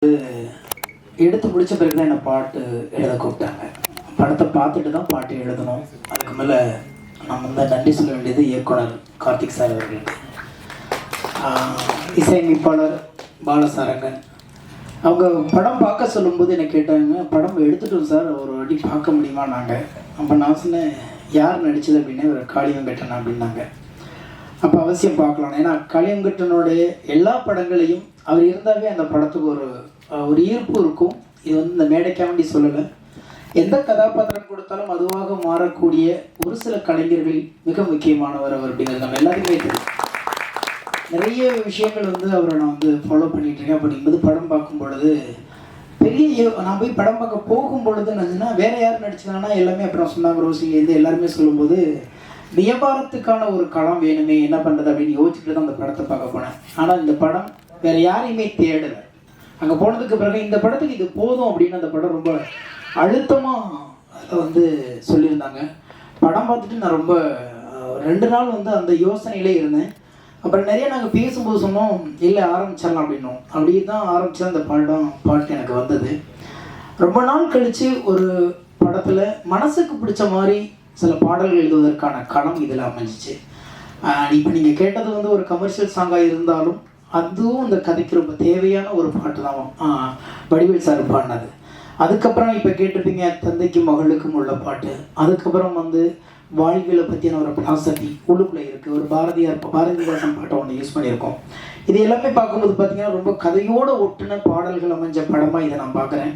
எடுத்து முடிச்ச பிறகு தான் என்னை பாட்டு எழுத கூப்பிட்டாங்க. படத்தை பார்த்துட்டு தான் பாட்டு எழுதணும். அதுக்கு மேலே நம்ம வந்து நன்றி சொல்ல வேண்டியது இயக்குனர் கார்த்திக் சார் அவர்களுக்கு, இசையமைப்பாளர் பாலசாரங்கன். அவங்க படம் பார்க்க சொல்லும்போது என்னை கேட்டாங்க, படம் எடுத்துட்டோம் சார், ஒரு வாட்டி பார்க்க முடியுமா நாங்கள். அப்போ நான் சொன்னேன், யார் நடித்தது அப்படின்னா ஒரு காளியங்கட்டன் அப்படின்னாங்க. அப்போ அவசியம் பார்க்கலாம், ஏன்னா காளியங்கட்டனுடைய எல்லா படங்களையும் அவர் இருந்தாவே அந்த படத்துக்கு ஒரு ஈர்ப்பு இருக்கும். இது வந்து இந்த மேடைக்காக வேண்டி சொல்லலை, எந்த கதாபாத்திரம் கொடுத்தாலும் அதுவாக மாறக்கூடிய ஒரு சில கலைஞர்களில் மிக முக்கியமானவர் அவர் அப்படிங்கிறது நம்ம எல்லாத்துக்குமே தெரியும். நிறைய விஷயங்கள் வந்து அவரை நான் வந்து ஃபாலோ பண்ணிட்டு இருக்கேன். அப்படிங்கும்போது படம் பார்க்கும் பொழுது நான் போய் படம் பார்க்க போகும் பொழுது என்னச்சுன்னா, வேற யார் நடிச்சாங்கன்னா எல்லாமே அப்புறம் சொன்னாங்க, ரோசிலேருந்து எல்லாருமே சொல்லும்போது வியாபாரத்துக்கான ஒரு களம் வேணுமே, என்ன பண்ணுறது அப்படின்னு யோசிச்சுட்டு தான் அந்த படத்தை பார்க்க போனேன். ஆனால் இந்த படம் வேற யாரையுமே தேடலை. அங்கே போனதுக்கு பிறகு இந்த படத்துக்கு இது போதும் அப்படின்னு அந்த படம் ரொம்ப அழுத்தமாக அதில் வந்து சொல்லியிருந்தாங்க. படம் பார்த்துட்டு நான் ரொம்ப 2 நாள் வந்து அந்த யோசனையிலே இருந்தேன். அப்புறம் நிறைய நாங்கள் பேசும்போது சொன்னோம், இல்லை ஆரம்பிச்சிடலாம் அப்படின்னோம். அப்படியே தான் ஆரம்பித்தா அந்த பாட்டு எனக்கு வந்தது. ரொம்ப நாள் கழித்து ஒரு படத்தில் மனசுக்கு பிடிச்ச மாதிரி சில பாடல்கள் எழுதுவதற்கான களம் இதில் அமைஞ்சிச்சு. இப்போ நீங்கள் கேட்டது வந்து ஒரு கமர்ஷியல் சாங்காக இருந்தாலும் அதுவும் இந்த கதைக்கு ரொம்ப தேவையான ஒரு பாட்டு தான் வடிவேல் சார் பாடினது. அதுக்கப்புறம் இப்போ கேட்டிருப்பீங்க தந்தைக்கும் மகளுக்கும் உள்ள பாட்டு. அதுக்கப்புறம் வந்து வாழ்வியலை பற்றியான ஒரு பிலாசபி உள்ளுக்குள்ளே இருக்குது. ஒரு பாரதிதாசன் பாட்டை ஒன்று யூஸ் பண்ணியிருக்கோம். இது எல்லாமே பார்க்கும்போது பார்த்தீங்கன்னா ரொம்ப கதையோடு ஒட்டுன பாடல்கள் அமைஞ்ச படமாக இதை நான் பார்க்குறேன்.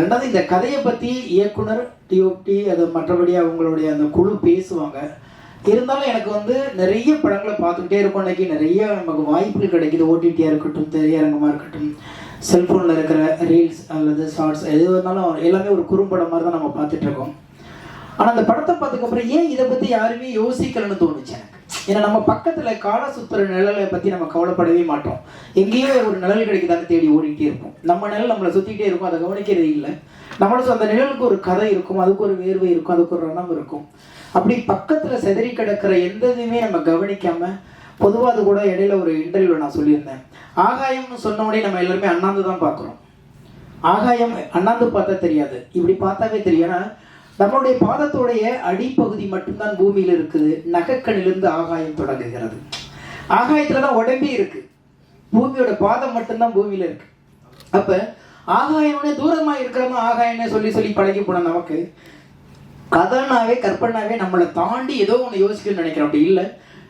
ரெண்டாவது, இந்த கதையை பற்றி இயக்குனர் டிஓபி அது மற்றபடி அவங்களுடைய அந்த குழு பேசுவாங்க. இருந்தாலும் எனக்கு வந்து நிறைய படங்களை பார்த்துக்கிட்டே இருக்கும். அன்றைக்கி நிறைய நமக்கு வாய்ப்புகள் கிடைக்கிது. ஓடிடியாக இருக்கட்டும், திரையரங்கமாக இருக்கட்டும், செல்ஃபோனில் இருக்கிற ரீல்ஸ் அல்லது ஷார்ட்ஸ் எது இருந்தாலும் எல்லாமே ஒரு குறும்படம் மாதிரி தான் நம்ம பார்த்துட்ருக்கோம். ஆனால் அந்த படத்தை பார்த்ததுக்கப்புறம் ஏன் இதை பற்றி யாருமே யோசிக்கலன்னு தோணுச்சு எனக்கு. ஏன்னா நம்ம பக்கத்தில் கால சுற்றுற நிழலை பற்றி நம்ம கவலைப்படவே மாட்டோம். எங்கேயோ ஒரு நிழல் கிடைக்குதான்னு தேடி ஓடிக்கிட்டே இருக்கும். நம்ம நிழல் நம்மளை சுற்றிக்கிட்டே இருக்கும், அதை கவனிக்கிறதே இல்லை. நம்மளுக்கு அந்த நிழலுக்கு ஒரு கதை இருக்கும், அதுக்கு ஒரு வேர்வை இருக்கும், அதுக்கு ஒரு ரணம் இருக்கும். அப்படி பக்கத்தில் செதறி கிடக்கிற எந்த இதுவுமே நம்ம கவனிக்காமல், பொதுவாக அது கூட இடையில ஒரு இன்டர்வியூவில் நான் சொல்லியிருந்தேன், ஆகாயம்னு சொன்ன உடனே நம்ம எல்லாருமே அண்ணாந்து தான் பார்க்குறோம். ஆகாயம் அண்ணாந்து பார்த்தா தெரியாது, இப்படி பார்த்தாவே தெரியும். ஏன்னா நம்மளுடைய பாதத்தோடைய அடிப்பகுதி மட்டும்தான் பூமியில் இருக்குது. நகக்கண்ணிலிருந்து ஆகாயம் தொடங்குகிறது. ஆகாயத்தில் தான் உடம்பே இருக்குது, பூமியோட பாதம் மட்டும்தான் பூமியில் இருக்கு. அப்போ ஆகாயம்னே தூரமாக இருக்கிறவங்க ஆகாயம்னே சொல்லி பழகி போன நமக்கு கதனாவே கற்பனாவே நம்மளை தாண்டி ஏதோ ஒன்று யோசிக்கணும்னு நினைக்கிறோம். அப்படி இல்லை,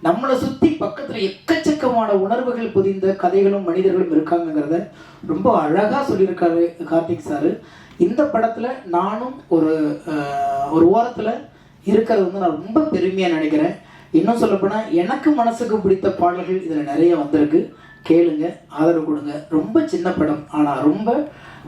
நம்மளை சுற்றி பக்கத்தில் எக்கச்சக்கமான உணர்வுகள் புதிந்த கதைகளும் மனிதர்களும் இருக்காங்கிறத ரொம்ப அழகாக சொல்லியிருக்காரு கார்த்திக் சார். இந்த படத்தில் நானும் ஒரு ஓரத்தில் இருக்கிறது வந்து நான் ரொம்ப பெருமையாக நினைக்கிறேன். இன்னும் சொல்லப்போனால் எனக்கு மனசுக்கு பிடித்த பாடல்கள் இதில் நிறைய வந்திருக்கு. கேளுங்க, ஆதரவு கொடுங்க. ரொம்ப சின்ன படம், ஆனால் ரொம்ப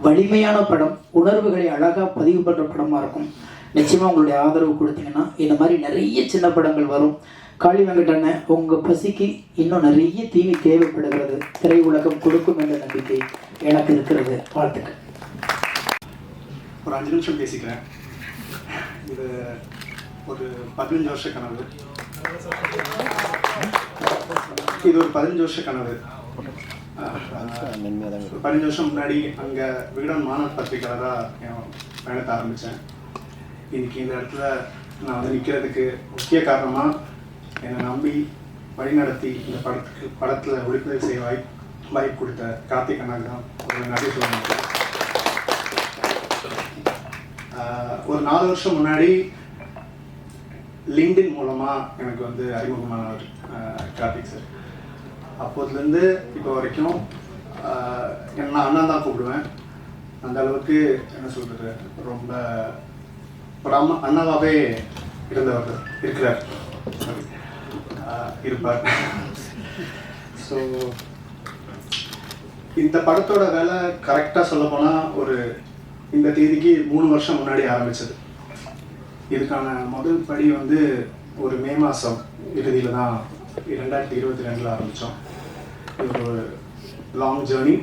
வலிமையான படம், உணர்வுகளை அழகாக பதிவு பண்ணுற படமாக இருக்கும். நிச்சயமாக உங்களுடைய ஆதரவு கொடுத்தீங்கன்னா இந்த மாதிரி நிறைய சின்ன படங்கள் வரும். காளி வெங்கடண்ண, உங்கள் பசிக்கு இன்னும் நிறைய தீனி தேவைப்படுகிறது. திரை உலகம் கொடுக்கும் என்ற நம்பிக்கை எனக்கு இருக்கிறது. வாழ்த்துக்கள். ஒரு 5 நிமிஷம் பேசிக்கிறேன். இது ஒரு 15 வருஷ கனவு. இது ஒரு 15 வருஷ கனவு. 15 வருஷம் முன்னாடி அங்கே விகடன் மாணவர் பத்திரிகையாளராக என் பயணத்தை ஆரம்பித்தேன். இன்னைக்கு இந்த இடத்துல நான் வந்து நிற்கிறதுக்கு முக்கிய காரணமாக என்னை நம்பி வழிநடத்தி இந்த படத்தில் ஒளிப்பதிவு செய்ய வாய்ப்பு கொடுத்த கார்த்திக் அண்ணாக்கு தான் ஒரு நன்றி சொல்லணும். ஒரு 4 வருஷம் முன்னாடி லிங்க்டின் மூலமாக எனக்கு வந்து அறிமுகமானவர் கார்த்திக் சார். அப்போதுலேருந்து இப்போ வரைக்கும் நான் அண்ணா தான் கூப்பிடுவேன். அந்த அளவுக்கு என்ன சொல்கிறது, ரொம்ப ஒரு அண்ணாவாகவே இருக்கிறார், இருப்பார். ஸோ இந்த படத்தோட வேலை கரெக்டாக சொல்ல போனால் இந்த தேதிக்கு 3 வருஷம் முன்னாடி ஆரம்பித்தது. இதுக்கான முதல் படி வந்து ஒரு மே மாதம் இறுதியில் தான் 2022 ஆரம்பித்தோம். இது ஒரு லாங் ஜேர்னி.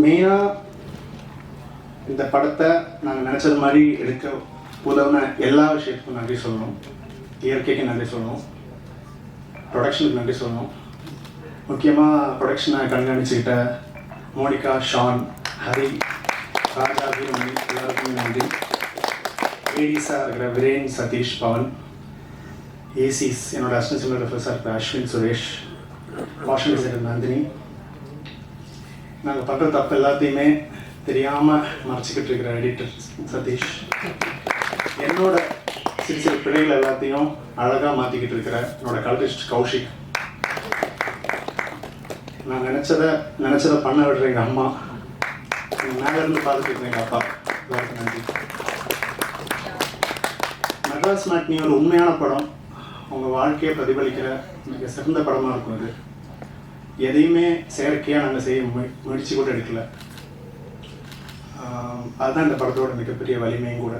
மெயினாக இந்த படத்தை நாங்கள் நினச்சது மாதிரி எடுக்க உதவின எல்லா விஷயத்துக்கும் நன்றி சொல்லணும். இயற்கைக்கு நன்றி சொல்லணும், ப்ரொடக்ஷனுக்கு நன்றி சொல்லணும். முக்கியமாக ப்ரொடக்ஷனை கண்காணிச்சுக்கிட்ட மோனிகா, ஷான், ஹரி, ராஜா, வீரமணி எல்லாருக்குமே நன்றி. ஏடிஸாக இருக்கிற விரேன், சதீஷ், பவன், ஏசிஸ் என்னோட அசிஸ்டன்ட் சினிமோகிராஃபர்ஸாக இருக்கிற அஸ்வின், சுரேஷ், வாஷிங் டிசைனர் நந்தினி. நாங்கள் பண்ணுற தப்பு எல்லாத்தையுமே தெரியாமல் மறைச்சிக்கிட்டு இருக்கிற எடிட்டர் சதீஷ், என்னோட சிறு சிறு பிழைகள் எல்லாத்தையும் அழகாக மாற்றிக்கிட்டு இருக்கிற என்னோட கலரிஸ்ட் கௌஷிக், நான் நினச்சதை பண்ண விடுற எங்கள் அம்மா, மேலேருந்து பார்த்துட்டு இருக்கிற எங்கள் அப்பா, எல்லாருக்கும் நன்றி. மெட்ராஸ் மேட்னி ஒரு உண்மையான படம், உங்கள் வாழ்க்கையை பிரதிபலிக்கிற மிக சிறந்த படமாக இருக்கும். அது எதையுமே செயற்கையாக நாங்கள் செய்ய முயற்சி கூட எடுக்கல. அதுதான் இந்த படத்தோட மிகப்பெரிய வலிமையும் கூட.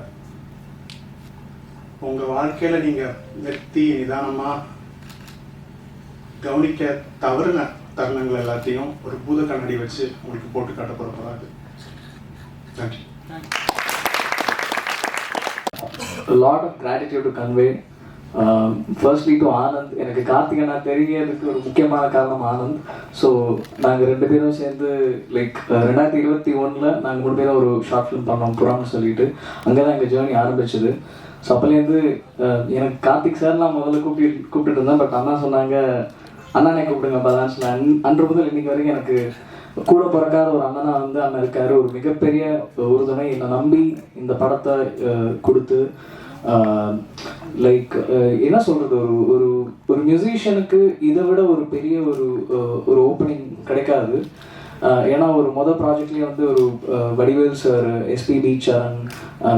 உங்கள் வாழ்க்கையில் நீங்கள் நிறுத்தி நிதானமாக கவனிக்க தவறுன தருணங்கள் எல்லாத்தையும் ஒரு பூத கண்ணாடி வச்சு உங்களுக்கு போட்டு காட்ட போகிறாங்க. நன்றி. A lot of gratitude to convey. Firstly to Anand. எனக்கு கார்த்திகனா தெரியறதுக்கு ஒரு முக்கியமான காரணம் ஆனந்த். ஸோ நாங்கள் 2 பேரும் சேர்ந்து லைக் 2021 நாங்கள் 3 பேரும் ஒரு ஷார்ட் ஃபிலிம் பண்ணோம் புறான்னு சொல்லிட்டு. அங்கே தான் எங்கள் ஜேர்னி ஆரம்பிச்சது. ஸோ அப்போலேருந்து எனக்கு கார்த்திக் சார் நான் முதல்ல கூப்பிட்டு இருந்தேன். பட் அண்ணா சொன்னாங்க அண்ணானே கூப்பிடுங்கப்பா தான் சொன்னேன். அன்று முதல் இன்னைக்கு வரைக்கும் எனக்கு கூட பிறக்காத ஒரு அண்ணனா வந்து அண்ணன் இருக்காரு. ஒரு மிகப்பெரிய உறுதுணை, என்னை நம்பி இந்த படத்தை கொடுத்து லைக் என்ன சொல்றது, ஒரு ஒரு ஒரு மியூசிஷியனுக்கு இதை விட ஒரு பெரிய ஒரு ஓப்பனிங் கிடைக்காது. ஏன்னா ஒரு மொதல் ப்ராஜெக்ட்லேயே வந்து ஒரு வடிவேல் சார், எஸ்பிபி சரண்,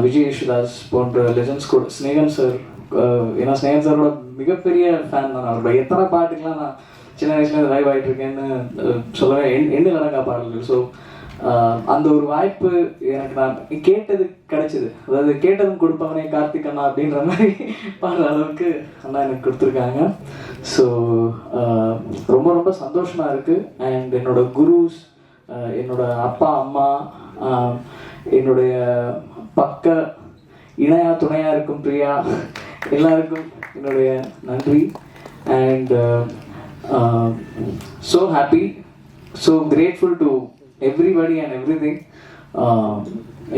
விஜய் யேசுதாஸ் போன்ற லெஜண்ட்ஸ் கூட, ஸ்னேகன் சார், ஏன்னா ஸ்னேகன் சாரோட மிகப்பெரிய ஃபேன் தான். அவரோட எத்தனை பாட்டுக்கெலாம் நான் சின்ன வயசுல லைவ் ஆகிட்டு இருக்கேன்னு சொல்லவே எண்ணில் அடங்கா பாடல்கள். ஸோ அந்த ஒரு வாய்ப்பு எனக்கு நான் கேட்டது கிடைச்சிது. அதாவது கேட்டதும் கொடுப்பவனே கார்த்திக் அண்ணா அப்படின்ற மாதிரி பாடுற அளவுக்கு அண்ணா எனக்கு கொடுத்துருக்காங்க. ஸோ ரொம்ப ரொம்ப சந்தோஷமாக இருக்குது. அண்ட் என்னோட குருஸ், என்னோட அப்பா அம்மா, என்னுடைய பக்க இணையா துணையாக இருக்கும் பிரியா, எல்லாருக்கும் என்னுடைய நன்றி. And so happy, so grateful to everybody and everything.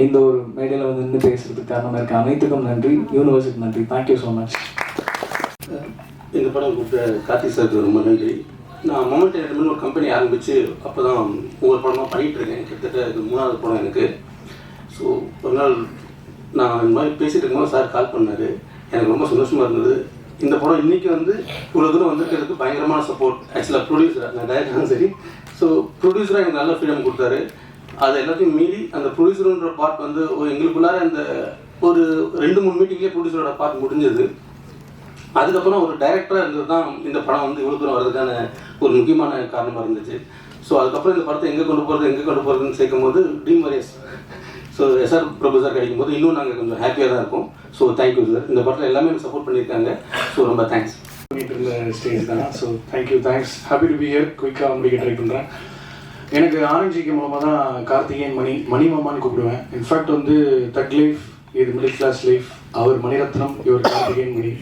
இந்த ஒரு மேடையில் வந்து நின்று பேசுறதுக்கு காரணமாக இருக்க அனைத்துக்கும் நன்றி, யூனிவர்ஸுக்கு நன்றி. Thank you so much. இந்த படம் கூப்பிட்ட கார்த்திக் சாருக்கு ரொம்ப நன்றி. நான் மொமெண்ட் என்டர்டைன்மெண்ட் ஒரு கம்பெனி ஆரம்பித்து அப்போ தான் ஒவ்வொரு படமாக பண்ணிகிட்டு இருக்கேன். கிட்டத்தட்ட இது 3வது படம் எனக்கு. ஸோ ஒரு நாள் நான் இந்த மாதிரி பேசிகிட்டு இருக்கும்போது சார் கால் பண்ணார். எனக்கு ரொம்ப சந்தோஷமாக இருந்தது. இந்த படம் இன்றைக்கி வந்து இவ்வளோ தூரம் வந்திருக்கிறதுக்கு பயங்கரமான சப்போர்ட். ஆக்சுவலாக ப்ரொடியூசராக, நான் டைரக்டரும் சரி, ஸோ ப்ரொடியூசராக எனக்கு நல்ல ஃப்ரீடம் கொடுத்தாரு. அது எல்லாத்தையும் மீறி அந்த ப்ரொடியூசருன்ற பார்ட் வந்து எங்களுக்குள்ளார அந்த ஒரு 2-3 மீட்டிங்லேயே ப்ரொடியூசரோட பார்ட் முடிஞ்சது. அதுக்கப்புறம் ஒரு டைரக்டராக இருந்தது தான் இந்த படம் வந்து இவ்வளோ தூரம் வர்றதுக்கான ஒரு முக்கியமான காரணமாக இருந்துச்சு. ஸோ அதுக்கப்புறம் இந்த படத்தை எங்கே கொண்டு போகிறதுன்னு சேர்க்கும் போது dream warriors, so SR Prabhu sir கிடைக்கும் போது இன்னும் நாங்கள் கொஞ்சம் ஹாப்பியாக தான் இருக்கோம். So thank you sir. இந்த படத்தில் எல்லாமே எனக்கு சப்போர்ட் பண்ணியிருக்காங்க. ஸோ ரொம்ப தேங்க்ஸ். பண்ணிட்டு இருந்த ஸ்டேஜ் தான். So thank you, thanks. Happy to be here. குயிக்காக முடிக்க ட்ரை பண்ணுறேன். எனக்கு ஆரஞ்சிக்கு மூலமாக தான் கார்த்திகேயன் மணி மாமான்னு கூப்பிடுவேன். இன்ஃபேக்ட் வந்து தக் லைஃப், இது மிடில் கிளாஸ் லைஃப், அவர் மணிரத்னம், இவர் கார்த்திகேயன் மணி.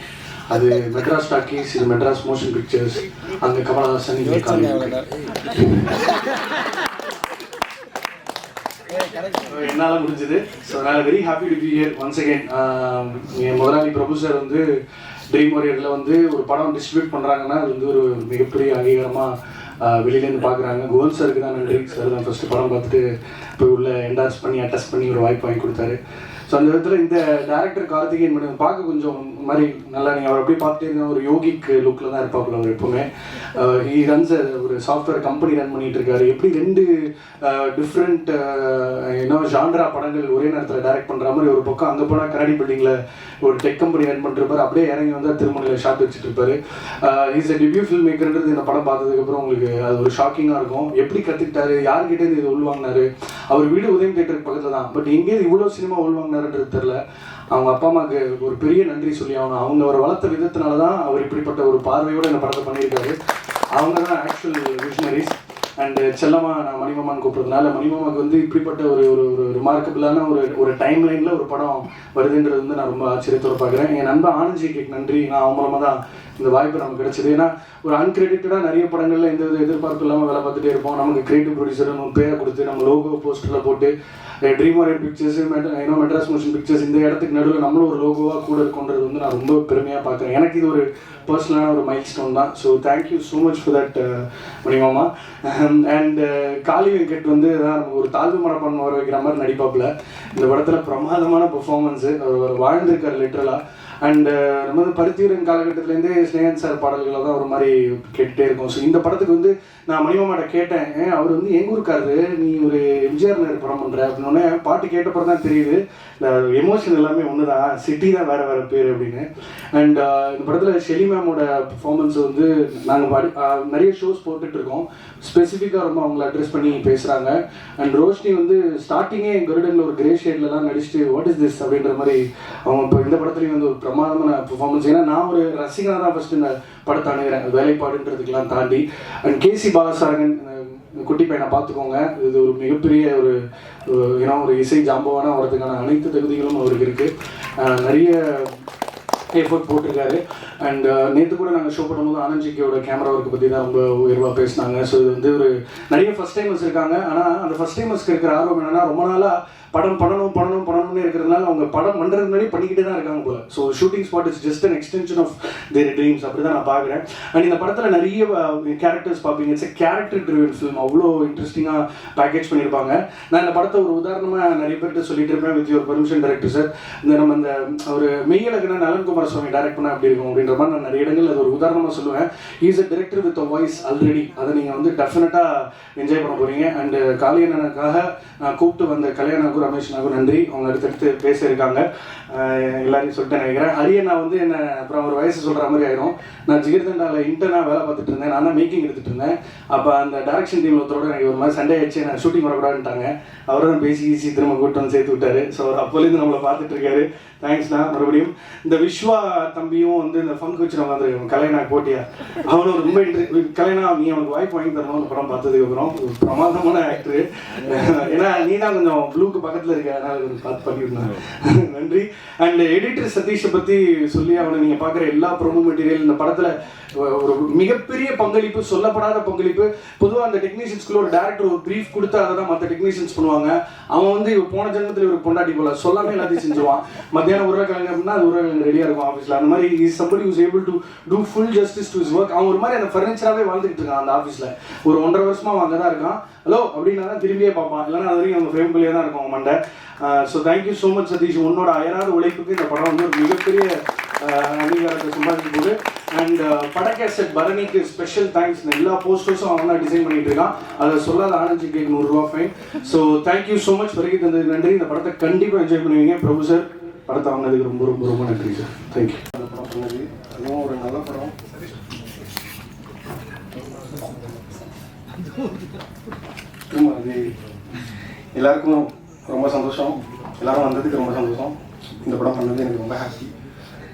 அது மெட்ராஸ் டாக்கீஸ், இது மெட்ராஸ் மோஷன் பிக்சர்ஸ், அங்கே கமலஹாசன், இங்கே என்னால் முடிஞ்சது. ஸோ அதனால் very happy to be here once again. என் முதலாளி பிரபு சார் வந்து ட்ரீம் வாரியரில் வந்து ஒரு படம் டிஸ்ட்ரிபியூட் பண்ணுறாங்கன்னா அது வந்து ஒரு மிகப்பெரிய அங்கீகாரமாக வெளியிலேருந்து பார்க்குறாங்க. கோல் சாருக்கு தான் நன்றி. சார் தான் ஃபஸ்ட்டு படம் பார்த்துட்டு போய் உள்ள என்டார்ஸ் பண்ணி அட்டஸ்ட் பண்ணி ஒரு வாய்ப்பு வாங்கி கொடுத்தாரு. ஸோ அந்த விதத்தில் இந்த டேரக்டர் கார்த்திகேயன் மட்டும் பார்க்க கொஞ்சம் மாதிரி நல்லா, நீங்கள் அவர் அப்படியே பார்த்துட்டே இருந்தால் ஒரு யோகிக் லுக்கில் தான் இருப்பாப்புல அவர் எப்போவுமே. ஹி ரன்ஸ் ஒரு சாஃப்ட்வேர் கம்பெனி ரன் பண்ணிகிட்டு இருக்காரு. எப்படி 2 டிஃப்ரெண்ட் ஜான்ரா படங்கள் ஒரே நேரத்தில் டைரக்ட் பண்ணுற மாதிரி, ஒரு பக்கம் அங்கே போனால் கரடி பில்டிங்கில் ஒரு டெக் கம்பெனி ரன் பண்ணிருப்பாரு, அப்படியே இறங்கி வந்து திருமணியில் ஷாப் வச்சுட்டு இருப்பாரு. இஸ் அ டெபியூ ஃபில்ம் மேக்கர்ன்றது இந்த படம் பார்த்ததுக்கப்புறம் உங்களுக்கு அது ஒரு ஷாக்கிங்காக இருக்கும். எப்படி கற்றுக்கிட்டாரு, யார்கிட்டே இது உள்வாங்கினாரு. அவர் வீடு உதயம் தேட்டருக்கு பக்கத்தில் தான், பட் எங்கேயும் இவ்வளோ சினிமா உள்வாங்கினாருன்றது தெரில. அவங்க அப்பா அம்மாவுக்கு ஒரு பெரிய நன்றி சொல்லி ஆகணும். அவங்க அவரை வளர்த்த விதத்தினால தான் அவர் இப்படிப்பட்ட ஒரு பார்வையோடு இந்த படத்தை பண்ணியிருக்காரு. அவங்க தான் ஆக்சுவல் விஷனரிஸ். அண்டு செல்லமாக நான் மணிமாமான்னு கூப்பிட்றதுனால மணிமாமாவுக்கு வந்து இப்படிப்பட்ட ஒரு ஒரு ஒரு ரிமார்க்கபிளான ஒரு டைம் லைனில் ஒரு படம் வருதுன்றது வந்து நான் ரொம்ப ஆச்சரியத்தோடு பார்க்குறேன். என் நண்பன் ஆனந்த்ஜிக்கு நன்றி. நான் அவன் மூலமாக தான் இந்த வாய்ப்பு நமக்கு கிடைச்சது. ஏன்னா ஒரு அன்கிரெடிட்டடாக நிறைய படங்களில் எந்த வித எதிர்பார்ப்பு இல்லாமல் வேலை பார்த்துட்டே இருப்போம். நமக்கு கிரியேட்டிவ் ப்ரொடியூசர் நம்ம பேரை கொடுத்து நம்ம லோகோ போஸ்டரில் போட்டு dream Aryan pictures Madras motion pictures இந்த இடத்துக்கு நடுவில் நம்மளும் ஒரு லோகோவாக கூட இருக்குன்றது வந்து நான் ரொம்ப பெருமையாக பார்க்குறேன். எனக்கு இது ஒரு பர்சனலான ஒரு மைல் ஸ்டோன் தான். So thank you so much for that மணிமாமா. அண்ட் காளி வெங்கட் வந்து நமக்கு ஒரு தாழ்வு மனப்பான்மை வர வைக்கிற மாதிரி நடிப்பாப்புல. இந்த படத்தில் பிரமாதமான பெர்ஃபார்மன்ஸு அவர் வாழ்ந்திருக்கார் லிட்ரலாக. அண்டு நம்ம வந்து பருத்தியூரன் காலகட்டத்திலேருந்தே ஸ்னேகன் சார் பாடல்களை தான் ஒரு மாதிரி கேட்டுகிட்டே இருக்கும். ஸோ இந்த படத்துக்கு வந்து நான் மணிமாமாட்ட கேட்டேன், அவர் வந்து எங்கள் ஊருக்காரு, நீ ஒரு எம்ஜிஆர் நேரு படம் பண்ணுற அப்படின்னோடனே பாட்டு கேட்டப்பறம் தான் தெரியுது எமோஷன் எல்லாமே ஒன்று தான், சிட்டி தான் வேறு வேறு பேர் அப்படின்னு. அண்ட் இந்த படத்தில் ஷெலி மேமோட பர்ஃபார்மன்ஸ் வந்து நாங்கள் நிறைய ஷோஸ் போட்டுட்ருக்கோம். ஸ்பெசிஃபிக்காக ரொம்ப அவங்கள அட்ரெஸ் பண்ணி பேசுகிறாங்க. அண்ட் ரோஷினி வந்து ஸ்டார்டிங்கே கருடனில் ஒரு கிரே ஷேட்லலாம் நடிச்சுட்டு வாட் இஸ் திஸ் அப்படின்ற மாதிரி அவங்க இப்போ இந்த படத்துலேயும் வந்து ஒரு பிரமாதமான பெர்ஃபார்மன்ஸ். ஏன்னா நான் ஒரு ரசிகனாக தான் ஃபஸ்ட்டு இந்த படத்தை அணுகிறேன், வேலைப்பாடுன்றதுக்கெல்லாம் தாண்டி. அண்ட் கேசி பாலசாரங்கன் குட்டி பையனை பார்த்துக்கோங்க. இது ஒரு மிகப்பெரிய ஒரு ஏன்னா ஒரு இசை ஜாம்பவான வரதுக்கான அனைத்து தகுதிகளும் அவருக்கு இருக்குது. நிறைய எஃபோர்ட் போட்டிருக்காரு. அண்ட் நேற்று கூட நாங்கள் ஷோ பண்ணும்போது ஆனந்த்ஜிக்கோட கேமரா ஒர்க்கு பற்றி தான் ரொம்ப உயர்வாக பேசினாங்க. ஸோ இது வந்து ஒரு நிறைய ஃபஸ்ட் டைமர்ஸ் இருக்காங்க. ஆனால் அந்த ஃபஸ்ட் டைமர்ஸ்க்கு இருக்கிற ஆர்வம் என்னென்னா ரொம்ப நாளாக படம் பண்ணணும்னு இருக்கிறதுனால அவங்க படம் பண்ணுறது முன்னாடி பண்ணிக்கிட்டே தான் இருக்காங்க போல. So shooting spot is just an extension of their dreams, அப்படி தான் நான் பார்க்குறேன். அண்ட் இந்த படத்தில் நிறைய கேரக்டர்ஸ் பார்ப்பீங்க. It's a character driven film. அவ்வளோ இன்ட்ரெஸ்டிங்காக பேக்கேஜ் பண்ணியிருப்பாங்க. நான் இந்த படத்தை ஒரு உதாரணமாக நிறைய பேர்கிட்ட சொல்லிட்டு இருப்பேன், with your permission director sir. நம்ம இந்த ஒரு மெய்யழகுனா நலன் குமார சுவாமி டைரக்ட் பண்ண அப்படி இருக்கும் அப்படின்ற மாதிரி நான் நிறைய இடங்கள் அது ஒரு உதாரணமாக சொல்லுவேன். Is a director with a voice already. அதை நீங்கள் வந்து டெஃபினட்டாக என்ஜாய் பண்ண போகிறீங்க. அண்டு காளியண்ணனுக்காக நான் கூப்பிட்டு வந்த கல்யாணாக்கும் ரமேஷ்னாக்கும் நன்றி. அவங்க அடுத்தடுத்து பேச இருக்காங்க. எல்லாரையும் சொல்லிட்டு நினைக்கிறேன். ஹரியண்ணா வந்து என்ன அப்புறம் ஒரு வயசு சொல்கிற மாதிரி ஆயிரும். நான் ஜிகிர்தண்டாவில் இன்டர்னாக வேலை பார்த்துட்டு இருந்தேன். நான் தான் மேக்கிங் எடுத்துகிட்டு இருந்தேன். அப்போ அந்த டைரக்ஷன் டீம் ஒருத்தரோட எனக்கு ஒரு மாதிரி சண்டே ஆயிடுச்சு, நான் ஷூட்டிங் வரக்கூடாதுன்ட்டாங்க. அவரை தான் பேசி ஈஸி திரும்ப கூட்டு வந்து சேர்த்து விட்டாரு. ஸோ அவர் அப்போலேருந்து நம்மளை பார்த்துட்டு இருக்காரு. தேங்க்ஸ்ண்ணா. மறுபடியும் இந்த விஸ்வா தம்பியும் வந்து இந்த ஃபங்க் வச்சு நம்ம வந்துருக்கோம் கல்யாணா போட்டியா. அவனும் ரொம்ப கல்யாணா நீ அவனுக்கு வாய்ப்பு வாங்கி தரணும். அந்த படம் பார்த்ததுக்கப்புறம் ஒரு பிரமாதமான ஆக்டரு. ஏன்னா நீ தான் கொஞ்சம் ப்ளூக்கு பக்கத்தில் இருக்க, அதனால கொஞ்சம் பார்த்து பண்ணிவிடணும். நன்றி. அண்ட் எடிட்டர் சதீஷை பற்றி சொல்லி அவனை நீங்கள் பார்க்குற எல்லா ப்ரோமோ மெட்டீரியல் இந்த படத்தில் ஒரு மிகப்பெரிய பங்களிப்பு, சொல்லப்படாத பங்களிப்பு. பொதுவாக அந்த டெக்னீஷியன்ஸ்குள்ள ஒரு டேரக்டர் ஒரு ப்ரீஃப் கொடுத்தா அதை தான் மற்ற டெக்னீஷியன்ஸ் பண்ணுவாங்க. அவன் வந்து போன ஜென்மத்தில் இவர் பொண்டாட்டி போல சொல்லாமே எல்லாத்தையும் செஞ்சுவான். மத்தியானம் உருளைக்கிழங்கு அப்படின்னா அது உருளைக்கிழங்கு ரெடியாக இருக்கும் ஆஃபீஸில். அந்த மாதிரி is somebody use able to do full justice to his work. அவன் ஒரு மாதிரி அந்த ஃபர்னிச்சராகவே வாழ்ந்துட்டு இருக்கான் அந்த ஆஃபீஸில். ஒரு 1.5 வருஷமா அவன் அங்கே தான் இருக்கான். ஹலோ அப்படின்னா தான் திரும்பியே பார்ப்பான், இல்லைன்னா அது வரைக்கும் நம்ம ஃப்ரேம்குள்ளேயே தான் இருக்கும் அவன் மண்டை. So thank you so much Satish. உன்னோட அயராத உழைப்புக்கு இந்த படம் வந்து ஒரு மிகப்பெரிய அங்கீகாரத்தை சம்பாதிக்க போகுது. அண்ட் படக்கேசட் பரணிக்கு ஸ்பெஷல் தேங்க்ஸ். எல்லா போஸ்டர்ஸும் அவன் தான் டிசைன் பண்ணிட்டு இருக்கான். அதை சொல்லாத ஆனந்த்ஜிக்கு ₹100 fine. So thank you so much. வருகை தந்ததுக்கு நன்றி. இந்த படத்தை கண்டிப்பாக என்ஜாய் பண்ணுவீங்க. பிரபு சார் படத்தை வாங்கினதுக்கு ரொம்ப ரொம்ப ரொம்ப நன்றி சார். தேங்க்யூ. அந்த படம் சொன்னது அதுவும் ஒரு நல்ல படம். அது எல்லாருக்கும் ரொம்ப சந்தோஷம். எல்லாரும் வந்ததுக்கு ரொம்ப சந்தோஷம். இந்த படம் பண்ணது எனக்கு ரொம்ப ஹாப்பி.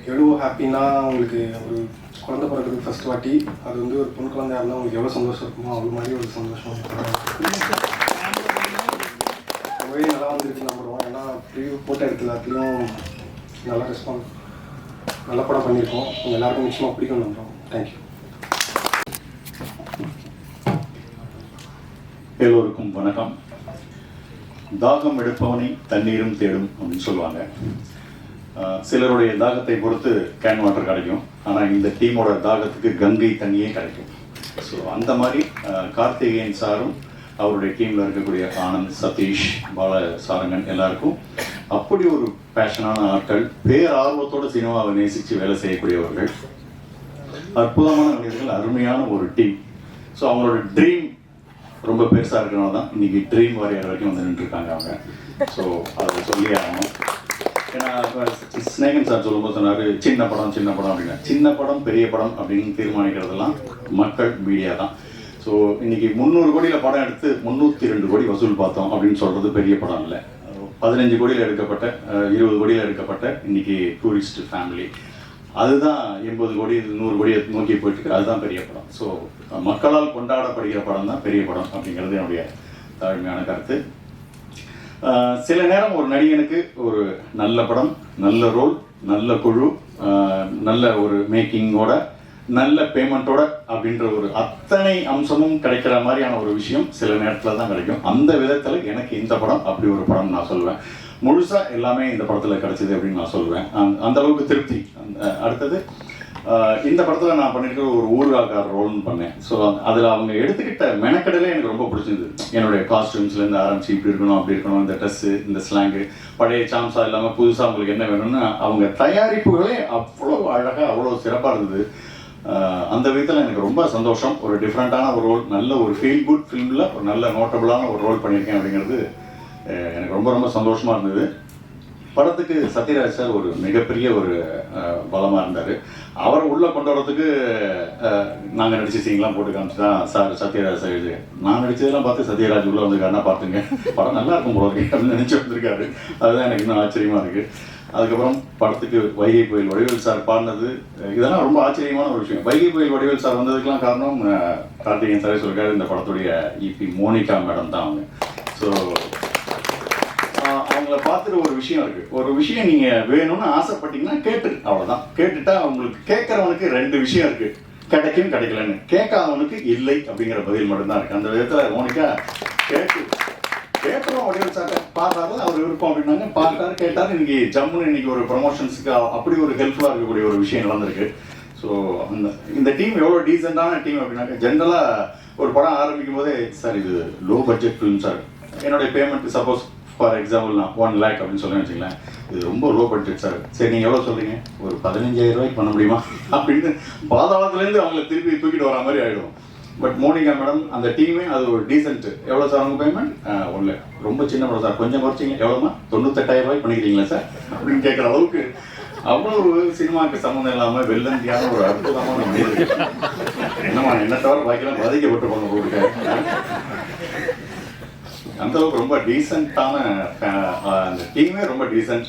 எவ்வளோ ஹாப்பின்னா உங்களுக்கு ஒரு குழந்தை பிறகுறதுக்கு ஃபஸ்ட் வாட்டி அது வந்து ஒரு பொண்ணு குழந்தையாக இருந்தால் உங்களுக்கு எவ்வளோ சந்தோஷம் இருக்குமோ அவ்வளோ மாதிரி ஒரு சந்தோஷம் ரொம்பவே நல்லா வந்துருக்கு நம்புகிறோம். ஏன்னா ப்ரீவியூ போட்ட இடத்துல எல்லாத்துலேயும் நல்லா ரெஸ்பான்ஸ், நல்ல படம் பண்ணியிருக்கோம். உங்கள் எல்லாருக்கும் நிச்சயமாக பிடிக்கும் நம்புகிறோம். தேங்க்யூ. எல்லோருக்கும் வணக்கம். தாகம் எடுப்பவனை தண்ணீரும் தேடும் அப்படின்னு சொல்லுவாங்க. சிலருடைய தாகத்தை பொறுத்து கேன் வாட்டர் கிடைக்கும், ஆனால் இந்த டீமோட தாகத்துக்கு கங்கை தண்ணியே கிடைக்கும். ஸோ அந்த மாதிரி கார்த்திகேயன் சாரும் அவருடைய டீமில் இருக்கக்கூடிய ஆனந்த், சதீஷ், பாலசாரங்கன் எல்லாருக்கும் அப்படி ஒரு பேஷனான ஆட்கள், பேரார்வத்தோடு சினிமாவை நேசித்து வேலை செய்யக்கூடியவர்கள், அற்புதமான மனிதர்கள், அருமையான ஒரு டீம். ஸோ அவங்களோட ட்ரீம் ரொம்ப பெருசாக இருக்கிறனால தான் இன்றைக்கி ட்ரீம் வாரியர் வரைக்கும் வந்து நின்றுருக்காங்க அவங்க. ஸோ அதை சொல்லி ஆகணும். ஏன்னா ஸ்னேகன் சார் சொல்லும்போது சொன்னார் சின்ன படம் அப்படின்னா, சின்ன படம் பெரிய படம் அப்படின்னு தீர்மானிக்கிறதெல்லாம் மக்கள், மீடியா தான். ஸோ இன்றைக்கி 300 கோடியில் படம் எடுத்து 302 கோடி வசூல் பார்த்தோம் அப்படின்னு சொல்கிறது பெரிய படம் இல்லை. 15 கோடியில் எடுக்கப்பட்ட 20 கோடியில் எடுக்கப்பட்ட இன்றைக்கி டூரிஸ்ட் ஃபேமிலி அதுதான் 80 கோடி 100 கோடியை நோக்கி போயிட்டுருக்கு. அதுதான் பெரிய படம். ஸோ மக்களால் கொண்டாடப்படுகிற படம் தான் பெரிய படம் அப்படிங்கிறது என்னுடைய தாழ்மையான கருத்து. சில நேரம் ஒரு நடிகனுக்கு ஒரு நல்ல படம், நல்ல ரோல், நல்ல குழு, நல்ல ஒரு மேக்கிங்கோட, நல்ல பேமெண்ட்டோட அப்படின்ற ஒரு அத்தனை அம்சமும் கிடைக்கிற மாதிரியான ஒரு விஷயம் சில நேரத்தில் தான் கிடைக்கும். அந்த விதத்தில் எனக்கு இந்த படம் அப்படி ஒரு படம் நான் சொல்லுவேன். முழுசாக எல்லாமே இந்த படத்தில் கிடைச்சிது அப்படின்னு நான் சொல்லுவேன். அந்த அளவுக்கு திருப்தி. அடுத்தது இந்த படத்தில் நான் பண்ணியிருக்கிற ஒரு ஊர்காக்கார ரோல்னு பண்ணேன். ஸோ அதில் அவங்க எடுத்துக்கிட்ட மெனக்கடலே எனக்கு ரொம்ப பிடிச்சிருந்தது. என்னுடைய காஸ்டியூம்ஸ்லேருந்து ஆரம்பிச்சு இப்படி இருக்கணும் அப்படி இருக்கணும், இந்த ட்ரெஸ்ஸு, இந்த ஸ்லாங்கு, பழைய சாம்ஸாக இல்லாமல் புதுசாக அவங்களுக்கு என்ன வேணும்னு அவங்க தயாரிப்புகளே அவ்வளோ அழகாக அவ்வளோ சிறப்பாக இருந்தது. அந்த விதத்தில் எனக்கு ரொம்ப சந்தோஷம். ஒரு டிஃப்ரெண்ட்டான ஒரு ரோல், நல்ல ஒரு ஃபீல் குட் ஃபிலிமில் ஒரு நல்ல நோட்டபுளான ஒரு ரோல் பண்ணியிருக்கேன் அப்படிங்கிறது எனக்கு ரொம்ப ரொம்ப சந்தோஷமாக இருந்தது. படத்துக்கு சத்யராஜ் சார் ஒரு மிகப்பெரிய ஒரு பலமாக இருந்தார். அவரை உள்ளே கொண்டு வரதுக்கு நாங்கள் நடிச்ச சீன்லாம் போட்டு காமிச்சு தான் சார் சத்யராஜ் சார் இது நான் நடித்ததெல்லாம் பார்த்து சத்யராஜ் உள்ளே வந்துருக்காருன்னா பார்த்துங்க படம் நல்லா இருக்கும் போல இருக்கு அப்படின்னு நினச்சி வந்திருக்காரு. அதுதான் எனக்கு இன்னும் ஆச்சரியமாக இருக்குது. அதுக்கப்புறம் படத்துக்கு வைகை புயல் வடிவேல் சார் பாடினது, இதெல்லாம் ரொம்ப ஆச்சரியமான ஒரு விஷயம். வைகை புயல் வடிவேல் சார் வந்ததுக்கெல்லாம் காரணம் கார்த்திகேயன் சாரே சொல்லியிருக்காரு, இந்த படத்துடைய இபி மோனிகா மேடம் தான் அவங்க. ஸோ அவங்கள பார்த்துட்டு ஒரு விஷயம் இருக்குது. ஒரு விஷயம் நீங்கள் வேணும்னு ஆசைப்பட்டீங்கன்னா கேட்டு, அவ்வளோதான். கேட்டுட்டா அவங்களுக்கு கேட்குறவனுக்கு 2 விஷயம் இருக்குது, கிடைக்கும் கிடைக்கலன்னு. கேட்காதவனுக்கு இல்லை அப்படிங்கிற பதில் மட்டும்தான் இருக்குது. அந்த விதத்தில் மோனிகா கேட்குறோம் வடிவேல் சார் பார்த்தாரு, அவர் விருப்பம் அப்படின்னாங்க, பார்த்தாரு, கேட்டார். இன்னைக்கு ஜம்முன்னு இன்னைக்கு ஒரு ப்ரொமோஷன்ஸுக்கு அப்படி ஒரு ஹெல்ப்ஃபுல்லாக இருக்கக்கூடிய ஒரு விஷயம் நடந்திருக்கு. ஸோ இந்த டீம் எவ்வளோ டீசெண்டான டீம் அப்படின்னாக்க, ஜென்ரலாக ஒரு படம் ஆரம்பிக்கும் போதே சார் இது லோ பட்ஜெட் ஃபிலிம் சார், என்னுடைய பேமெண்ட் சப்போஸ் ஃபார் எக்ஸாம்பிள் நான் 1 lakh அப்படின்னு சொல்லி வச்சுங்களேன், இது ரொம்ப லோ பட்ஜெட் சார், சரி நீங்கள் எவ்வளோ சொல்கிறீங்க, ஒரு 15,000 ரூபாய்க்கு பண்ண முடியுமா அப்படின்னு பாதாளத்துலேருந்து அவங்கள திருப்பி தூக்கிட்டு வர மாதிரி ஆகிடும். பட் மோனிகா மேடம் அந்த டீமே அது ஒரு டீசென்ட். எவ்வளோ சார் அவங்க பேமெண்ட்? 1 lakh. ரொம்ப சின்ன படம் சார், கொஞ்சம் குறைச்சிங்க, எவ்வளோமா, 98,000 ரூபாய்க்கு பண்ணிக்கிறீங்களா சார் அப்படின்னு கேட்குற அளவுக்கு அவ்வளோ சினிமாவுக்கு சம்மந்தம் இல்லாமல் வெள்ளந்தியான ஒரு அற்புதமான மனிதர். என்னம்மா என்ன தவிர பாக்கிலாம் பாதிக்கப்பட்டு போங்க போட்டுக்க. அந்த அளவுக்கு ரொம்ப டீசெண்டான அந்த டீமே ரொம்ப டீசென்ட்.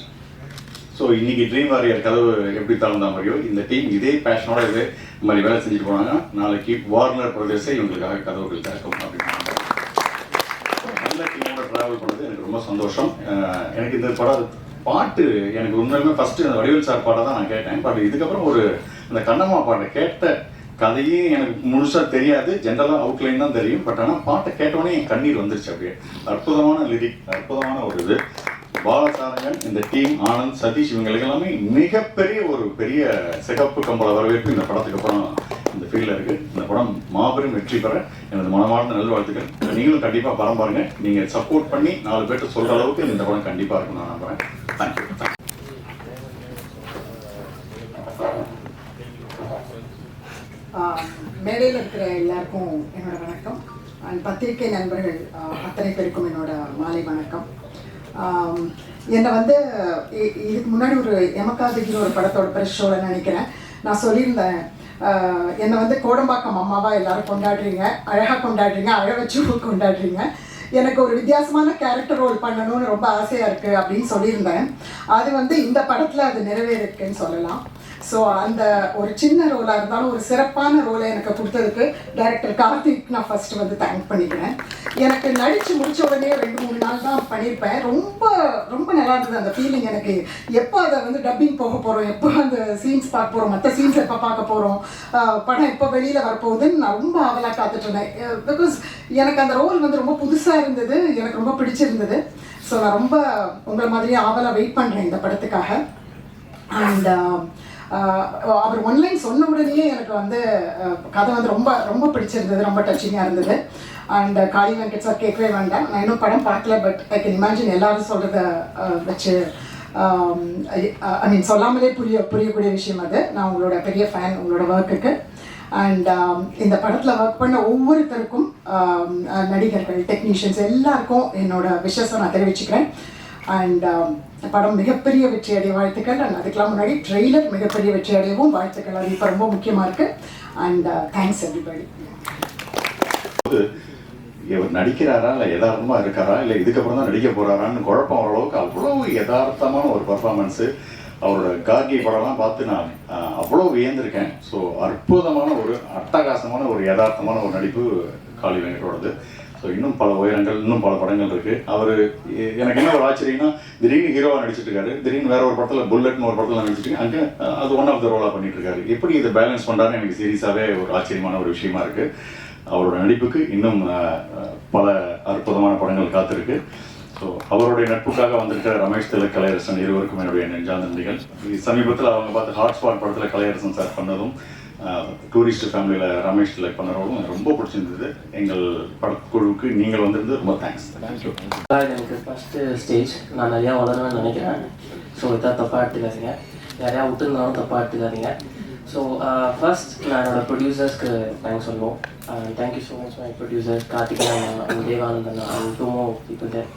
ஸோ இன்னைக்கு ட்ரீம் வாரியர் கதவு எப்படி தகுந்த மாதிரியோ இந்த டீம் இதே பேஷனோட இதே இந்த மாதிரி வேலை செஞ்சுட்டு போனாங்கன்னா நாளைக்கு வார்னர் பிரதேசம் இவங்களுக்காக கதவுகள் திறக்கும் அப்படின்னு நல்ல டீமோட ட்ராவல் பண்ணது எனக்கு ரொம்ப சந்தோஷம். எனக்கு இந்த பாட்டு எனக்கு உண்மையுமே ஃபர்ஸ்ட் அந்த வடிவேல் சார் பாட்டை தான் நான் கேட்டேன். பட் இதுக்கப்புறம் ஒரு அந்த கண்ணம்மா பாட்டை கேட்ட கதையும் எனக்கு முழுசாக தெரியாது, ஜென்ரலாக அவுட்லைன் தான் தெரியும். பட் ஆனால் பாட்டை கேட்டோடனே என் கண்ணீர் வந்துருச்சு. அப்படியே அற்புதமான லிரிக், அற்புதமான ஒரு இது. பாலசாரங்கன், இந்த டீம், ஆனந்த், சதீஷ், இவங்களுக்கு எல்லாமே மிகப்பெரிய ஒரு பெரிய சிகப்பு கம்பள வரவேற்பு இந்த படத்துக்கு அப்புறம் இந்த ஃபீல்டில் இருக்குது. இந்த படம் மாபெரும் வெற்றி பெற எனது மனமார்ந்த நல்வாழ்த்துக்கள். நீங்களும் கண்டிப்பாக படம் பாருங்கள். நீங்கள் சப்போர்ட் பண்ணி 4 பேர்கிட்ட சொல்கிற அளவுக்கு இந்த படம் கண்டிப்பாக இருக்கும் நான் நம்புகிறேன். தேங்க்யூ. மேடையில் இருக்கிற எல்லாருக்கும் என்னோட வணக்கம். பத்திரிகை நண்பர்கள் அத்தனை பேருக்கும் என்னோட மாலை வணக்கம். என்னை வந்து இதுக்கு முன்னாடி ஒரு எமக்காதிகிற ஒரு படத்தோட ப்ரெஸ் ஷோவில் நினைக்கிறேன் நான் சொல்லியிருந்தேன், என்னை வந்து கோடம்பாக்கம் அம்மாவாக எல்லாரும் கொண்டாடுறீங்க, அழகாக கொண்டாடுறீங்க, அழ வச்சு கொண்டாடுறீங்க, எனக்கு ஒரு வித்தியாசமான கேரக்டர் ரோல் பண்ணணும்னு ரொம்ப ஆசையாக இருக்குது அப்படின்னு சொல்லியிருந்தேன். அது வந்து இந்த படத்தில் அது நிறைவேறிருக்குன்னு சொல்லலாம். ஸோ அந்த ஒரு சின்ன ரோலாக இருந்தாலும் ஒரு சிறப்பான ரோலை எனக்கு கொடுத்ததுக்கு டைரக்டர் கார்த்திக் நான் ஃபஸ்ட்டு வந்து தேங்க் பண்ணிக்கிறேன். எனக்கு நடித்து முடித்த உடனே 2-3 நாள் தான் பண்ணியிருப்பேன். ரொம்ப ரொம்ப நல்லா இருந்தது அந்த ஃபீலிங். எனக்கு எப்போ அதை வந்து டப்பிங் போக போகிறோம், எப்போ அந்த சீன்ஸ் பார்க்க போகிறோம், மற்ற சீன்ஸ் எப்போ பார்க்க போகிறோம், படம் எப்போ வெளியில் வரப்போகுதுன்னு நான் ரொம்ப ஆவலாக காத்துட்ருந்தேன். பிகாஸ் எனக்கு அந்த ரோல் வந்து ரொம்ப புதுசாக இருந்தது, எனக்கு ரொம்ப பிடிச்சிருந்தது. ஸோ நான் ரொம்ப உங்களை மாதிரியே ஆவலாக வெயிட் பண்ணுறேன் இந்த படத்துக்காக. அண்ட் அவர் ஒன்லைன் சொன்ன உடனேயே எனக்கு வந்து கதை வந்து ரொம்ப ரொம்ப பிடிச்சிருந்தது, ரொம்ப டச்சிங்காக இருந்தது. அண்ட் காளி வெங்கட் சார் கேட்கவே வேண்டாம், நான் இன்னும் படம் பார்க்கல, பட் ஐ கேன் இமேஜின் எல்லாரும் சொல்கிறத வச்சு ஐ மீன் சொல்லாமலே புரியக்கூடிய விஷயம் அது. நான் உங்களோட பெரிய ஃபேன் உங்களோட ஒர்க்குக்கு. அண்ட் இந்த படத்தில் ஒர்க் பண்ண ஒவ்வொருத்தருக்கும், நடிகர்கள், டெக்னீஷியன்ஸ் எல்லாருக்கும் என்னோட விஷஸை நான் தெரிவிச்சுக்கிறேன். அண்ட் படம் மிகப்பெரிய வெற்றி அடைய வாழ்த்துக்கள். அண்ட் அதுக்கெல்லாம் முன்னாடி ட்ரெய்லர் மிகப்பெரிய வெற்றி அடையவும் வாழ்த்துக்கள். அது இப்போ ரொம்ப முக்கியமாக இருக்குது. And thanks everybody. இவர் நடிக்கிறாரா இல்லை யதார்த்தமாக இருக்காரா இல்லை இதுக்கப்புறம் தான் நடிக்க போகிறாரான்னு குழப்பம் ஓரளவுக்கு அவ்வளோ யதார்த்தமான ஒரு பர்ஃபார்மன்ஸு. அவரோட கார்கி படம்லாம் பார்த்து நான் அவ்வளோ வியந்திருக்கேன். ஸோ அற்புதமான ஒரு அட்டகாசமான ஒரு யதார்த்தமான ஒரு நடிப்பு காளி வெங்கடோடது. ஸோ இன்னும் பல உயரங்கள், இன்னும் பல படங்கள் இருக்குது. அவர் எனக்கு என்ன ஒரு ஆச்சரியம்னா, திடீர்னு ஹீரோவாக நடிச்சிட்டு இருக்காரு, திடீர்னு வேற ஒரு படத்தில் புல்லட்னு ஒரு படத்தில் நடிச்சிட்டு அங்கே அது ஒன் ஆஃப் த ரோலாக பண்ணிட்டு இருக்காரு. எப்படி இதை பேலன்ஸ் பண்ணுறாருன்னு எனக்கு சீரியஸாகவே ஒரு ஆச்சரியமான ஒரு விஷயமா இருக்குது. அவரோட நடிப்புக்கு இன்னும் பல அற்புதமான படங்கள் காத்திருக்கு. ஸோ அவருடைய நட்புக்காக வந்திருக்கிற ரமேஷ் திலக், கலையரசன் இருவருக்கும் என்னுடைய நெஞ்சார்ந்த நன்றிகள். சமீபத்தில் அவங்க பார்த்து ஹாட்ஸ்பாட் படத்தில் கலையரசன் சார் பண்ணதும், டூரிஸ்ட் ஃபேமிலியில் ரமேஷ் திலக் பண்ணுறதும் எனக்கு ரொம்ப பிடிச்சிருந்தது. எங்கள் படக்குழுவுக்கு நீங்கள் வந்திருந்து ரொம்ப தேங்க்ஸ். தேங்க்யூ. எனக்கு ஃபஸ்ட்டு ஸ்டேஜ் நான் நிறையா வளரணும்னு நினைக்கிறேன். ஸோ இதாக தப்பாக எடுத்துக்காதீங்க, யாரையா விட்டுருந்தாலும் தப்பாக எடுத்துக்காதீங்க. ஸோ ஃபர்ஸ்ட் நான் என்னோடய ப்ரொடியூசர்ஸ்க்கு தேங்க்ஸ் சொல்லுவோம். Thank you so much my producers Karthikeyan and Devanandan and two more people there.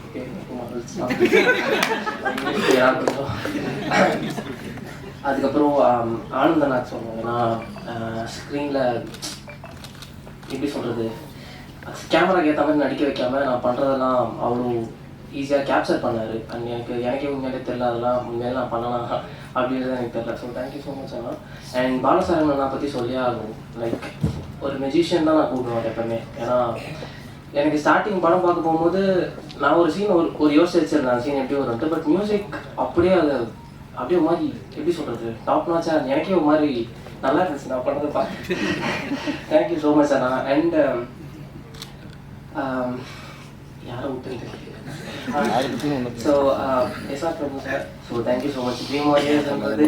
அதுக்கப்புறம் ஆனந்தநாத் சொல்லுவாங்க. நான் ஸ்க்ரீனில் எப்படி சொல்கிறது, கேமராக்கு ஏற்ற மாதிரி நடிக்க வைக்காமல் நான் பண்ணுறதெல்லாம் அவ்வளோ ஈஸியாக கேப்சர் பண்ணார். அண்ட் எனக்கே உண்மையிலே தெரியல, அதெல்லாம் உண்மையிலே நான் பண்ணலாம் அப்படின்றது எனக்கு தெரியல. ஸோ தேங்க்யூ ஸோ மச் அண்ணா. அண்ட் பாலசாரங்கண்ணா பற்றி சொல்லியே ஆகும். லைக் ஒரு மெஜிஷியன் தான் நான் கூப்பிடுவேன் எப்பவுமே. ஏன்னா எனக்கு ஸ்டார்டிங் படம் பார்க்க போகும்போது நான் ஒரு சீன் ஒரு யோசிச்சு வச்சிருந்தேன், சீன் எப்படி வரும்ட்டு. பட் மியூசிக் அப்படியே அது அப்படியே ஒரு மாதிரி எப்படி சொல்கிறது, டாப் நாச்சா எனக்கே ஒரு மாதிரி நல்லா இருந்துச்சு நான் பண்ணுறதை பார்த்து. தேங்க்யூ ஸோ மச் அண்ணா. அண்ட் யாரை விட்டுருக்கு so SR Prabhu sir. So thank you so much. Dream வாரியர்ஸ்ன்றது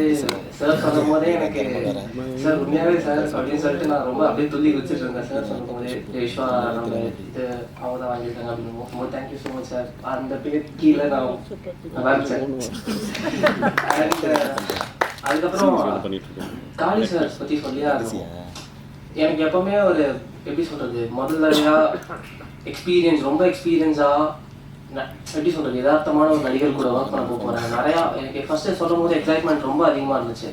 சார் சொல்லும் போதே எனக்கு சார் உண்மையாகவே சார் அப்படின்னு சொல்லிட்டு நான் ரொம்ப அப்படியே துள்ளி குதிச்சுட்டு இருந்தேன். சார் சொல்லும் போதே விஸ்வா நம்ம இது அவங்க தான் வாங்கியிருக்காங்க அப்படின்னு ரொம்ப தேங்க்யூ ஸோ மச் சார். அந்த பேர் கீழே நான் நல்லா இருந்தேன். அண்ட் அதுக்கப்புறம் காளி சார் பற்றி சொல்லியா இருக்கும். எனக்கு எப்பவுமே ஒரு எப்படி சொல்கிறது, முதல்லையாக ரொம்ப எக்ஸ்பீரியன்ஸாக எப்படி சொல்கிறது, யதார்த்தமான ஒரு நடிகர் கூட ஒர்க் பண்ண போகிறேன். நிறையா எனக்கு ஃபஸ்ட்டு சொல்லும் போது எக்ஸைட்மெண்ட் ரொம்ப அதிகமாக இருந்துச்சு.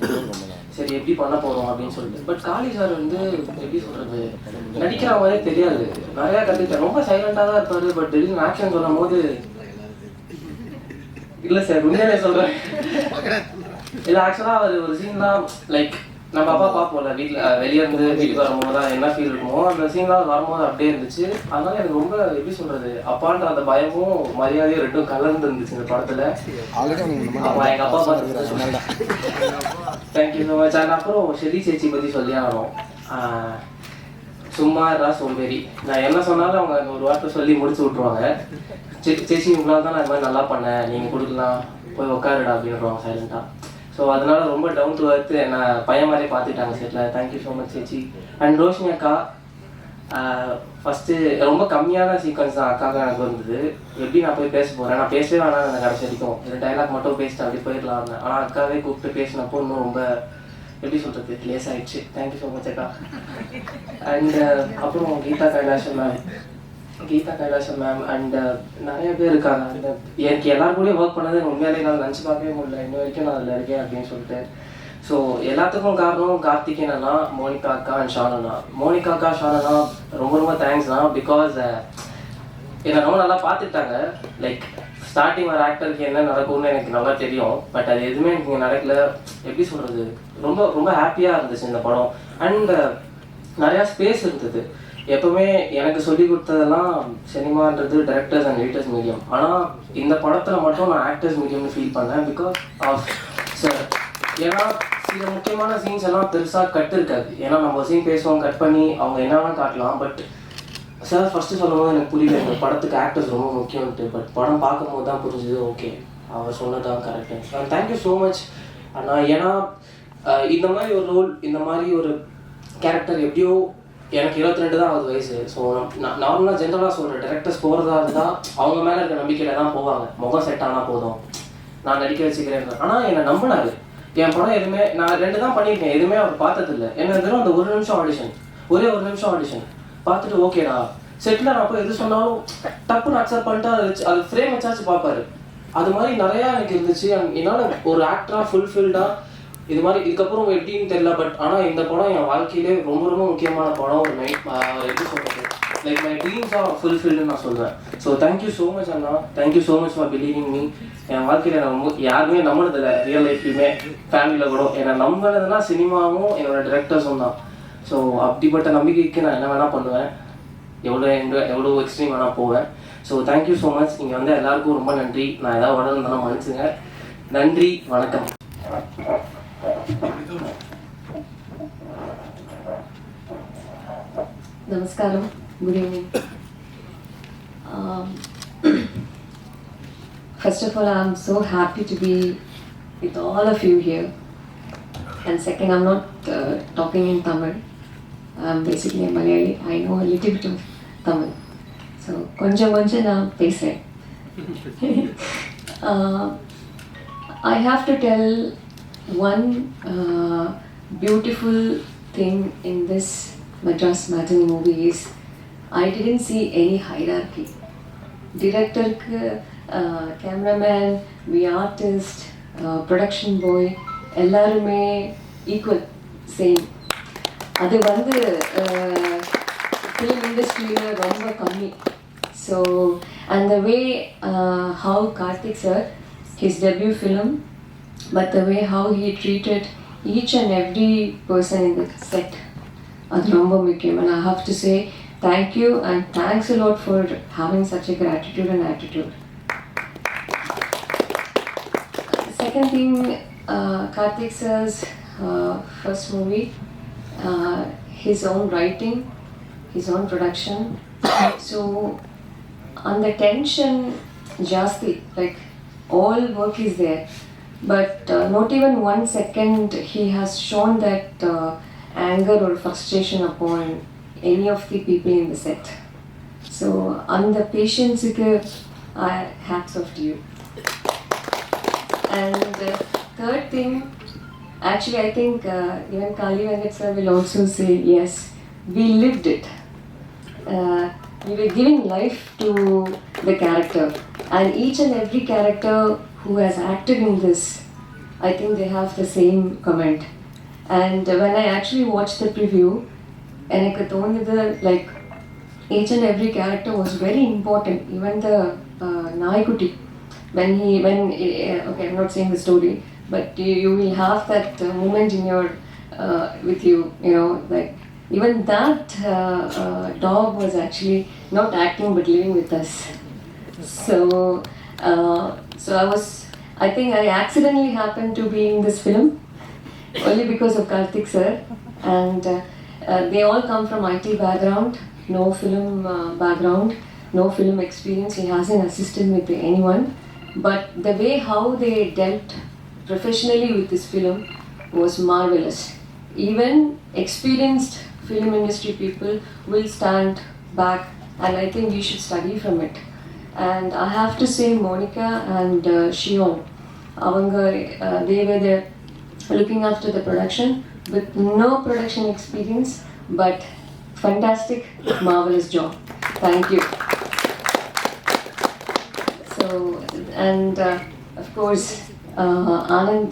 சரி எப்படி பண்ண போகிறோம் அப்படின்னு சொல்லிட்டு. பட் காளி சார் வந்து எப்படி சொல்கிறது, நடிக்கிற மாதிரியே தெரியாது. நிறையா கற்றுக்கிட்டேன். ரொம்ப சைலண்டாக தான் இருப்பார். பட் திடீர்னு ஆக்ஷன் சொல்லும் போது இல்லை சார் உண்மையிலே சொல்கிறேன். இல்லை ஆக்சுவலாக அவர் ஒரு சீன்லாம் லைக் நம்ம அப்பா பார்ப்போம்ல வீட்டில் வெளியே இருந்து வீட்டுக்கு வரும்போது தான் என்ன ஃபீல் இருக்குமோ அந்த சீன்லாம் வரும்போது அப்படியே இருந்துச்சு. அதனால எனக்கு ரொம்ப எப்படி சொல்கிறது, அப்பான்ற அந்த பயமும் மரியாதையும் ரெண்டும் கலந்து இருந்துச்சு இந்த படத்தில். எங்கள் அப்பா பார்த்து தேங்க்யூ ஸோ மச். அண்ட் அப்புறம் ஷெரி சேச்சி பற்றி சொல்லி ஆகணும். சும்மா சோம்பேறி நான் என்ன சொன்னாலும் அவங்க ஒரு வார்த்தை சொல்லி முடிச்சு விட்ருவாங்க. சேச்சி உங்களால் தான் நான் இது மாதிரி நல்லா பண்ணேன், நீங்கள் கொடுக்கலாம் போய் உட்காருடா அப்படின்றாங்க சைலண்டாக. ஸோ அதனால ரொம்ப டவுன் டு அர்த் என்ன பையன் மாதிரியே பார்த்துட்டாங்க செட்டில். தேங்க்யூ ஸோ மச் சேச்சி. அண்ட் ரோஷினி அக்கா ஃபஸ்ட்டு ரொம்ப கம்மியான சீக்வன்ஸ் தான் அக்காவுக்கு எனக்கு இருந்தது. எப்படி நான் போய் பேச போகிறேன், நான் பேசவே வேணாம் அந்த கடைசி வரைக்கும் 2 டைலாக் மட்டும் பேசிட்டு அப்படி போயிடலாம். ஆனால் அக்காவே கூப்பிட்டு பேசினப்போ இன்னும் ரொம்ப எப்படி சொல்கிறது லேஸ் ஆகிடுச்சு. தேங்க்யூ ஸோ மச் அக்கா. அண்ட் அப்புறம் கீதா கைலாசம் மேம் அண்ட் நிறைய பேர் இருக்காங்க. அந்த எனக்கு எல்லாரும் கூட ஒர்க் பண்ணது உண்மையாலே நான் நினச்சி பார்க்கவே முடியல. இன்ன வரைக்கும் நான் அதில் இருக்கேன் அப்படின்னு சொல்லிட்டு. ஸோ எல்லாத்துக்கும் காரணம் கார்த்திகேயன் அண்ணா, மோனிகா அக்கா அண்ட் ஷானண்ணா. மோனிகா அக்கா ஷானண்ணா ரொம்ப ரொம்ப தேங்க்ஸ்ண்ணா. பிகாஸ் என்னை ரொம்ப நல்லா பார்த்துட்டாங்க. லைக் ஸ்டார்டிங் ஒரு ஆக்டருக்கு என்ன நடக்கும்னு எனக்கு நல்லா தெரியும். பட் அது எதுவுமே எனக்கு இங்கே நடக்கல. எப்படி சொல்கிறது, ரொம்ப ரொம்ப ஹாப்பியாக இருந்துச்சு இந்த படம். அண்ட் நிறையா ஸ்பேஸ் இருந்தது. எப்பவுமே எனக்கு சொல்லி கொடுத்ததெல்லாம் சினிமான்றது டைரக்டர்ஸ் அண்ட் எடிட்டர்ஸ் மீடியம். ஆனால் இந்த படத்தில் மட்டும் நான் ஆக்டர்ஸ் மீடியம்னு ஃபீல் பண்ணேன். Because of sir. ஏன்னா சில முக்கியமான சீன்ஸ் எல்லாம் பெருசாக கட் இருக்காது. ஏன்னா நம்ம சீன் பேசுவோம், கட் பண்ணி அவங்க என்னென்னா காட்டலாம். பட் சார் ஃபஸ்ட்டு சொல்லும் போது எனக்கு புரியல இந்த படத்துக்கு ஆக்டர்ஸ் ரொம்ப முக்கியம்ட்டு. பட் படம் பார்க்கும்போது தான் புரிஞ்சுது, ஓகே அவர் சொன்னதான் correct. So thank you so much அண்ணா. ஏன்னா இந்த மாதிரி ஒரு ரோல், இந்த மாதிரி ஒரு கேரக்டர் எப்படியோ எனக்கு 22 தான் ஆகுது வயசு. ஸோ நான் நார்மலாக ஜென்ரலாக சொல்கிறேன், டேரக்டர்ஸ் போகிறதா இருந்தால் அவங்க மேலே இருக்க நம்பிக்கையில் தான் போவாங்க. முகம் செட் ஆனால் போதும் நான் நடிக்க வச்சுக்கிறேன். ஆனால் என்னை நம்பினாரு. என் படம் எதுவுமே நான் 2 தான் பண்ணியிருக்கேன், எதுவுமே அவர் பார்த்ததில்லை. என்ன வெறும் அந்த 1 நிமிஷம் ஆடிஷன், ஒரே 1 நிமிஷம் ஆடிஷன் பார்த்துட்டு ஓகேடா செட்டில் நான் போய் எது சொன்னாலும் டப்புன்னு அக்செப்ட் பண்ணிட்டு அது ஃப்ரேம் வச்சாச்சு பார்ப்பாரு. அது மாதிரி நிறையா எனக்கு இருந்துச்சு. என்னால் ஒரு ஆக்டராக ஃபுல்ஃபில்டாக இது மாதிரி இதுக்கப்புறம் எப்படின்னு தெரியல. பட் ஆனால் இந்த படம் என் வாழ்க்கையிலே ரொம்ப ரொம்ப முக்கியமான படம். ஒரு நைட் எப்படி சொல்கிறது, லைக் மை ட்ரீம்ஸ் ஆர் ஃபுல்ஃபில்டுன்னு நான் சொல்லுவேன். ஸோ தேங்க்யூ ஸோ மச் அண்ணா, thank you so much for believing me. என் வாழ்க்கையில் நான் யாருமே நம்பினதில்லை, ரியல் லைஃப்லையுமே ஃபேமிலியில் கூட என்னை நம்பினதுன்னா சினிமாவும் என்னோட டிரெக்டர்ஸும் தான். ஸோ அப்படிப்பட்ட நம்பிக்கைக்கு நான் என்ன வேணால் பண்ணுவேன், எவ்வளோ எக்ஸ்ட்ரீம் வேணால் போவேன். So thank you so much. இங்கே வந்து எல்லாருக்கும் ரொம்ப நன்றி. நான் ஏதாவது வளர்ந்தாலும் மன்னிச்சுங்க. நன்றி, வணக்கம். Namaskaram, good evening. First of all, I'm so happy to be with all of you here. And second, I'm not talking in Tamil. I'm basically a Malayali. I know a little bit of Tamil. So, konjam na pese. I have to tell one beautiful thing in this Madras Matinee movie is I didn't see any hierarchy. Director, cameraman, we artist, production boy, எல்லாருமே equal, same. அது வந்து film industry-ல ரொம்ப கம்மி. So, and the way how Karthik sir, his debut film, but the way how he treated each and every person in the set, அது ரொம்ப முக்கியம். And I have to say thank you and thanks a lot for having such a gratitude and attitude. Second thing, Karthik sir's first movie, his own writing, his own production. So on the tension jasti, like all work is there, but not even 1 second he has shown that anger or frustration upon any of the people in the set. So on the patience, hats off to you. And third thing, actually I think even Kali Venkat sir will also say yes, we lived it. We were giving life to the character, and each and every character who has acted in this, I think they have the same comment. And when I actually watched the preview, எனக்கு தோணுது like each and every character was very important. Even the நாய்க்குட்டி, when okay, I'm not saying the story, but you will have that moment in your with you know, like even that dog was actually not acting but living with us. So I think I accidentally happened to be in this film only because of Karthik sir, and they all come from IT background, no film background, no film experience. He hasn't assisted with anyone, but the way how they dealt professionally with this film was marvelous. Even experienced film industry people will stand back, and I think we should study from it. And I have to say Monica and Shion, they were there looking after the production with no production experience, but fantastic, marvelous job. Thank you. So, and of course, Anand,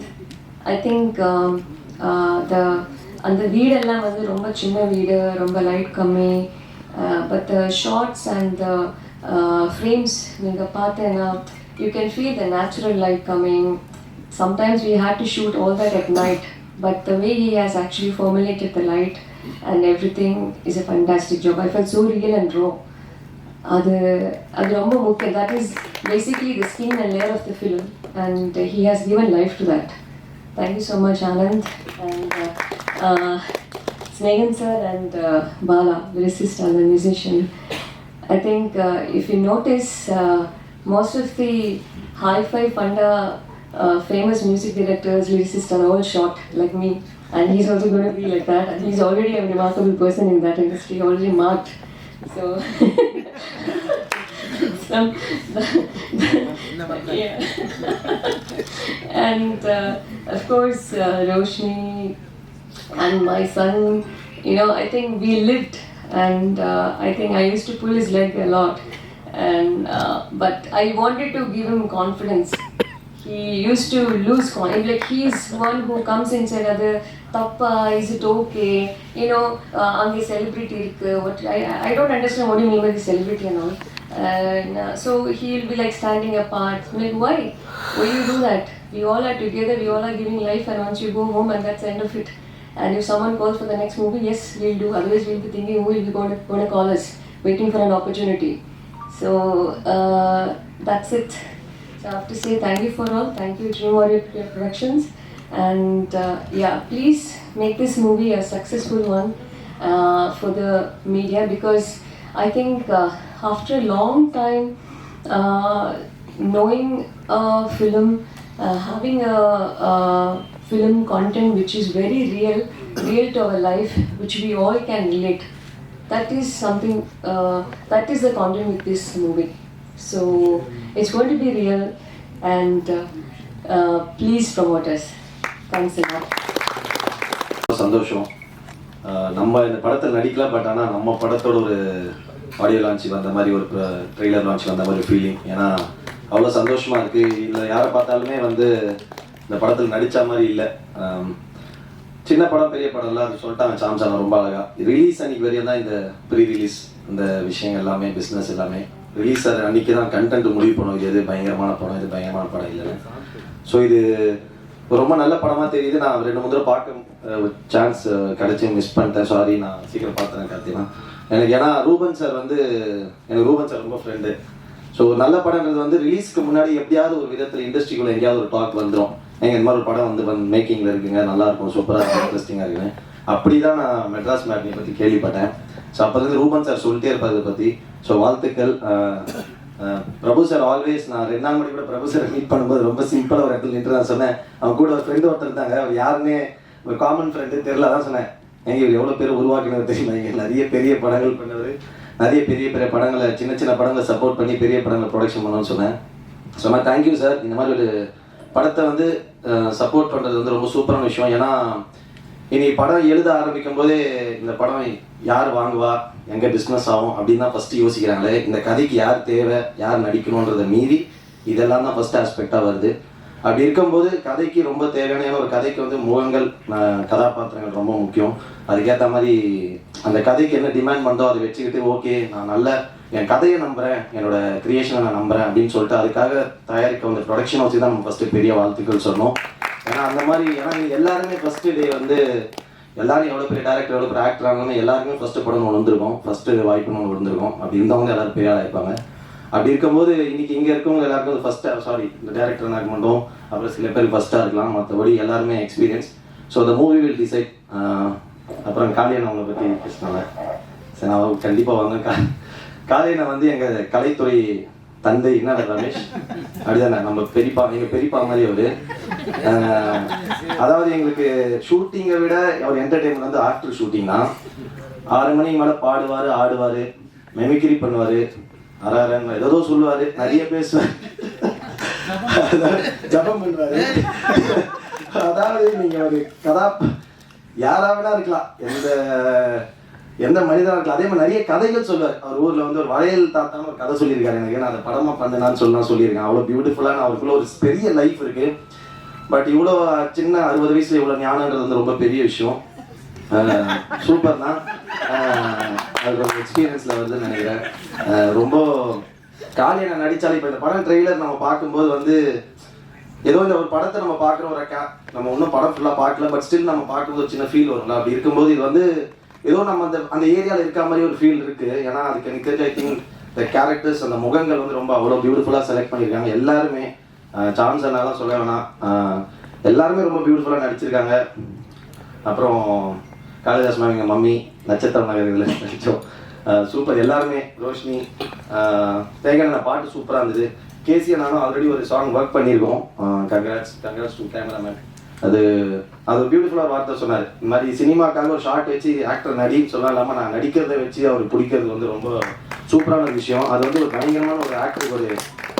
I think அந்த வீடெல்லாம் வந்து ரொம்ப சின்ன வீடு, ரொம்ப light கம்மி, but the shots and the frames நீங்கள் பார்த்தேன்னா you can feel the natural light coming. Sometimes we had to shoot all that at night, but the way he has actually formulated the light and everything is a fantastic job. I felt so real and raw. அது ரொம்ப முக்கியம். That is basically the skin and layer of the film, and he has given life to that. Thank you so much, Anand, and Snehan sir and Bala, lyricist and the musician. I think if you notice, most of the hi-fi funda famous music directors, lyricists are all short like me, and he's also going to be like that. And he's already a remarkable person in that industry, already marked. So, yeah. And of course, Roshni and my son, you know, I think we lived, and I think I used to pull his leg a lot, and but I wanted to give him confidence. he used to lose confidence. Like he is one who comes inside other tappa, is it okay, you know, on the celebrity what I don't understand what you mean by the celebrity and all. And so he'll be like standing apart. I'm like, why you do that? We all are together, we all are giving life, and once you go home and that's the end of it. And if someone calls for the next movie, yes, we'll do. Otherwise we'll be thinking who will be going to call us, waiting for an opportunity. So that's it. So I have to say thank you for all. Thank you Dream Warrior Productions. And yeah, please make this movie a successful one for the media, because I think after a long time, knowing a film, having a film content which is very real to our life, which we all can relate, that is something, that is the content with this movie. So it's going to be real, and please promote us. Thanks a lot. சந்தோஷம். நம்ம இந்த படத்தில் நடிக்கல, but ஆனால் நம்ம படத்தோட ஒரு audio launch வந்த மாதிரி, ஒரு ட்ரெய்லர் லான்ச் வந்த மாதிரி ஃபீலிங். ஏன்னா அவ்வளோ சந்தோஷமாக இருக்குது. இல்லை யாரை பார்த்தாலுமே வந்து இந்த படத்தில் நடித்த மாதிரி இல்லை. சின்ன படம் பெரிய படம்லாம் அது சொல்லிட்டாங்க சாம்சானா ரொம்ப அழகாக. ரிலீஸ் அன்றைக்கி வரையும் தான் இந்த ப்ரீ ரிலீஸ் இந்த விஷயம் எல்லாமே, பிஸ்னஸ் எல்லாமே. ரிலீஸ் அது அன்றைக்கி தான் கண்டென்ட் முடிவு பண்ணும், இது பயங்கரமான படம், இது பயங்கரமான படம் இல்லைன்னு. ஸோ இது ரொம்ப நல்ல படமாக தெரியுது. நான் 2-3 தடவை பார்க்க சான்ஸ் கிடச்சி மிஸ் பண்ணிட்டேன். சாரி, நான் சீக்கிரம் பார்த்துறேன் கார்த்தினா எனக்கு. ஏன்னா ரூபன் சார் வந்து எனக்கு ரூபன் சார் ரொம்ப ஃப்ரெண்டு. ஸோ நல்ல படங்கிறது வந்து ரிலீஸ்க்கு முன்னாடி எப்படியாவது ஒரு விதத்தில் இண்டஸ்ட்ரிக்குள்ளே எங்கேயாவது ஒரு டாக் வந்துடும். எங்கள் இந்த மாதிரி ஒரு படம் வந்து மேக்கிங்கில் இருக்குங்க, நல்லாயிருக்கும், சூப்பராக இருக்கும், இன்ட்ரெஸ்டிங்காக இருக்குன்னு. அப்படி தான் நான் மெட்ராஸ் மேட்னியை பற்றி கேள்விப்பட்டேன். ஸோ அப்போ வந்து ரூபன் சார் சொல்லிட்டே இருப்பார் இதை பற்றி. ஸோ வாழ்த்துக்கள். பிரபு சார் ஆல்வேஸ், நான் 2 நாள் முன்னாடி கூட பிரபு சாரை மீட் பண்ணும்போது ரொம்ப சிம்பிளாக ஒரு இடத்துல நின்று நான் சொன்னேன். அவங்க கூட ஒரு ஃப்ரெண்டு ஒருத்தர் இருந்தாங்க, அவர் யாருன்னே ஒரு காமன் ஃப்ரெண்டு தெரியல. தான் சொன்னேன், எங்கள் இவர் எவ்வளோ பேர் உருவாக்கினது தெரியுமா, இங்கே நிறைய பெரிய படங்கள் பண்ணவர், நிறைய பெரிய பெரிய படங்களை, சின்ன படங்களை சப்போர்ட் பண்ணி பெரிய படங்களை ப்ரொடக்ஷன் பண்ணணும்னு சொன்னேன். சொன்னால் தேங்க்யூ சார். இந்த மாதிரி ஒரு படத்தை வந்து சப்போர்ட் பண்ணுறது வந்து ரொம்ப சூப்பரான விஷயம். ஏன்னா இனி படம் எழுத ஆரம்பிக்கும் போதே இந்த படம் யார் வாங்குவா, எங்கே பிஸ்னஸ் ஆகும் அப்படின்னு தான் ஃபஸ்ட்டு யோசிக்கிறாங்களே. இந்த கதைக்கு யார் தேவை, யார் நடிக்கணுன்றதை மீறி இதெல்லாம் தான் ஃபஸ்ட் ஆஸ்பெக்டாக வருது. அப்படி இருக்கும்போது கதைக்கு ரொம்ப தேவையான, ஒரு கதைக்கு வந்து முகங்கள், கதாபாத்திரங்கள் ரொம்ப முக்கியம். அதுக்கேற்ற மாதிரி அந்த கதைக்கு என்ன டிமாண்ட் பண்ணுறோ அதை வச்சுக்கிட்டு, ஓகே நான் நல்ல என் கதையை நம்புகிறேன், என்னோட கிரியேஷனை நான் நம்புகிறேன் அப்படின்னு சொல்லிட்டு அதுக்காக தயாரிக்க வந்து ப்ரொடக்ஷனை வச்சு தான் நம்ம ஃபஸ்ட்டு பெரிய வாழ்த்துக்கள் சொன்னோம். ஏன்னா அந்த மாதிரி, ஏன்னா எல்லாருமே ஃபஸ்ட்டு டே வந்து எல்லாரும் எவ்வளோ பெரிய டேரக்டர், எவ்வளோ பெரிய ஆக்டர் ஆனாலும் எல்லாருமே ஃபஸ்ட்டு படம் ஒன்று வந்திருக்கோம், ஃபஸ்ட்டு வாய்ப்புன்னு ஒன்று வந்திருக்கோம். அப்படி இருந்தவங்க எல்லாரும் பெரிய ஆளாக இருப்பாங்க. அப்படி இருக்கும்போது இன்னைக்கு இங்கே இருக்கவங்க எல்லாருக்கும் ஃபஸ்ட்டாக, இந்த டேரக்டர் ஆக மாட்டோம், அப்புறம் சில பேருக்கு ஃபஸ்ட்டாக இருக்கலாம், மற்றபடி எல்லாருமே experience. So the movie will decide. அப்புறம் காளியன் அவங்களை பற்றி பேசினாங்க. சரி, நான் அவங்க கண்டிப்பாக வாங்க. காளியனை வந்து எங்கள் கலைத்துறை தந்தை என்ன ரமேஷ் அப்படிதானே, நம்ம பெரியப்பா, எங்கள் பெரியப்பா மாதிரி அவர். அதாவது எங்களுக்கு ஷூட்டிங்கை விட அவர் என்டர்டெயின்மெண்ட் வந்து ஆஃப்டர் ஷூட்டிங் தான். 6 மணிக்கு மேலே பாடுவார், ஆடுவார், மெமிக்ரி பண்ணுவார், அறாரன்னு ஏதோ சொல்லுவார், நிறைய பேசுவார், ஜபம் பண்ணுவார். அதாவது நீங்கள் ஒரு யாராவனா இருக்கலாம், எந்த மனிதனாக இருக்கலாம். அதே மாதிரி நிறைய கதைகள் சொல்லுவார். அவர் ஊரில் வந்து ஒரு வளையல் தாத்தான்னு ஒரு கதை சொல்லியிருக்காரு எனக்கு. நான் அதை படமாக பண்ணேன்னு சொல்லியிருக்கேன். அவ்வளோ பியூட்டிஃபுல்லான அவருக்குள்ள ஒரு பெரிய லைஃப் இருக்குது. பட் இவ்வளோ சின்ன 60 வயசுல இவ்வளோ ஞானன்றது வந்து ரொம்ப பெரிய விஷயம். சூப்பர் தான். அது ஒரு எக்ஸ்பீரியன்ஸில் வருதுன்னு நினைக்கிறேன். ரொம்ப காளியனை நடித்தாலும் இப்போ இந்த படம் ட்ரெய்லர் நம்ம பார்க்கும்போது வந்து ஏதோ இந்த ஒரு படத்தை நம்ம பார்க்குற ஒரு நம்ம இன்னும் படம் ஃபுல்லாக பார்க்கல, பட் ஸ்டில் நம்ம பார்க்கும்போது சின்ன ஃபீல் வரும்ல. அப்படி இருக்கும்போது இது வந்து ஏதோ நம்ம அந்த ஏரியாவில் இருக்க மாதிரி ஒரு ஃபீல் இருக்குது. ஏன்னா அதுக்கு எனக்கு ஐ திங்க் இந்த கேரக்டர்ஸ், அந்த முகங்கள் வந்து ரொம்ப அவ்வளோ பியூட்டிஃபுல்லாக செலக்ட் பண்ணியிருக்காங்க எல்லாருமே. சான்ஸ் எல்லாம் சொல்ல வேணாம், எல்லாருமே ரொம்ப பியூட்டிஃபுல்லாக நடிச்சிருக்காங்க. அப்புறம் காளிதாஸ் மேம், எங்கள் மம்மி, நட்சத்திரம் நகர் இதில் நடித்தோம், சூப்பர் எல்லாருமே. ரோஷினி, தேகன பாட்டு சூப்பராக இருந்தது. கேசியை நானும் ஆல்ரெடி ஒரு சாங் ஒர்க் பண்ணியிருக்கோம். Congrats to cameraman. அது பியூட்டிஃபுல்லாக வார்த்தை சொன்னார். இந்த மாதிரி சினிமாக்காக ஒரு ஷார்ட் வச்சு ஆக்டர் நடின்னு சொல்லலாம் இல்லாமல் நான் நடிக்கிறத வச்சு அவர் பிடிக்கிறது வந்து ரொம்ப சூப்பரான விஷயம். அது வந்து ஒரு பயங்கரமான ஒரு ஆக்டருக்கு ஒரு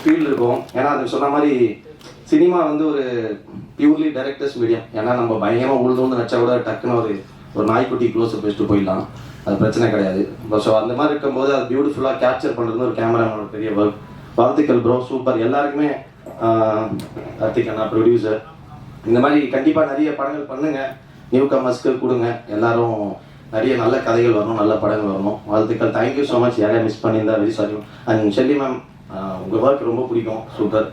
ஃபீல் இருக்கும். ஏன்னா அது சொன்ன மாதிரி சினிமா வந்து ஒரு பியூர்லி டைரக்டர்ஸ் மீடியம். ஏன்னா நம்ம பயங்கரமாக உழுது நடிச்சா கூட டக்குன்னு ஒரு நாய்க்குட்டி க்ளோஸ் வச்சுட்டு போயிடலாம், அது பிரச்சனை கிடையாது. ஸோ அந்த மாதிரி இருக்கும்போது அது பியூட்டிஃபுல்லாக கேப்சர் பண்ணுறது ஒரு கேமராமேனோட பெரிய ஒர்க். வாழ்த்துக்கள் ப்ரோ, சூப்பர். எல்லாருக்குமே கார்த்திக் அண்ணா ப்ரொடியூசர். இந்த மாதிரி கண்டிப்பாக நிறைய படங்கள் பண்ணுங்கள், நியூ கமர்ஸ்க்கு கொடுங்க. எல்லாரும் நிறைய நல்ல கதைகள் வரணும், நல்ல படங்கள் வரணும். வாழ்த்துக்கள். Thank you so much. யாரையா மிஸ் பண்ணியிருந்தா very sorry. And Shelley ma'am, உங்கள் ஒர்க் ரொம்ப பிடிக்கும், super.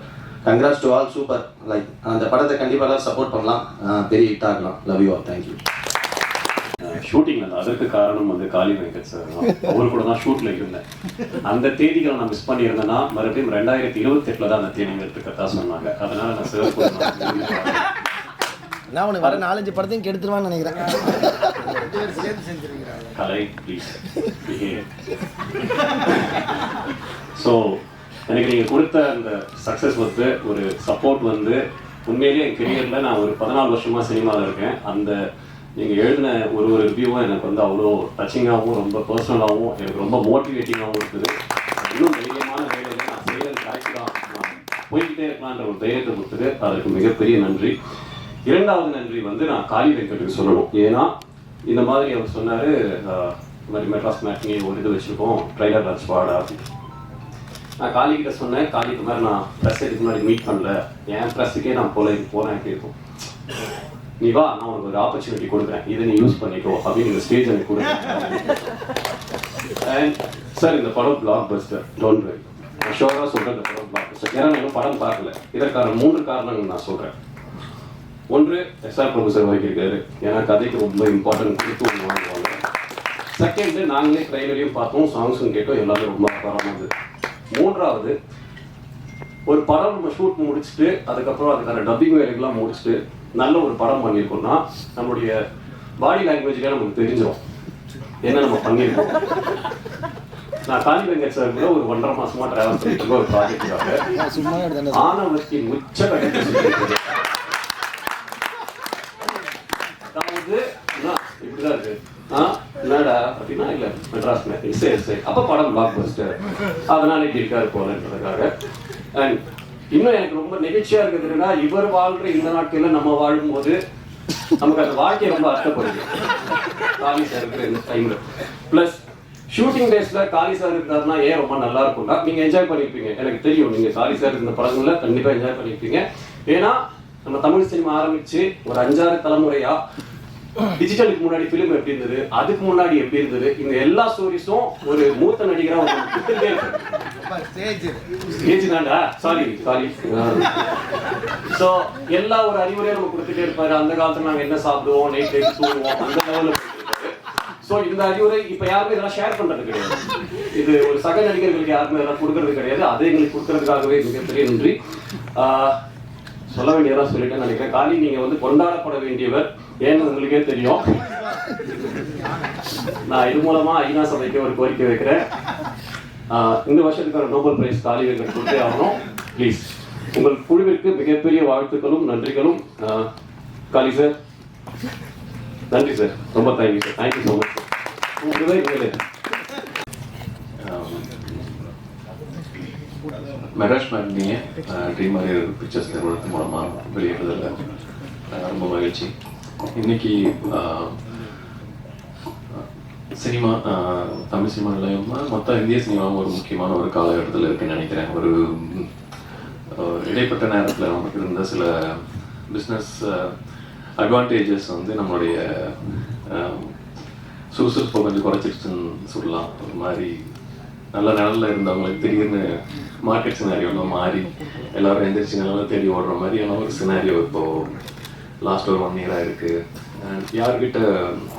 Congrats to all, super. Like அந்த படத்தை கண்டிப்பாக எல்லாம் சப்போர்ட் பண்ணலாம், பெரிய ஹிட் ஆகலாம். Love you all. Thank you. Shooting அதற்கு காரணம் வந்து காளி வெங்கட் சார் தான். அவர் கூட தான் ஷூட்டில் இருந்தேன். அந்த தேதிகளை நான் மிஸ் பண்ணியிருந்தேன்னா மறுபடியும் 2028 தான் அந்த தேதிகள் இருக்கிறதா சொன்னாங்க. அதனால நான் சார் கூட நான் உனக்கு வர 4-5 படத்தையும் கெடுத்துருவான்னு நினைக்கிறேன். கலை ப்ளீஸ். ஸோ எனக்கு நீங்கள் கொடுத்த அந்த சக்ஸஸ் வந்து ஒரு சப்போர்ட் வந்து உண்மையிலேயே என் கெரியரில் நான் ஒரு 14 வருஷமாக சினிமாவில் இருக்கேன். அந்த நீங்கள் எழுதின ஒரு ரிவ்யூவும் எனக்கு வந்து அவ்வளோ டச்சிங்காகவும் ரொம்ப பர்சனலாகவும் எனக்கு ரொம்ப மோட்டிவேட்டிங்காகவும் இருக்குது. இன்னும் தைரியமான வேலையில் நான் செய்கிறது கரெக்ட் தான், நான் போய்கிட்டே இருக்கலான்ற ஒரு தைரியத்தை கொடுத்தது, அதற்கு மிகப்பெரிய நன்றி. இரண்டாவது நன்றி வந்து நான் காளி வெங்கட்டுக்கு சொல்லணும். ஏன்னா இந்த மாதிரி அவர் சொன்னார், இந்த மாதிரி மெட்ராஸ் மேட்னி ஒரு இது வச்சுருக்கோம், ட்ரைலர் லான்ச் வாடா அப்படின்னு. நான் காளிகிட்ட சொன்னேன், காளிக்கு மாதிரி நான் ப்ரெஸ் இதுக்கு முன்னாடி மீட் பண்ணல, என் ப்ரெஸ்ஸுக்கே நான் போகிறேன் எப்படி இருக்கும், நீ வா நான் உனக்கு ஒரு ஆப்பர்ச்சுனிட்டி கொடுக்குறேன், இதை நீ யூஸ் பண்ணிக்கோ அப்படின்னு இந்த ஸ்டேஜ் எனக்கு கொடுக்குறேன். அண்ட் சார் இந்த படம் பிளாக் பஸ்டர், டோன்ட் வரி. நான் ஷோராக சொல்கிறேன் இந்த படம் பிளாக் பஸ்டர். ஏன்னா நான் படம் பார்க்கல. இதற்கான 3 காரணங்கள் நான் சொல்கிறேன். ஒன்று, எஸ்ஆர் பிரபு சார் வாங்கியிருக்காரு, ஏன்னா கதைக்கு ரொம்ப இம்பார்ட்டன்ட் கொடுத்து ஒன்று வாங்குவாங்க. செகண்டு, நாங்களே ட்ரைலரையும் பார்த்தோம், சாங்ஸும் கேட்டோம், எல்லாமே ரொம்ப அபாரமாக இருந்தது. மூன்றாவது, ஒரு படம் நம்ம ஷூட் முடிச்சுட்டு அதுக்கப்புறம் அதுக்கான டப்பிங் வேலைகள்லாம் முடிச்சுட்டு நல்ல ஒரு படம் பண்ணியிருக்கோம்னா நம்மளுடைய பாடி லாங்குவேஜ்லேயே நமக்கு தெரிஞ்சிடும் என்ன நம்ம பண்ணியிருக்கோம். நான் காளி வெங்கட் சார் கூட ஒரு 1.5 மாசமா டிராவல் பண்ணிட்டு இருக்க ஒரு ப்ராஜெக்டுக்காக ஆணவத்தின் உச்ச கட்டத்தை இப்படிதான் இருக்கு. என்னடா அப்படின்னா இல்ல மெட்ராஸ் மேட்டிங், சரி அப்ப படம் பிளாக் பஸ்டர், அதனால இப்படி இருக்காரு போலன்றதுக்காக. அண்ட் இன்னும் எனக்கு ரொம்ப நெகிழ்ச்சியா இருக்குதுன்னா, இவர் வாழ்ற இந்த நாட்கள்ல நம்ம வாழும்போது நமக்கு அந்த வாழ்க்கையை ரொம்ப அர்த்தப்படுது காளி சார் இருக்கிற இந்த டைம்ல. பிளஸ் ஷூட்டிங் டேஸ்ல காளி சார் இருக்காருன்னா ஏன் ரொம்ப நல்லா இருக்கும்னா நீங்க என்ஜாய் பண்ணிருப்பீங்க. எனக்கு தெரியும் நீங்க காளி சார் இந்த படங்கள்ல கண்டிப்பா என்ஜாய் பண்ணிருப்பீங்க. ஏன்னா நம்ம தமிழ் சினிமா ஆரம்பிச்சு ஒரு 5-6 தலைமுறையா டிஜிட்டலுக்கு முன்னாடி பிலிம் எப்படி இருந்தது, அதுக்கு முன்னாடி எப்படி இருந்தது, இந்த எல்லா ஸ்டோரிஸும் ஒரு மூத்த நடிகரா சோ எல்லா ஒரு அறிவுரையும் நம்ம கொடுத்துட்டே இருப்பாரு. அந்த காலத்துல நாங்க என்ன சாப்பிடுவோம், நைட் தூங்குவோம், அந்த லெவல்ல. சோ இந்த அறிவுரை இப்ப யாருமே இதெல்லாம் ஷேர் பண்றது கிடையாது. இது ஒரு சக நடிகர்களுக்கு யாருமே இதெல்லாம் கொடுக்கறது கிடையாது. அதை எங்களுக்கு கொடுக்கறதுக்காகவே மிகப்பெரிய நன்றி. சொல்ல வேண்டியதெல்லாம் சொல்லிட்டேன்னு நினைக்கிறேன். காளி நீங்க வந்து கொண்டாடப்பட வேண்டியவர், ஏன்னு உங்களுக்கே தெரியும். நான் இது மூலமா ஐநா சபைக்கு ஒரு கோரிக்கை வைக்கிறேன். இந்த வருஷத்துக்கான நோபல் பிரைஸ் காளி வெங்கட் கொடுத்தே ஆகணும். ப்ளீஸ் உங்கள் குழுவிற்கு மிகப்பெரிய வாழ்த்துக்களும் நன்றிகளும். காளி சார் நன்றி சார், ரொம்ப thank you sir, thank you so much. Madras மேட்னியை ட்ரீம் அரியர் பிக்சர்ஸ் நிறுவனத்து மூலமாக வெளியிடுறதில் ரொம்ப மகிழ்ச்சி. இன்னைக்கு சினிமா, தமிழ் சினிமா இல்லாமல் மொத்த இந்திய சினிமாவும் ஒரு முக்கியமான ஒரு காலகட்டத்தில் இருக்குன்னு நினைக்கிறேன். ஒரு இடைப்பட்ட நேரத்தில் நமக்கு இருந்த சில பிஸ்னஸ் அட்வான்டேஜஸ் வந்து நம்மளுடைய சுறுசுறுப்பை கொஞ்சம் குறைச்சிருச்சுன்னு சொல்லலாம். ஒரு மாதிரி நல்ல நிலையில் இருந்தவங்களுக்கு திடீர்னு மார்க்கெட் சினாரியோலாம் மாறி எல்லாரும் எந்திரிச்சு நல்லா தேடி ஓடுற மாதிரியான ஒரு சினாரியோ இப்போது லாஸ்ட் ஒரு 1 இயராக இருக்குது. யார்கிட்ட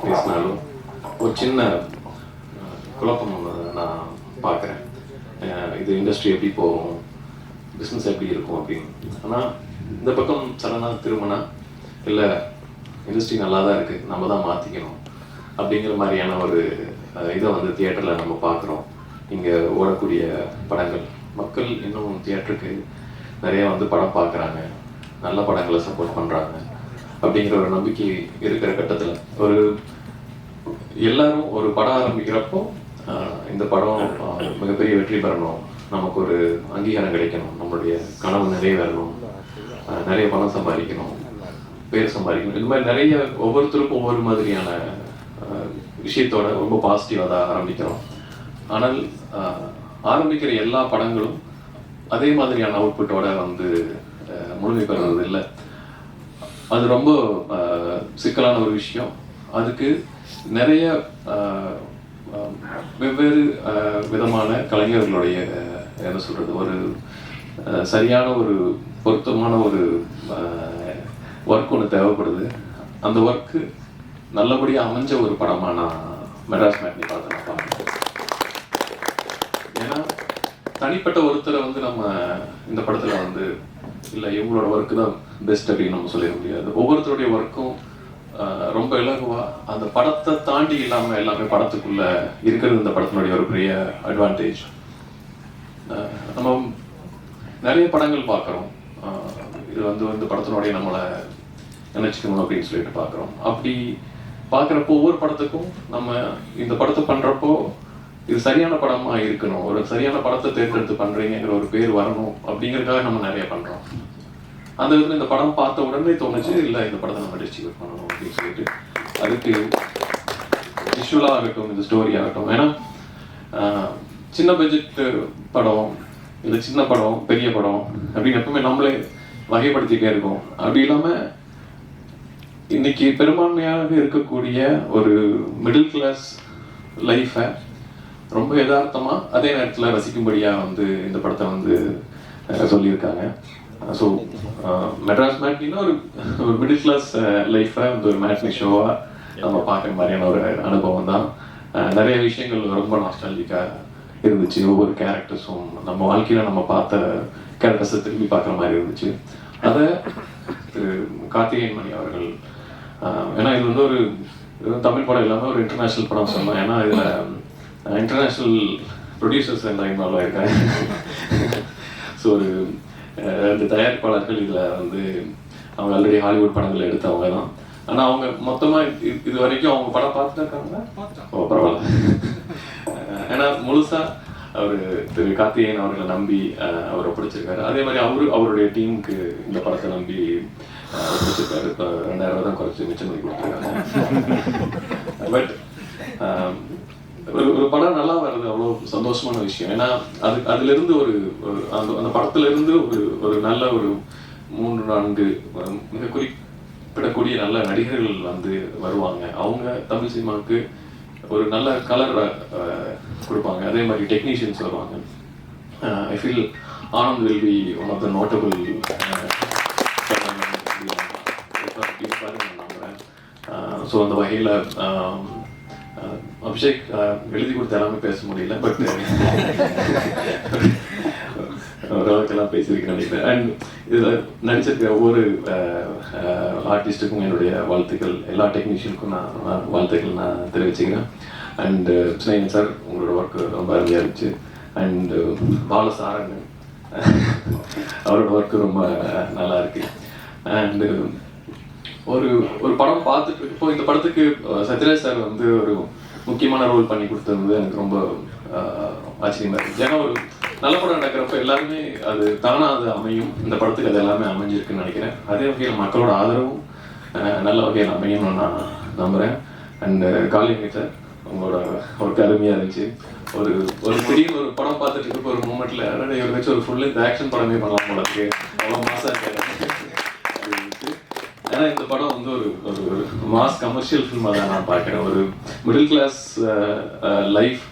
பேசினாலும் ஒரு சின்ன குழப்பம் நான் பார்க்குறேன். இது இண்டஸ்ட்ரி எப்படி போகும், பிஸ்னஸ் எப்படி இருக்கும் அப்படின்னு. ஆனால் இந்த பக்கம் சடனாக திரும்பினா இல்லை இண்டஸ்ட்ரி நல்லா தான் இருக்குது, நம்ம தான் மாற்றிக்கணும் அப்படிங்கிற மாதிரியான ஒரு இதை வந்து தியேட்டரில் நம்ம பார்க்குறோம். இங்கே ஓடக்கூடிய படங்கள் மக்கள் இன்னும் தியேட்டருக்கு நிறைய வந்து படம் பார்க்குறாங்க, நல்ல படங்களை சப்போர்ட் பண்ணுறாங்க அப்படிங்கிற ஒரு நம்பிக்கை இருக்கிற கட்டத்தில் ஒரு எல்லாரும் ஒரு படம் ஆரம்பிக்கிறப்போ இந்த படம் மிகப்பெரிய வெற்றி பெறணும், நமக்கு ஒரு அங்கீகாரம் கிடைக்கணும், நம்மளுடைய கனவு நிறைவேறணும், நிறைய பணம் சம்பாதிக்கணும், பேர் சம்பாதிக்கணும், இந்த மாதிரி நிறைய ஒவ்வொருத்தருக்கும் ஒவ்வொரு மாதிரியான விஷயத்தோட ரொம்ப பாசிட்டிவாக தான் ஆரம்பிக்கிறோம். ஆனால் ஆரம்பிக்கிற எல்லா படங்களும் அதே மாதிரியான அவுட்புட்டோட வந்து முழுமை பெறுறது இல்லை. அது ரொம்ப சிக்கலான ஒரு விஷயம். அதுக்கு நிறைய வெவ்வேறு விதமான கலைஞர்களுடைய என்ன சொல்கிறது, ஒரு சரியான ஒரு பொருத்தமான ஒரு ஒர்க் ஒன்று தேவைப்படுது. அந்த ஒர்க்கு நல்லபடியாக அமைஞ்ச ஒரு படமாக நான் மெட்ராஸ் மேட்னி பார்த்து நான் பார்க்குறேன். ஏன்னா தனிப்பட்ட ஒருத்தரை வந்து நம்ம இந்த படத்தில் வந்து இல்லை இவங்களோட ஒர்க்கு தான் பெஸ்ட் அப்படின்னு நம்ம சொல்லிட முடியாது. ஒவ்வொருத்தருடைய ஒர்க்கும் ரொம்ப இலகுவாக அந்த படத்தை தாண்டி இல்லாமல் எல்லாமே படத்துக்குள்ளே இருக்கிறது இந்த படத்தினுடைய ஒரு பெரிய அட்வான்டேஜ். நம்ம நிறைய படங்கள் பார்க்குறோம், இது வந்து படத்தினுடைய நம்மளை நினைச்சுக்கணும் அப்படின்னு சொல்லிட்டு பார்க்குறோம். அப்படி பார்க்குறப்போ ஒவ்வொரு படத்துக்கும் நம்ம இந்த படத்தை பண்ணுறப்போ இது சரியான படமாக இருக்கணும், ஒரு சரியான படத்தை தேர்ந்தெடுத்து பண்ணுறீங்கிற ஒரு பேர் வரணும் அப்படிங்கிறதுக்காக நம்ம நிறைய பண்ணுறோம். அந்த விதத்தில் இந்த படம் பார்த்த உடனே தோணுச்சு, இல்லை இந்த படத்தை நம்ம டிஸ்ட்ரிபியூட் பண்ணணும் அப்படின்னு சொல்லிட்டு. அதுக்கு விஷுவலாக ஆகட்டும், இந்த ஸ்டோரி ஆகட்டும். ஏன்னா சின்ன பட்ஜெட் படம் இல்லை சின்ன படம் பெரிய படம் அப்படின்னு எப்பவுமே நம்மளே வகைப்படுத்திட்டே இருக்கோம். அப்படி இல்லாமல் இன்னைக்கு பெரும்பான்மையாக இருக்கக்கூடிய ஒரு மிடில் கிளாஸ் லைஃபை ரொம்ப யதார்த்தமாக அதே நேரத்தில் ரசிக்கும்படியாக வந்து இந்த படத்தை வந்து சொல்லியிருக்காங்க. ஸோ மெட்ராஸ் மேட்னின்னா ஒரு மிடில் கிளாஸ் லைஃபை வந்து ஒரு மேட்னி ஷோவாக நம்ம பார்க்குற மாதிரியான ஒரு அனுபவம் தான். நிறைய விஷயங்கள் ரொம்ப நாஸ்டாலஜிக்காக இருந்துச்சு. ஒவ்வொரு கேரக்டர்ஸும் நம்ம வாழ்க்கையில் நம்ம பார்த்த கேரக்டர்ஸை திரும்பி பார்க்குற மாதிரி இருந்துச்சு. அதை கார்த்திகேயன் மணி அவர்கள், ஏன்னா இது வந்து ஒரு தமிழ் படம் இல்லாமல் ஒரு இன்டர்நேஷ்னல் படம் சொன்னோம். ஏன்னா இதில் இன்டர்நேஷ்னல் ப்ரொடியூசர்ஸ் எல்லாம் இன்வால்வ் ஆகிருக்காங்க. ஸோ ஒரு 2 தயாரிப்பாளர்கள் இதில் வந்து அவங்க ஆல்ரெடி ஹாலிவுட் படங்கள் எடுத்தவங்க தான். ஆனால் அவங்க மொத்தமாக இது வரைக்கும் அவங்க படம் பார்த்துட்டு இருக்காங்க. ஓ பரவாயில்ல. ஏன்னா முழுசாக அவர் திரு கார்த்திகேயன் அவர்களை நம்பி அவரை பிடிச்சிருக்காரு. அதே மாதிரி அவருடைய டீமுக்கு இந்த படத்தை நம்பி பிடிச்சிருக்காரு. இப்போ 2000 தான் குறைச்சி மிச்சம் பண்ணி கொடுத்துருக்காங்க. பட் ஒரு படம் நல்லா வர்றது அவ்வளோ சந்தோஷமான விஷயம். ஏன்னா அதுலேருந்து அந்த படத்துலேருந்து ஒரு நல்ல ஒரு 3-4 மிக குறிப்பிடக்கூடிய நல்ல நடிகர்கள் வந்து வருவாங்க. அவங்க தமிழ் சினிமாவுக்கு ஒரு நல்ல கலர் கொடுப்பாங்க. அதே மாதிரி டெக்னீஷியன்ஸ் வருவாங்க. I feel Anand will be one of the notable நம்புகிறேன். ஸோ அந்த வகையில் அபிஷேக் எழுதி கொடுத்த எல்லாமே பேச முடியல, பட் ஓரளவுக்கெல்லாம் பேசியிருக்கேன் நினைக்கிறேன். அண்ட் இதில் நடிச்சிருக்க ஒவ்வொரு ஆர்டிஸ்ட்டுக்கும் என்னுடைய வாழ்த்துக்கள், எல்லா டெக்னீஷியனுக்கும் நான் வாழ்த்துக்கள் நான் தெரிவிச்சுக்கிறேன். அண்டு ஸ்னேகன் சார் உங்களோட ஒர்க்கு ரொம்ப அருமையாக இருந்துச்சு. அண்டு பாலசாரங்கன் அவரோட ஒர்க்கு ரொம்ப நல்லா இருக்கு. அண்டு ஒரு படம் பார்த்துட்டு இப்போ இந்த படத்துக்கு சத்யராஜ் சார் வந்து ஒரு முக்கியமான ரோல் பண்ணி கொடுத்தது எனக்கு ரொம்ப ஆச்சரியமா இருந்துச்சு. ஏன்னா ஒரு நல்ல படம் நடக்கிறப்ப எல்லாருமே அது தானாக அது அமையும். இந்த படத்துக்கு அது எல்லாமே அமைஞ்சிருக்குன்னு நினைக்கிறேன். அதே வகையில் மக்களோட ஆதரவும் நல்ல வகையில் அமையும்னு நான் நம்புகிறேன். அண்டு காளியங்க சார் உங்களோட ஒரு அருமையாக இருந்துச்சு. ஒரு திடீர்னு ஒரு படம் பார்த்துட்டு இருக்க ஒரு மூமெண்ட்ல இவரை வச்சு ஒரு ஃபுல்லு இந்த ஆக்ஷன் படமே பண்ணலாம் போல இருக்கு, அவ்வளோ மாசா இருக்காரு. ஏன்னா இந்த படம் வந்து ஒரு மாஸ் கமர்ஷியல் ஃபில்மாக தான் நான் பார்க்குறேன். ஒரு மிடில் கிளாஸ் லைஃப்,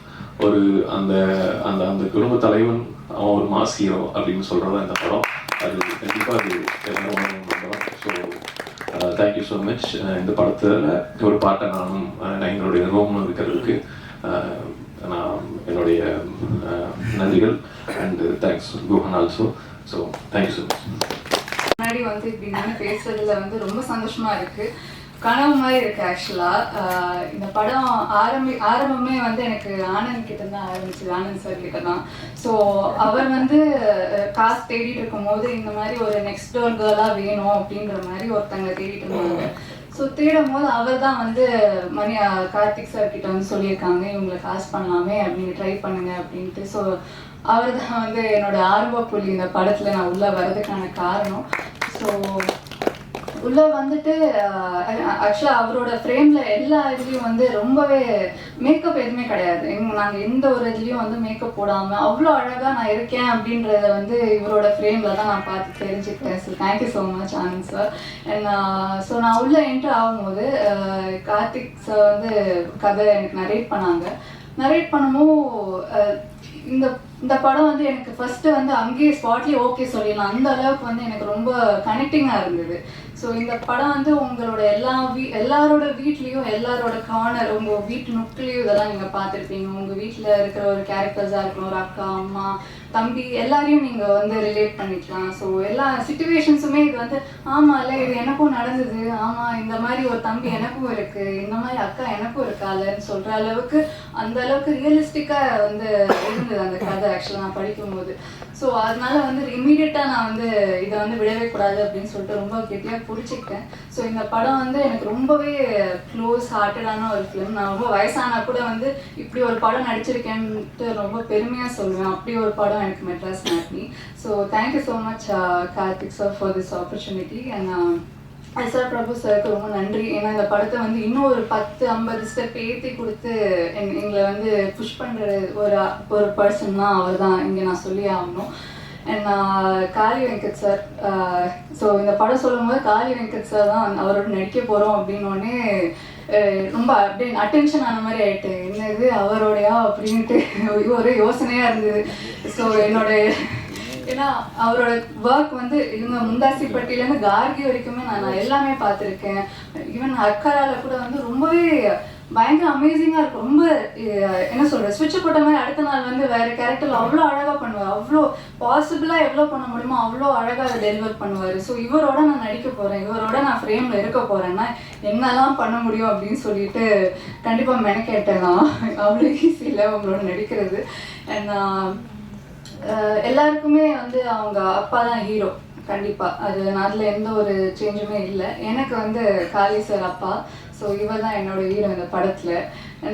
ஒரு அந்த அந்த அந்த குடும்ப தலைவன் அவன் ஒரு மாஸ் ஹீரோ அப்படின்னு சொல்கிறதா இந்த படம். அது கண்டிப்பாக அது எல்லாரும் நம்புகிறோம். So thank you so much. இந்த படத்தில் ஒரு பாட்டை நானும் எங்களுடைய ரோம்னு இருக்கிறதுக்கு நான் என்னுடைய நன்றிகள். And thanks Guhan also. So thank you so much. முன்னாடி வந்து இப்படி நின்று பேசுறதுல வந்து ரொம்ப சந்தோஷமா இருக்கு. கனவு மாதிரி இருக்கு ஆக்சுவலா. இந்த படம் ஆரம்பமே வந்து எனக்கு ஆனந்த் கிட்ட தான் ஆரம்பிச்சது, ஆனந்த் சார் கிட்ட தான். ஸோ அவர் வந்து காசு தேடிட்டு இருக்கும் போது இந்த மாதிரி ஒரு நெக்ஸ்ட் டோர் கேர்லா வேணும் அப்படின்ற மாதிரி ஒருத்தங்க தேடிட்டு இருந்தாங்க. ஸோ தேடும் போது அவர் தான் வந்து கார்த்திக் சார் கிட்ட வந்து சொல்லியிருக்காங்க, இவங்களை காசு பண்ணலாமே அப்படின்னு, ட்ரை பண்ணுங்க அப்படின்ட்டு. ஸோ அவர் தான் வந்து என்னோட ஆர்வ புள்ளி இந்த படத்தில் நான் உள்ளே வர்றதுக்கான காரணம். ஸோ உள்ளே வந்துட்டு ஆக்சுவலாக அவரோட ஃப்ரேமில் எல்லா இதுலேயும் வந்து ரொம்பவே மேக்கப் எதுவுமே கிடையாது. நாங்கள் எந்த ஒரு இதுலேயும் வந்து மேக்கப் போடாமல் அவ்வளோ அழகாக நான் இருக்கேன் அப்படின்றத வந்து இவரோட ஃப்ரேமில் தான் நான் பார்த்து தெரிஞ்சுக்கிட்டேன். So thank you so much Anand sir. And so நான் உள்ளே என்ட்ரு ஆகும்போது கார்த்திக் சார் வந்து கதை எனக்கு நரேட் பண்ணாங்க. நரேட் பண்ணும்போது இந்த படம் வந்து எனக்கு ஃபஸ்ட்டு வந்து அங்கேயே ஸ்பாட்லேயே ஓகே சொல்லிடலாம், அந்த அளவுக்கு வந்து எனக்கு ரொம்ப கனெக்டிங்காக இருந்தது. ஸோ இந்த படம் வந்து உங்களோட எல்லாரோட வீட்லேயும் எல்லாரோட கார்னர், உங்கள் வீட்டு நுட்களையும் இதெல்லாம் நீங்கள் பார்த்துருப்பீங்க. உங்கள் வீட்டில் இருக்கிற ஒரு கேரக்டர்ஸாக இருக்கணும், ஒரு அக்கா, அம்மா, தம்பி, எல்லாரையும் நீங்கள் வந்து ரிலேட் பண்ணிக்கலாம். ஸோ எல்லா சிச்சுவேஷன்ஸுமே இது வந்து ஆமாம் இல்லை இது எனக்கும் நடந்தது, ஆமாம் இந்த மாதிரி ஒரு தம்பி எனக்கும் இருக்குது, இந்த மாதிரி அக்கா எனக்கும் இருக்காளன்னு சொல்கிற அளவுக்கு அந்த அளவுக்கு ரியலிஸ்டிக்காக வந்து இருந்தது அந்த கதை ஆக்சுவலாக நான் படிக்கும்போது. ஸோ அதனால வந்து இம்மீடியட்டாக நான் வந்து இதை வந்து விடவே கூடாது அப்படின்னு சொல்லிட்டு ரொம்ப கெட்டியாக பிடிச்சிக்கிட்டேன். ஸோ இந்த படம் வந்து எனக்கு ரொம்பவே க்ளோஸ் ஹார்ட்டடான ஒரு ஃபிலிம். நான் ரொம்ப வயசானா கூட வந்து இப்படி ஒரு படம் நடிச்சிருக்கேன்ட்டு ரொம்ப பெருமையாக சொல்லுவேன். அப்படி ஒரு படம் எனக்கு Madras matinee. So thank you so much Karthik sir for this opportunity. And sir Prabhu சாருக்கு ரொம்ப நன்றி. ஏன்னா இந்த படத்தை வந்து இன்னும் ஒரு 10-50 ஸ்டெப் ஏற்றி கொடுத்து எங்களை வந்து புஷ் பண்ணுற ஒரு பர்சன் தான் அவர் தான் இங்கே நான் சொல்லி ஆகணும். And Kali Venkat sir, so இந்த படம் சொல்லும் போது காளி வெங்கட் சார் தான் அவரோட நடிக்க போகிறோம் அப்படின்னோடனே ரொம்ப அப்படியே அட்டென்ஷன் ஆன மாதிரி ஆகிட்டு, என்னது அவரோடையா அப்படின்ட்டு ஒரு யோசனையாக இருந்தது. ஸோ ஏன்னா அவரோட ஒர்க் வந்து இவங்க முந்தாசிப்பட்டியிலேருந்து கார்கி வரைக்குமே நான் எல்லாமே பார்த்துருக்கேன். ஈவன் அக்கரால கூட வந்து ரொம்பவே பயங்கர அமேசிங்காக இருக்கும். ரொம்ப என்ன சொல்கிறது, ஸ்விட்சை போட்ட மாதிரி அடுத்த நாள் வந்து வேறு கேரக்டரில் அவ்வளோ அழகாக பண்ணுவார். அவ்வளோ பாசிபிளாக எவ்வளோ பண்ண முடியுமோ அவ்வளோ அழகாக அதை டெலிவர் பண்ணுவார். ஸோ இவரோட நான் நடிக்க போகிறேன், இவரோட நான் ஃப்ரேமில் இருக்க போகிறேன்னா என்னெல்லாம் பண்ண முடியும் அப்படின்னு சொல்லிட்டு கண்டிப்பாக மெனக்கேட்டேன். நான் அவ்வளோ ஈஸி இல்லை அவங்களோட நடிக்கிறது. அண்ட் எல்லாருக்குமே வந்து அவங்க அப்பா தான் ஹீரோ கண்டிப்பாக, அது அதில் எந்த ஒரு சேஞ்சுமே இல்லை. எனக்கு வந்து காளி சார் அப்பா. ஸோ இவர் தான் என்னோட ஹீரோ இந்த படத்தில்.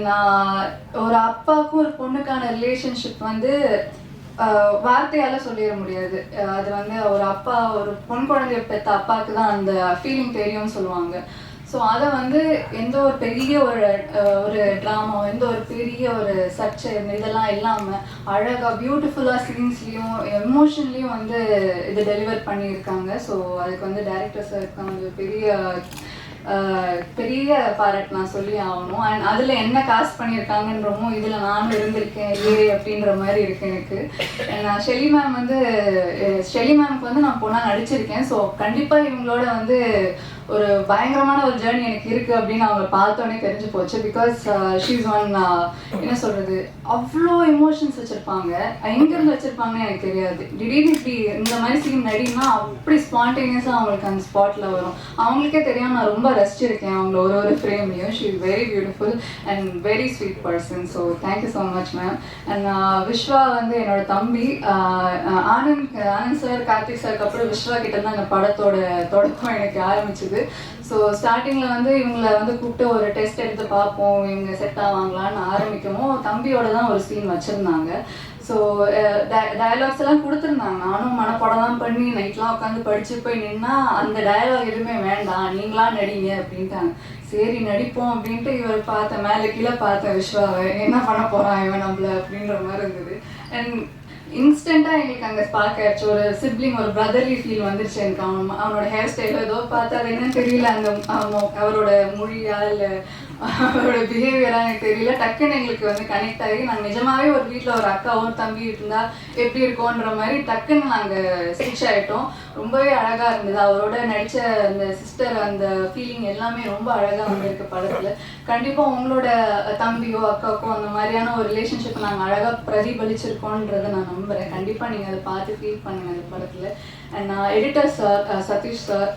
நான் ஒரு அப்பாவுக்கும் ஒரு பொண்ணுக்கான ரிலேஷன்ஷிப் வந்து வார்த்தையால் சொல்லிட முடியாது. அது வந்து ஒரு அப்பா ஒரு பொன் குழந்தைய பெற்ற அப்பாவுக்கு தான் அந்த ஃபீலிங் தெரியும்னு சொல்லுவாங்க. ஸோ அதை வந்து எந்த ஒரு பெரிய ஒரு ட்ராமா, எந்த ஒரு பெரிய ஒரு சர்ச்சை இதெல்லாம் இல்லாமல் அழகாக பியூட்டிஃபுல்லாக சீன்ஸ்லேயும் எமோஷன்லேயும் வந்து இது டெலிவர் பண்ணியிருக்காங்க. ஸோ அதுக்கு வந்து டைரக்டர் சாருக்கு தான் வந்து பெரிய பாராட்டு நான் சொல்லி ஆகணும். அண்ட் அதில் என்ன காஸ்ட் பண்ணியிருக்காங்கன்றமோ இதில் நானும் இருந்திருக்கேன் அப்படின்ற மாதிரி இருக்கு எனக்கு. நான் ஷெலி மேம்க்கு வந்து நான் பொண்ணாக நடிச்சிருக்கேன். ஸோ கண்டிப்பாக இவங்களோட வந்து ஒரு பயங்கரமான ஒரு ஜேர்னி எனக்கு இருக்குது அப்படின்னு அவங்க பார்த்தோன்னே தெரிஞ்சு போச்சு. பிகாஸ் ஷீஸ் ஒன் என்ன சொல்கிறது, அவ்வளோ எமோஷன்ஸ் வச்சுருப்பாங்க. எங்கேருந்து வச்சுருப்பாங்கன்னு எனக்கு தெரியாது. திடீர்னு இப்படி இந்த மாதிரி சீன் நடினா அப்படி ஸ்பான்டேனியஸாக அவங்களுக்கு அந்த ஸ்பாட்டில் வரும். அவங்களுக்கே தெரியாமல் நான் ரொம்ப ரசிச்சிருக்கேன் அவங்கள ஒரு ஃப்ரேம்லையும். She is very beautiful and very sweet person. So thank you so much ma'am. And Vishwa வந்து என்னோட தம்பி. ஆனந்த் சார் கார்த்திக் சாருக்கு அப்புறம் விஸ்வா கிட்ட தான் அந்த படத்தோட தொடக்கம் எனக்கு ஆரம்பிச்சுது. ஸோ ஸ்டார்டிங்கில் வந்து இவங்களை வந்து கூப்பிட்டு ஒரு டெஸ்ட் எடுத்து பார்ப்போம் இவங்க செட் ஆவாங்களான்னு ஆரம்பிக்கவும் தம்பியோட தான் ஒரு சீன் வச்சுருந்தாங்க. ஸோ டயலாக்ஸ் எல்லாம் கொடுத்துருந்தாங்க. நானும் மனப்படம்லாம் பண்ணி நைட்லாம் உட்காந்து படித்து போய் நின்னா அந்த டயலாக் எதுவுமே வேண்டாம், நீங்களாம் நடிங்க அப்படின்ட்டாங்க. சரி நடிப்போம் அப்படின்ட்டு இவர் பார்த்தேன், மேலே கீழே பார்த்தேன் விஸ்வாவை, என்ன பண்ண போகிறான் இவன் நம்மள அப்படின்ற மாதிரி இருந்தது. அண்ட் இன்ஸ்டண்ட்டாக எங்களுக்கு அங்கே ஸ்பார்க் ஆயிடுச்சு. ஒரு சிப்ளிங், ஒரு பிரதர்லி ஃபீல் வந்துருச்சு எனக்கு. அவனோட ஹேர் ஸ்டைலோ ஏதோ பார்த்தா அது என்னன்னு தெரியல, அந்த அவரோட மொழியா இல்லை அவரோட பிஹேவியராக எனக்கு தெரியல. டக்குன்னு எங்களுக்கு வந்து கனெக்ட் ஆகி நாங்கள் நிஜமாவே ஒரு வீட்டில் ஒரு அக்கா ஒரு தம்பி இருந்தால் எப்படி இருக்கோன்ற மாதிரி டக்குன்னு நாங்கள் ஸ்விட்ச் ஆகிட்டோம். ரொம்பவே அழகாக இருந்தது. அவரோட நடித்த அந்த சிஸ்டர் அந்த ஃபீலிங் எல்லாமே ரொம்ப அழகாக வந்திருக்கு படத்தில். கண்டிப்பாக உங்களோட தம்பியோ அக்காவுக்கோ அந்த மாதிரியான ஒரு ரிலேஷன்ஷிப் நாங்கள் அழகாக பிரதிபலிச்சிருக்கோன்றதை நான் நம்புகிறேன். கண்டிப்பாக நீங்கள் அதை பார்த்து ஃபீல் பண்ணுங்கள் அந்த படத்தில். And editor sir Satish sir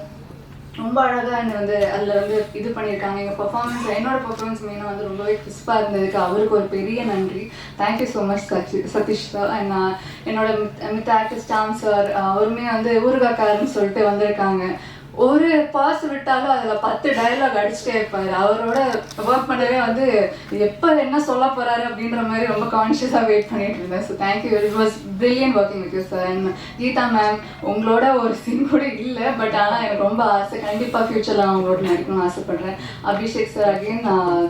ரொம்ப அழகாக என்னை வந்து அதில் வந்து இது பண்ணியிருக்காங்க. எங்கள் பர்ஃபார்மன்ஸ், என்னோட பர்ஃபார்மன்ஸ் மெயினாக வந்து ரொம்பவே கிறிஸ்பாக இருந்ததுக்கு அவருக்கு ஒரு பெரிய நன்றி. Thank you so much Satish sir. And என்னோட மித்த ஆர்டிஸ்ட் டாம் சார் அவருமே வந்து ஊருகாக்காரன்னு சொல்லிட்டு வந்திருக்காங்க. ஒரு பாஸ் விட்டாலும் அதில் 10 டயலாக் அடிச்சுட்டே இருப்பார். அவரோட ஒர்க் பண்ணவே வந்து எப்போ என்ன சொல்ல போகிறாரு அப்படின்ற மாதிரி ரொம்ப கான்ஷியஸாக வெயிட் பண்ணிட்டு இருந்தேன். So thank you, it was brilliant working with you sir. And Geeta ma'am, உங்களோட ஒரு சீன் கூட இல்லை, பட் ஆனால் எனக்கு ரொம்ப ஆசை, கண்டிப்பாக ஃப்யூச்சரில் அவங்களோட நடிக்கணும்னு ஆசைப்பட்றேன். Abhishek sir, again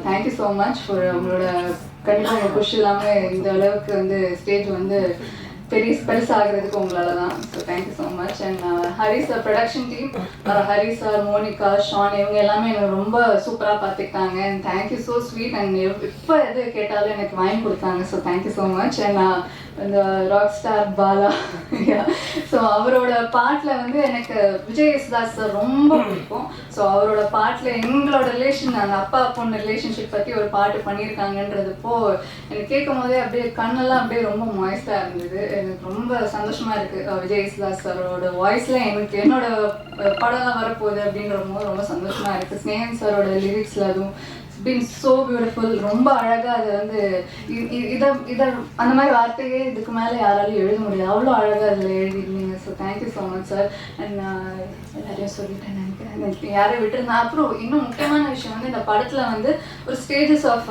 thank you so much for உங்களோட கண்டிப்பாக உங்கள் புஷ் இல்லாமல் இந்த அளவுக்கு வந்து ஸ்டேஜ் வந்து பெருசாகிறதுக்கு உங்களால தான். So thank you so much. And Hari sir, production team, Hari sir, Monica, Shaan, இவங்க எல்லாமே எனக்கு ரொம்ப சூப்பராக பார்த்துக்கிட்டாங்க. And thank you so sweet. And இப்போ எது கேட்டாலும் எனக்கு வாங்கி கொடுத்தாங்க. So thank you so much. And இந்த ராக் ஸ்டார் பாலா, ஸோ அவரோட பாட்டில் வந்து எனக்கு விஜய் யேசுதாஸ் சார் ரொம்ப பிடிக்கும். ஸோ அவரோட பாட்டில் எங்களோட ரிலேஷன், அந்த அப்பா பொண்ணு ரிலேஷன்ஷிப் பற்றி ஒரு பாட்டு பண்ணியிருக்காங்கன்றதுப்போ எனக்கு கேட்கும் போதே அப்படியே கண்ணெல்லாம் அப்படியே ரொம்ப மாய்ஸ்டாக இருந்தது. எனக்கு ரொம்ப சந்தோஷமாக இருக்குது. விஜய் யேசுதாஸ் சாரோட வாய்ஸில் எனக்கு என்னோட படம்லாம் வரப்போகுது அப்படின்ற போது ரொம்ப சந்தோஷமாக இருக்குது. ஸ்னேகன் சாரோட லிரிக்ஸில் அதுவும் been so beautiful. ரொம்ப அழகாக அது வந்து இதை அந்த மாதிரி வார்த்தையே இதுக்கு மேலே யாராலையும் எழுத முடியாது, அவ்வளோ அழகாக அதில் எழுதிருந்தீங்க. So thank you so much sir. And எல்லாரையும் சொல்லிட்டேன் நினைக்கிறேன், யாரையும் விட்டுருந்தேன். அப்புறம் இன்னும் முக்கியமான விஷயம் வந்து இந்த படத்தில் வந்து ஒரு ஸ்டேஜஸ் ஆஃப்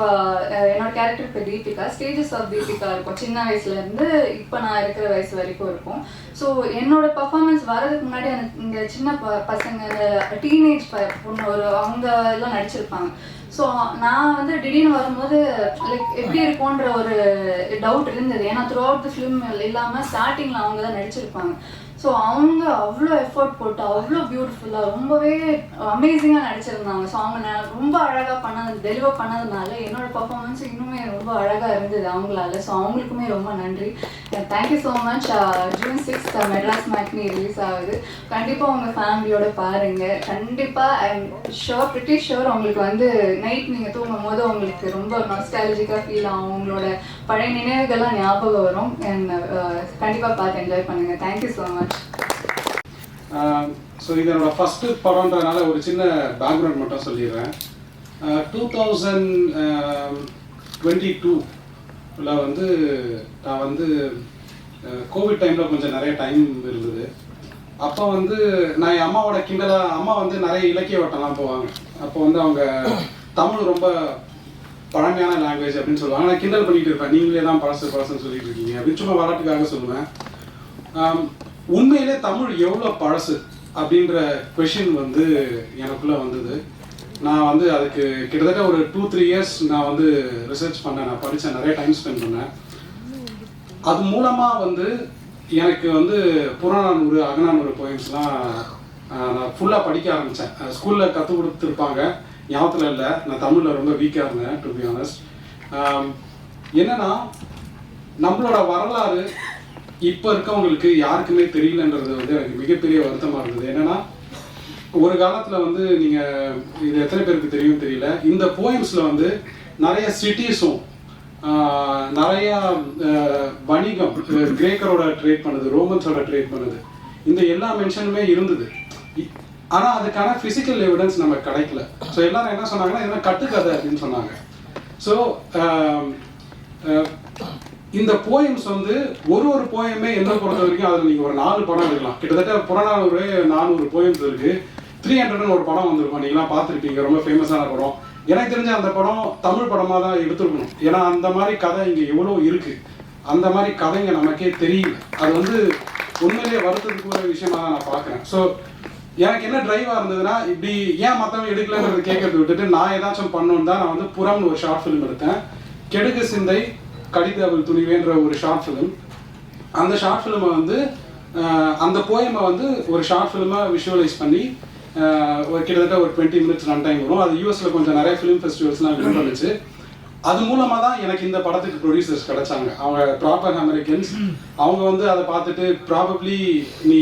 என்னோட கேரக்டர் இப்போ தீபிகா, ஸ்டேஜஸ் ஆஃப் தீபிகா இருக்கும். சின்ன வயசுலேருந்து இப்போ நான் இருக்கிற வயசு வரைக்கும் இருக்கும். ஸோ என்னோட பர்ஃபார்மன்ஸ் வரதுக்கு முன்னாடி எனக்கு இங்கே சின்ன பசங்க, டீனேஜ் பொண்ணு ஒரு அவங்க எல்லாம் நடிச்சிருப்பாங்க. ஸோ நான் வந்து திடீர்னு வரும்போது லைக் எப்படி இருக்கும்ன்ற ஒரு டவுட் இருந்தது. ஏன்னா த்ரூ அவுட் தி ஃபிலிம் இல்லாமல் ஸ்டார்டிங்கில் அவங்க தான் நடிச்சிருப்பாங்க. ஸோ அவங்க அவ்வளோ எஃபர்ட் போட்டு அவ்வளோ பியூட்டிஃபுல்லாக ரொம்பவே அமேசிங்காக நடிச்சிருந்தாங்க. ஸோ அவங்க ரொம்ப அழகாக டெலிவர் பண்ணதுனால என்னோட பர்ஃபார்மன்ஸ் இன்னுமே ரொம்ப அழகாக இருந்தது அவங்களால. ஸோ அவங்களுக்குமே ரொம்ப நன்றி. Thank you so much. June 6 Madras matinee release ஆகுது. கண்டிப்பாக உங்கள் ஃபேமிலியோட பாருங்கள். கண்டிப்பாக I am sure, pretty sure உங்களுக்கு வந்து நைட் நீங்கள் தூங்கும் போது உங்களுக்கு ரொம்ப நாஸ்டாலஜிக்காக ஃபீல் ஆகும், உங்களோட பழைய நினைவுகள்லாம் ஞாபகம் வரும். அண்ட் கண்டிப்பாக பார்த்து என்ஜாய் பண்ணுங்கள். Thank you so much. ஸோ இது என்னோடய ஃபஸ்ட்டு படம்ன்றதுனால ஒரு சின்ன பேக்ரவுண்ட் மட்டும் சொல்லிடுறேன். 2022 வந்து நான் வந்து கோவிட் டைமில் கொஞ்சம் நிறைய டைம் இருந்தது. அப்போ வந்து நான் என் அம்மாவோட அம்மா வந்து நிறைய இலக்கிய வட்டம்லாம் போவாங்க. அப்போ வந்து அவங்க தமிழ் ரொம்ப பழமையான லாங்குவேஜ் அப்படின்னு சொல்லுவாங்க. நான் கிண்டல் பண்ணிகிட்டு இருப்பேன், நீங்களே தான் பழசுன்னு சொல்லிட்டு இருக்கீங்க அப்படின்னு சும்மா விளையாட்டுக்காக சொல்லுவேன். உண்மையிலே தமிழ் எவ்வளோ பழசு அப்படின்ற கொஷின் வந்து எனக்குள்ளே வந்தது. நான் வந்து அதுக்கு கிட்டத்தட்ட ஒரு 2-3 இயர்ஸ் நான் வந்து ரிசர்ச் பண்ணேன், நான் படித்தேன், நிறைய டைம் ஸ்பெண்ட் பண்ணேன். அது மூலமாக வந்து எனக்கு வந்து புறநானூறு, அகநானூறு போயம்ஸ்லாம் நான் ஃபுல்லாக படிக்க ஆரம்பித்தேன். ஸ்கூலில் கற்றுக் கொடுத்துருப்பாங்க, ஞாபகத்தில் இல்லை. நான் தமிழில் ரொம்ப வீக்காக இருந்தேன் டு பி ஆனஸ்ட். என்னன்னா நம்மளோட வரலாறு இப்போ இருக்கவங்களுக்கு யாருக்குமே தெரியலன்றது வந்து எனக்கு மிகப்பெரிய வருத்தமாக இருந்தது. என்னன்னா ஒரு காலத்தில் வந்து நீங்கள் இது எத்தனை பேருக்கு தெரியும் தெரியல, இந்த போயம்ஸில் வந்து நிறைய சிட்டிஸும் நிறையா வணிகம், கிரேக்கரோட ட்ரேட் பண்ணுது, ரோமன்ஸோட ட்ரேட் பண்ணுது, இந்த எல்லா மென்ஷனுமே இருந்தது. ஆனால் அதுக்கான ஃபிசிக்கல் எவிடன்ஸ் நமக்கு கிடைக்கல. ஸோ எல்லாரும் என்ன சொன்னாங்கன்னா இதெல்லாம் கட்டுக்கதை அப்படின்னு சொன்னாங்க. ஸோ இந்த போயம்ஸ் வந்து ஒரு போயமே என்ன பொறுத்த வரைக்கும் அதில் நீங்கள் ஒரு 4 படம் எடுக்கலாம். கிட்டத்தட்ட புறநானூறு 400 போயம்ஸ் இருக்குது. 300 ஒரு படம் வந்திருக்கும், நீங்களாம் பார்த்துருப்பீங்க, ரொம்ப ஃபேமஸான படம். எனக்கு தெரிஞ்ச அந்த படம் தமிழ் படமாக தான் எடுத்துருக்கணும். ஏன்னா அந்த மாதிரி கதை இங்கே எவ்வளோ இருக்குது, அந்த மாதிரி கதைங்க நமக்கே தெரியல. அது வந்து உண்மையிலேயே வருத்தத்துக்கு ஒரு விஷயமாக தான் நான் பார்க்குறேன். ஸோ எனக்கு என்ன டிரைவாக இருந்ததுன்னா, இப்படி ஏன் மற்றவங்க எடுக்கலன்றது கேட்கறது விட்டுட்டு நான் ஏதாச்சும் பண்ணணுன்னு தான் நான் வந்து புறம்னு ஒரு ஷார்ட் ஃபிலிம் எடுத்தேன். கெடுகு சிந்தை கடிதவள் துணிவேன்ற ஒரு ஷார்ட் ஃபிலிம். அந்த ஷார்ட் ஃபிலிமை வந்து அந்த போயமை வந்து ஒரு ஷார்ட் ஃபிலிமாக விஷுவலைஸ் பண்ணி கிட்டத்தட்ட ஒரு 20 minutes ரன் டைம் வரும். அது யூஎஸில் கொஞ்சம் நிறைய ஃபிலிம் ஃபெஸ்டிவல்ஸ்லாம் வின் பண்ணுச்சு. அது மூலமாக தான் எனக்கு இந்த படத்துக்கு ப்ரொடியூசர்ஸ் கிடைச்சாங்க. அவங்க ப்ராப்பர் அமெரிக்கன்ஸ். அவங்க வந்து அதை பார்த்துட்டு ப்ராபப்ளி நீ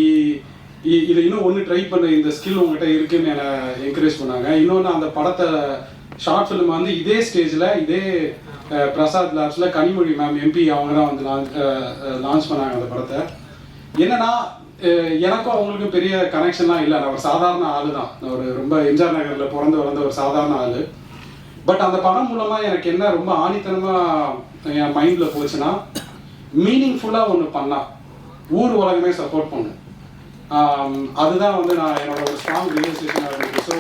இதை இன்னும் ஒன்று ட்ரை பண்ண, இந்த ஸ்கில் உங்கள்கிட்ட இருக்குன்னு என்னை என்கரேஜ் பண்ணாங்க. இன்னொன்று அந்த படத்தை ஷார்ட் ஃபிலிம் வந்து இதே ஸ்டேஜில் இதே பிரசாத் லேப்ஸில் கனிமொழி மேம் எம்பி அவங்க தான் வந்து லான்ச் பண்ணாங்க அந்த படத்தை. என்னன்னா எனக்கும் அவங்களுக்கும் பெரிய கனெக்ஷன்லாம் இல்லை. நான் ஒரு சாதாரண ஆள் தான், நான் ஒரு ரொம்ப எம்ஜிஆர் நகரில் பிறந்து வளர்ந்த ஒரு சாதாரண ஆள். பட் அந்த படம் மூலமாக எனக்கு என்ன ரொம்ப ஆணித்தனமாக என் மைண்டில் போச்சுன்னா, மீனிங்ஃபுல்லாக ஒன்று பண்ணால் ஊர் உலகமே சப்போர்ட் பண்ணும். அதுதான் வந்து நான் என்னோட ஒரு ஸ்ட்ராங் ரியலைசேஷனாக இருந்துச்சு. ஸோ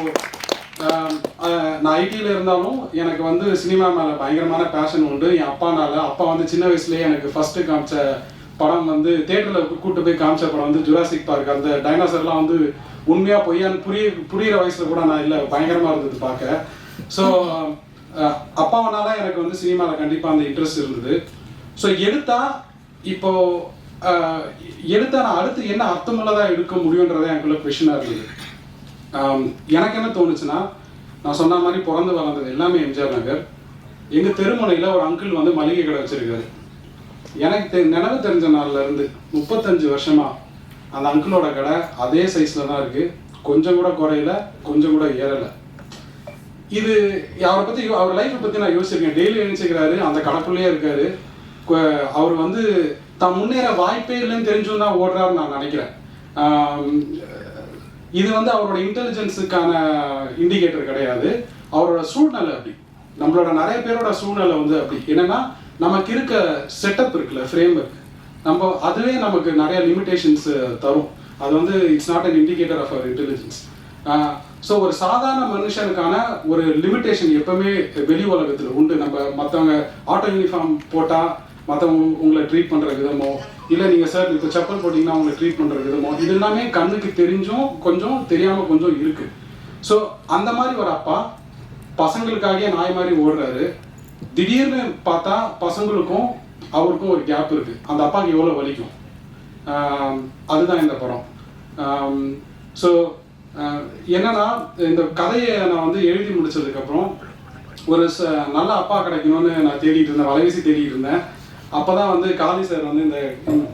நான் ஐடியில் இருந்தாலும் எனக்கு வந்து சினிமா மேலே பயங்கரமான பேஷன் உண்டு. என் அப்பா வந்து சின்ன வயசுலேயே எனக்கு ஃபஸ்ட்டு காமிச்ச படம் வந்து தேட்டரில் கூப்பிட்டு போய் காமிச்ச படம் வந்து ஜுராசிக் பார்க். அந்த டைனோசர்லாம் வந்து உண்மையாக பொய்யான்னு புரியிற வயசில் கூட நான் இல்லை, பயங்கரமாக இருந்தது பார்க்க. ஸோ அப்பாவனால எனக்கு வந்து சினிமாவில் கண்டிப்பாக அந்த இன்ட்ரெஸ்ட் இருந்தது. ஸோ எடுத்தா நான் அடுத்து என்ன அர்த்தமுள்ளதாக எடுக்க முடியுன்றதே எனக்குள்ள கொஷனாக இருந்தது. எனக்கு என்ன தோணுச்சுன்னா, நான் சொன்ன மாதிரி பிறந்து வளர்ந்தது எல்லாமே எம்ஜிஆர் நகர். எங்கள் தெருமுனையில் ஒரு அங்கிள் வந்து மளிகை கடை வச்சுருக்காரு. எனக்கு நினைவு தெரிஞ்ச நாள்ல இருந்து 35 வருஷமா அந்த அங்கிளோட கடை அதே சைஸில் தான் இருக்குது. கொஞ்சம் கூட குறையல, கொஞ்சம் கூட ஏறலை. இது அவர் லைஃப்பை பற்றி நான் யோசிச்சிருக்கேன். டெய்லி நினைச்சுக்கிறாரு, அந்த கடைக்குள்ளேயே இருக்காரு. அவர் வந்து தான் முன்னேற வாய்ப்பே இல்லைன்னு தெரிஞ்சும் தான் ஓடுறாருன்னு நான் நினைக்கிறேன். இது வந்து அவரோட இன்டெலிஜென்ஸுக்கான இண்டிகேட்டர் கிடையாது, அவரோட சூழ்நிலை அப்படி. நம்மளோட நிறைய பேரோட சூழ்நிலை வந்து அப்படி. என்னன்னா, நமக்கு இருக்க செட்டப் இருக்குல்ல, ஃப்ரேம் ஒர்க், அதுவே நமக்கு நிறைய லிமிடேஷன்ஸ் தரும். அது வந்து it's not an indicator of our intelligence. So ஒரு சாதாரண மனுஷனுக்கான ஒரு லிமிட்டேஷன் எப்பவுமே வெளி உலகத்தில் உண்டு. நம்ம மற்றவங்க ஆட்டோ யூனிஃபார்ம் போட்டால் மற்றவங்க உங்களை ட்ரீட் பண்ணுற விதமோ, இல்லை நீங்கள் சார் இப்போ செப்பல் போட்டிங்கன்னா அவங்களை ட்ரீட் பண்ணுற விதமோ, இது எல்லாமே கண்ணுக்கு தெரிஞ்சும் கொஞ்சம் தெரியாமல் கொஞ்சம் இருக்குது. ஸோ அந்த மாதிரி ஒரு அப்பா பசங்களுக்காக நாய் மாதிரி ஓடுறாரு. திடீர்னு பார்த்தா பசங்களுக்கும் அவருக்கும் ஒரு கேப் இருக்குது. அந்த அப்பாவுக்கு எவ்வளோ வலிக்கும், அதுதான் இந்த படம். ஸோ என்னன்னா, இந்த கதையை நான் வந்து எழுதி முடிச்சதுக்கப்புறம் ஒரு நல்ல அப்பா கிடைக்கணும்னு நான் தேடிட்டு இருந்தேன், வலைவீசி தேடிட்டு இருந்தேன். அப்போ தான் வந்து காளி சார் வந்து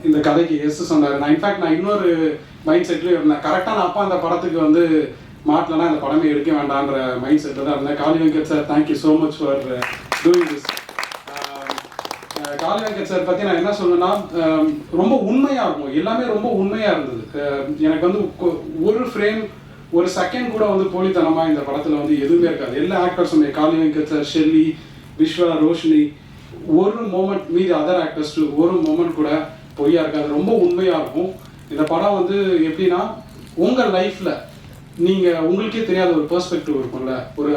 இந்த கதைக்கு எஸ் சொன்னார். நான் இன்னொரு மைண்ட் செட்லேயும் இருந்தேன். கரெக்டான அப்பா அந்த படத்துக்கு வந்து மாட்டலன்னா அந்த படமே எடுக்க வேண்டான்ற மைண்ட் செட்டில் தான் இருந்தேன். Kali Venkat sir, thank you so much for doing this. Kali Venkat sir பற்றி நான் என்ன சொல்லணும்னா, ரொம்ப உண்மையாக இருக்கும், எல்லாமே ரொம்ப உண்மையாக இருந்தது. எனக்கு வந்து ஒரு ஃப்ரேம், ஒரு செகண்ட் கூட வந்து போலித்தனமாக இந்த படத்தில் வந்து எதுவுமே இருக்காது. எல்லா ஆக்டர்ஸுமே, காளி வெங்கட் சார், ஷெல்லி, விஸ்வா, ரோஷினி, ஒரு மோமெண்ட் மீதி அதர் ஆக்டர்ஸ் ஒரு மோமெண்ட் கூட பொய்யா இருக்காது, ரொம்ப உண்மையாக இருக்கும். இந்த படம் வந்து எப்படின்னா, உங்கள் லைஃப்பில் நீங்கள் உங்களுக்கே தெரியாத ஒரு பெர்ஸ்பெக்டிவ் இருக்கும்ல, ஒரு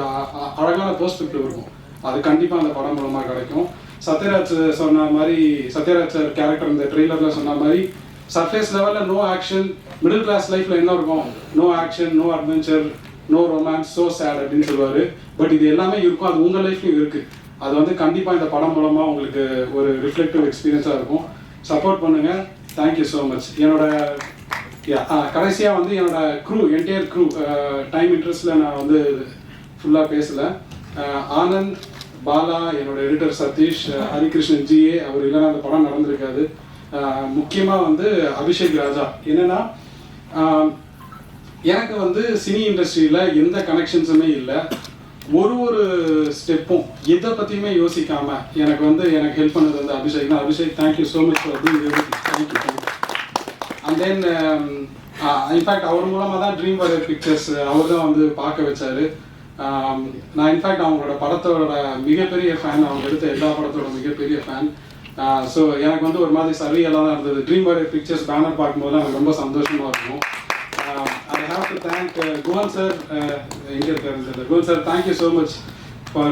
அழகான பெர்ஸ்பெக்டிவ் இருக்கும். அது கண்டிப்பாக அந்த படம் மூலமாக கிடைக்கும். சத்யராஜ் சொன்ன மாதிரி, சத்யராஜ் சார் கேரக்டர் இந்த ட்ரெய்லரில் சொன்ன மாதிரி, சர்ஃபேஸ் லெவலில் நோ ஆக்ஷன், மிடில் கிளாஸ் லைஃப்பில் என்ன இருக்கும், no action, no adventure, no romance, so sad அப்படின்னு சொல்லுவார். பட் இது எல்லாமே இருக்கும், அது உங்கள் லைஃப்லையும் இருக்குது. அது வந்து கண்டிப்பாக இந்த படம் மூலமாக உங்களுக்கு ஒரு ரிஃப்ளெக்டிவ் எக்ஸ்பீரியன்ஸாக இருக்கும். சப்போர்ட் பண்ணுங்கள். Thank you so much. என்னோட கடைசியாக வந்து என்னோட என்டையர் க்ரூ டைம் இன்ட்ரெஸ்ட்டில் நான் வந்து ஃபுல்லாக பேசலை. ஆனந்த், பாலா, என்னோட எடிட்டர் சதீஷ், ஹரிகிருஷ்ணன் ஜிஏ, அவர் இல்லைன்னா அந்த படம் நடந்திருக்காது. முக்கியமாக வந்து அபிஷேக் ராஜா. என்னென்னா, எனக்கு வந்து சினி இண்டஸ்ட்ரியில் எந்த கனெக்ஷன்ஸுமே இல்லை. ஒரு ஸ்டெப்பும் எதை பற்றியுமே யோசிக்காமல் எனக்கு ஹெல்ப் பண்ணது வந்து அபிஷேக் தான். Abhishek, thank you so much for doing everything. Thank you. And then in fact அவர் மூலமாக தான் ட்ரீம் வாரியர் பிக்சர்ஸ் அவர் தான் வந்து பார்க்க வச்சார். நான் இன்ஃபேக்ட் அவங்களோட படத்தோட மிகப்பெரிய ஃபேன், அவங்க எடுத்த எல்லா படத்தோட மிகப்பெரிய ஃபேன். ஸோ எனக்கு வந்து ஒரு மாதிரி சர்வியெல்லாம் தான் இருந்தது. ட்ரீம் வாரியர் பிக்சர்ஸ் பேனர் பார்க்கும்போது எனக்கு ரொம்ப சந்தோஷமாக இருக்கும். I have to thank Govan sir, Govan sir, thank you so much for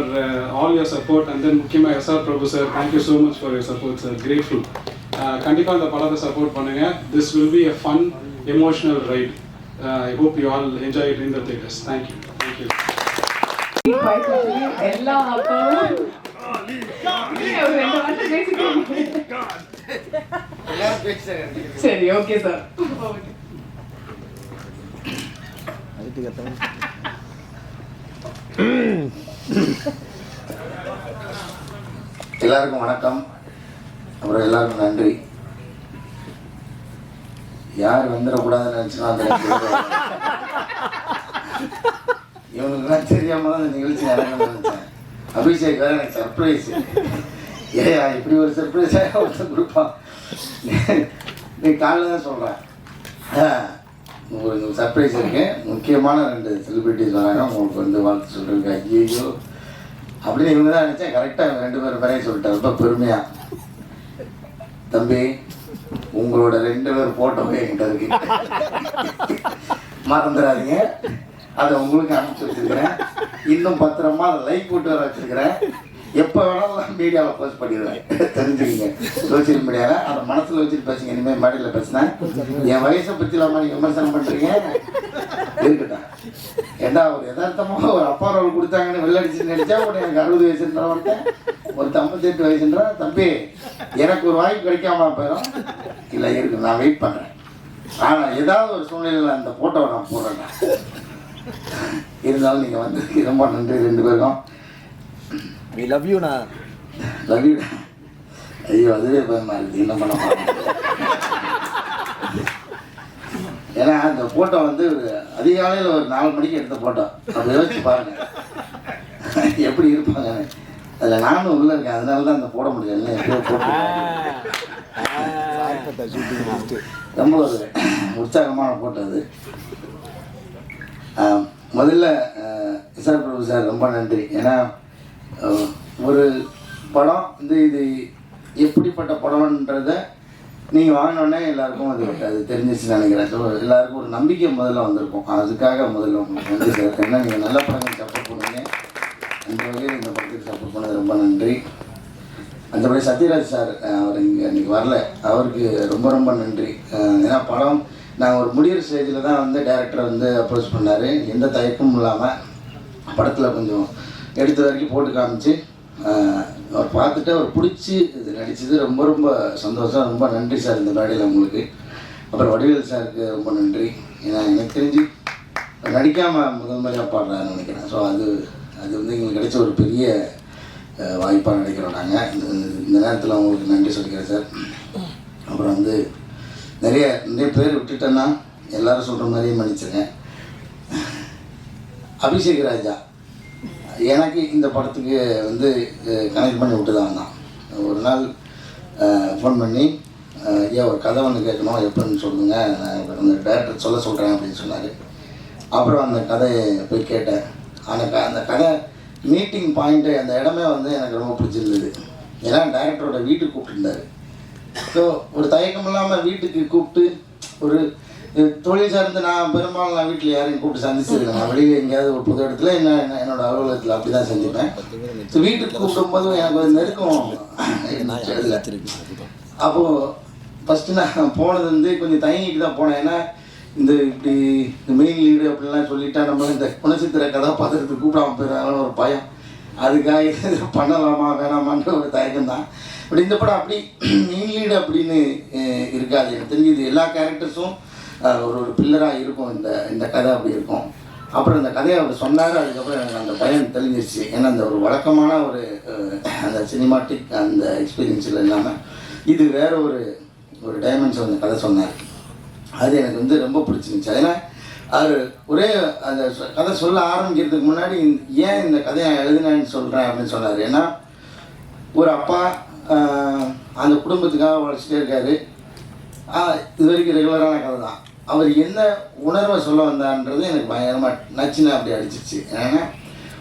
all your support. And then முக்கியமா SR Prabhu sir, thank you so much for your support sir, grateful. கண்டிப்பாக இந்த படத்தை support பண்ணுங்க. This will be a fun, emotional ride. I hope you all enjoy it in the theaters. Thank you. Thank you. எல்லா அப்பாவும் சரி, okay sir. எல்லாருக்கும் வணக்கம், அப்புறம் எல்லாருக்கும் நன்றி. யார் வந்துடக்கூடாதுன்னு நினச்சினா அந்த இவனுக்குலாம் தெரியாம தான் அந்த நிகழ்ச்சி நடக்கணும்னு நினச்சேன். அபிஷேக் வேறு எனக்கு சர்ப்ரைஸ். இப்படி ஒரு சர்ப்ரைஸாக ஒருத்தர் கொடுப்பான். நீ காலையில் தான் சொல்கிறேன், உங்களுக்கு சர்ப்ரைஸ் இருக்கு. முக்கியமான 2 செலிபிரிட்டிஸ் வராங்க, உங்களுக்கு வந்து வாழ்த்து சொல்கிறதுக்கு. ஐயோ அப்படின்னு இவங்க தான் நினச்சேன். கரெக்டாக 2 பேரும் பேரையும் சொல்லிட்டேன் ரொம்ப பெருமையாக. தம்பி, உங்களோட 2 பேர் ஃபோட்டோவே என்கிட்ட இருக்கு, மறந்துடாதீங்க. அதை உங்களுக்கு அனுப்பிச்சி வச்சுருக்கிறேன். இன்னும் பத்திரமா அதை லைக் போட்டு வர வச்சுருக்கிறேன். எப்போ வேணாலும் மீடியாவில் போஸ்ட் பண்ணிடுவேன், தெரிஞ்சுக்கிங்க. சோசியல் மீடியாவில் அதை மனசில் வச்சுட்டு பேசுங்க. இனிமேல் மேடையில் பேசினேன் என் வயசை பற்றி இல்லாமல் நீங்கள் விமர்சனம் பண்ணுறீங்க இருக்கட்டும். ஏன்னா ஒரு யதார்த்தமாக ஒரு அப்பா ரோல் கொடுத்தாங்கன்னு வெள்ளடிச்சு நடித்தா உடனே எனக்கு 60 வயசுன்ற ஒருத்தன், ஒரு 58 வயசுன்ற தம்பி எனக்கு ஒரு வாய்ப்பு கிடைக்காம போயிடும். இல்லை இருக்கு, நான் வெயிட் பண்ணுறேன். ஆனால் ஏதாவது ஒரு சூழ்நிலையில் அந்த ஃபோட்டோவை நான் போடுறேன். இருந்தாலும் நீங்கள் வந்து ரொம்ப நன்றி 2 பேருக்கும். We love you, na. Love you. ஐயோ அதுவே பயமா இருக்குது, என்ன பண்ண போகிறேன். ஏன்னா அந்த ஃபோட்டோ வந்து அதிகாலையில் ஒரு 4 மணிக்கு எடுத்த ஃபோட்டோ. அப்போ யோசிச்சு பாருங்கள் எப்படி இருப்பாங்க. அதில் நானும் உள்ளே இருக்கேன், அதனால தான் அந்த போட முடியல. எப்படியோ போட்டு ரொம்ப ஒரு உற்சாகமான ஃபோட்டோ அது. முதல்ல எஸ்ஆர் பிரபு சார் ரொம்ப நன்றி. ஏன்னா ஒரு படம் வந்து இது எப்படிப்பட்ட படம்ன்றதை நீங்கள் வாங்கினோடனே எல்லாருக்கும் அது தெரிஞ்சிச்சுன்னு நினைக்கிறேன். ஸோ எல்லாருக்கும் ஒரு நம்பிக்கை முதல்ல வந்திருக்கும். அதுக்காக முதல்ல உங்களுக்கு நன்றி சார். ஏன்னா நீங்கள் நல்ல படங்கள் சப்போர்ட் பண்ணுவீங்க, அந்த வகையில் இந்த படத்துக்கு சப்போர்ட் பண்ணது ரொம்ப நன்றி. அந்தபடி சத்யராஜ் சார் அவர் இங்கே இன்றைக்கி வரல, அவருக்கு ரொம்ப ரொம்ப நன்றி. ஏன்னா படம் நாங்கள் ஒரு முடிகிற ஸ்டேஜில் தான் வந்து டேரக்டரை வந்து அப்ரோச் பண்ணார். எந்த தயக்கமும் இல்லாமல் படத்தில் கொஞ்சம் எடுத்த வரைக்கும் போட்டு காமிச்சு அவர் பார்த்துட்டு அவர் பிடிச்சி இது நடித்தது ரொம்ப ரொம்ப சந்தோஷம். ரொம்ப நன்றி சார் இந்த மேடையில் உங்களுக்கு. அப்புறம் வடிவேல் சாருக்கு ரொம்ப நன்றி. ஏன்னா எனக்கு தெரிஞ்சு நடிக்காமல் முதல் முறையாக பாடுறாருன்னு நினைக்கிறேன். ஸோ அது வந்து எங்களுக்கு கிடைச்ச ஒரு பெரிய வாய்ப்பாக நினைக்கிறோம் நாங்கள். இந்த நேரத்தில் உங்களுக்கு நன்றி சொல்லிக்கிறேன் சார். அப்புறம் வந்து நிறைய பேர் விட்டுட்டேன்னா எல்லோரும் சொல்கிற மாதிரியே மன்னிச்சிருக்கேன். அபிஷேக் ராஜா எனக்கு இந்த படத்துக்கு வந்து கனெக்ட் பண்ணி விட்டு தான் வந்தான். ஒரு நாள் ஃபோன் பண்ணி ஏன் ஒரு கதை ஒன்று கேட்கணும், எப்படின்னு சொல்லுங்க, நான் அந்த டேரக்டர் சொல்கிறேன் அப்படின்னு சொன்னார். அப்புறம் அந்த கதையை போய் கேட்டேன். அந்த கதை மீட்டிங் பாயிண்ட்டு அந்த இடமே வந்து எனக்கு ரொம்ப பிடிச்சிருந்தது. ஏன்னா டேரக்டரோட வீட்டுக்கு கூப்பிட்டுருந்தார். ஸோ ஒரு தயக்கம் இல்லாமல் வீட்டுக்கு கூப்பிட்டு ஒரு தொழில் சார்ந்து நான் பெரும்பாலும் நான் வீட்டில் யாரையும் கூப்பிட்டு சந்திச்சிருக்கேன். நான் வெளியே எங்கேயாவது ஒரு புது இடத்துல என்னோடய அலுவலகத்தில் அப்படி தான் செஞ்சுப்பேன். ஸோ வீட்டுக்கு கூப்பிடும்போது எனக்கு ஒரு நெருக்கம். அப்போது ஃபஸ்ட்டு நான் போனது வந்து கொஞ்சம் தயங்கிட்டு தான் போனேன். ஏன்னா இப்படி இந்த மெயின் லீடு அப்படின்லாம் சொல்லிட்டா நம்ம இந்த குணச்சித்திர கதாபாத்திரத்துக்கு கூப்பிடாம போயிடறாங்கன்னு ஒரு பயம். அதுக்காக இது பண்ணலாமா வேணாமான்ற ஒரு தயக்கம் தான். பட் இந்த படம் அப்படி மெயின் லீடு அப்படின்னு இருக்காது. எனக்கு தெரிஞ்சு இது எல்லா கேரக்டர்ஸும் ஒரு பில்லராக இருக்கும். இந்த கதை அப்படி இருக்கும். அப்புறம் இந்த கதையை அவர் சொன்னார். அதுக்கப்புறம் எனக்கு அந்த பயம் தெளிஞ்சிருச்சு. ஏன்னா அந்த ஒரு வழக்கமான ஒரு அந்த சினிமாட்டிக் அந்த எக்ஸ்பீரியன்ஸில் இல்லாமல் இது வேற ஒரு டைமென்ஷன் அந்த கதை சொன்னார். அது எனக்கு வந்து ரொம்ப பிடிச்சிருந்துச்சு. ஏன்னா அவர் ஒரே அந்த கதை சொல்ல ஆரம்பிக்கிறதுக்கு முன்னாடி ஏன் இந்த கதையை எழுதினேன்னு சொல்கிறேன் அப்படின்னு சொன்னார். ஏன்னா ஒரு அப்பா அந்த குடும்பத்துக்காக உழைச்சிட்டே இருக்காரு. இது வரைக்கும் ரெகுலரான கதை தான். அவர் என்ன உணர்வை சொல்ல வந்தான்றது எனக்கு பயங்கரமாக நச்சுன்னு அப்படி அடிச்சிச்சு. ஏன்னா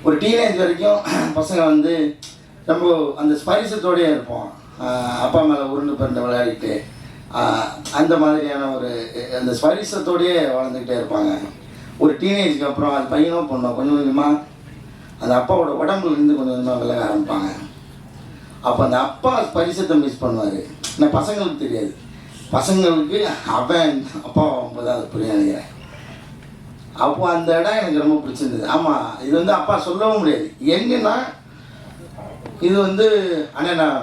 ஒரு டீனேஜ் வரைக்கும் பசங்க வந்து ரொம்ப அந்த ஸ்பரிசத்தோடையே இருப்போம். அப்பா மேலே உருண்டு பிறந்து விளையாடிட்டு அந்த மாதிரியான ஒரு அந்த ஸ்பரிசத்தோடையே வளர்ந்துக்கிட்டே இருப்பாங்க. ஒரு டீனேஜுக்கு அப்புறம் அது பையனோ பொண்ணோ கொஞ்சம் கொஞ்சமாக அந்த அப்பாவோட உடம்புலேருந்து கொஞ்சம் கொஞ்சமாக விலக ஆரம்பிப்பாங்க. அப்போ அந்த அப்பா ஸ்பரிசத்தை மிஸ் பண்ணுவார். ஆனால் பசங்களுக்கு தெரியாது. பசங்களுக்கு அவன் அப்பா ஆகும்போது அது புரிய நினைக்கிறேன். அப்போ அந்த இடம் எனக்கு ரொம்ப பிடிச்சிருந்தது. ஆமாம், இது வந்து அப்பா சொல்லவும் முடியாது. எங்கன்னா இது வந்து ஆனால் நான்